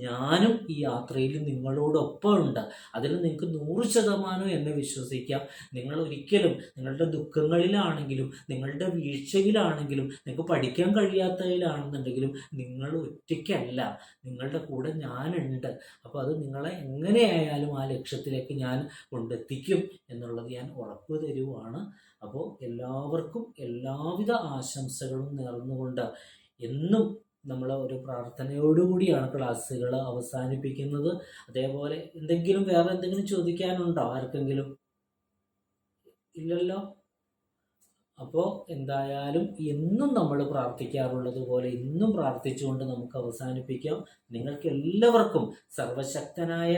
ഞാനും ഈ യാത്രയിൽ നിങ്ങളോടൊപ്പം ഉണ്ട്. അതിൽ നിങ്ങൾക്ക് 100% എന്നെ വിശ്വസിക്കാം. നിങ്ങൾ ഒരിക്കലും നിങ്ങളുടെ ദുഃഖങ്ങളിലാണെങ്കിലും നിങ്ങളുടെ വീഴ്ചയിലാണെങ്കിലും നിങ്ങൾക്ക് പഠിക്കാൻ കഴിയാത്തതിലാണെന്നുണ്ടെങ്കിലും നിങ്ങൾ ഒറ്റയ്ക്കല്ല. നിങ്ങളുടെ കൂടെ ഞാനുണ്ട്. അപ്പോൾ അത് നിങ്ങളെ എങ്ങനെയായാലും ആ ലക്ഷ്യത്തിലേക്ക് ഞാൻ കൊണ്ടെത്തിക്കും എന്നുള്ളത് ഞാൻ ഉറപ്പ് തരുവാണ്. അപ്പോൾ എല്ലാവർക്കും എല്ലാവിധ ആശംസകളും നേർന്നുകൊണ്ട് എന്നും നമ്മൾ ഒരു പ്രാർത്ഥനയോടുകൂടിയാണ് ക്ലാസ്സുകൾ അവസാനിപ്പിക്കുന്നത്. അതേപോലെ വേറെ എന്തെങ്കിലും ചോദിക്കാനുണ്ടോ ആർക്കെങ്കിലും? ഇല്ലല്ലോ. അപ്പോൾ എന്തായാലും എന്നും നമ്മൾ പ്രാർത്ഥിക്കാറുള്ളത് പോലെ ഇന്നും പ്രാർത്ഥിച്ചുകൊണ്ട് നമുക്ക് അവസാനിപ്പിക്കാം. നിങ്ങൾക്ക് എല്ലാവർക്കും സർവശക്തനായ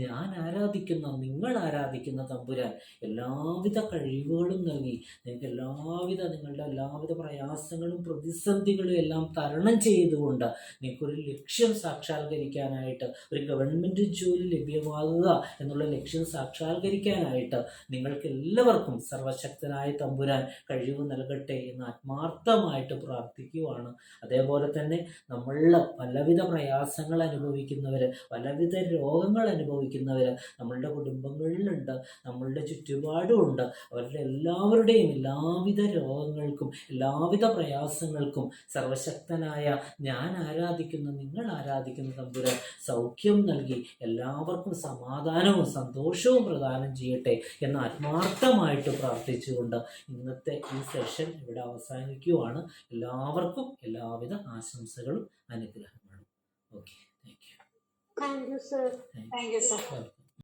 ഞാൻ ആരാധിക്കുന്ന, നിങ്ങൾ ആരാധിക്കുന്ന തമ്പുരാൻ എല്ലാവിധ കഴിവുകളും നൽകി നിങ്ങൾക്ക് നിങ്ങളുടെ എല്ലാവിധ പ്രയാസങ്ങളും പ്രതിസന്ധികളും എല്ലാം തരണം ചെയ്തുകൊണ്ട് നിങ്ങൾക്കൊരു ലക്ഷ്യം സാക്ഷാത്കരിക്കാനായിട്ട്, ഒരു ഗവൺമെൻറ് ജോലി ലഭ്യമാകുക എന്നുള്ള ലക്ഷ്യം സാക്ഷാത്കരിക്കാനായിട്ട് നിങ്ങൾക്ക് എല്ലാവർക്കും സർവശക്തനായ തമ്പുരാൻ കഴിവ് നൽകട്ടെ എന്ന് ആത്മാർത്ഥമായിട്ട് പ്രാർത്ഥിക്കുവാണ്. അതേപോലെ തന്നെ നമ്മളിൽ പലവിധ പ്രയാസങ്ങൾ അനുഭവിക്കുന്നവർ, പലവിധ രോഗങ്ങൾ അനുഭവിക്കുന്നവർ നമ്മളുടെ കുടുംബങ്ങളിലുണ്ട്, നമ്മളുടെ ചുറ്റുപാടുമുണ്ട്. അവരുടെ എല്ലാവരുടെയും എല്ലാവിധ രോഗങ്ങൾക്കും എല്ലാവിധ പ്രയാസങ്ങൾക്കും സർവശക്തനായ ഞാൻ ആരാധിക്കുന്ന, നിങ്ങൾ ആരാധിക്കുന്ന തമ്പുരാൻ സൗഖ്യം നൽകി എല്ലാവർക്കും സമാധാനവും സന്തോഷവും പ്രദാനം ചെയ്യട്ടെ എന്ന് ആത്മാർത്ഥമായിട്ട് പ്രാർത്ഥിച്ചുകൊണ്ട് ഇന്നത്തെ ഈ സെഷൻ ഇവിടെ അവസാനിക്കുവാണ്. എല്ലാവർക്കും എല്ലാവിധ ആശംസകളും അനുഗ്രഹങ്ങളും. Okay, thank you. Thank you sir. Thank you sir.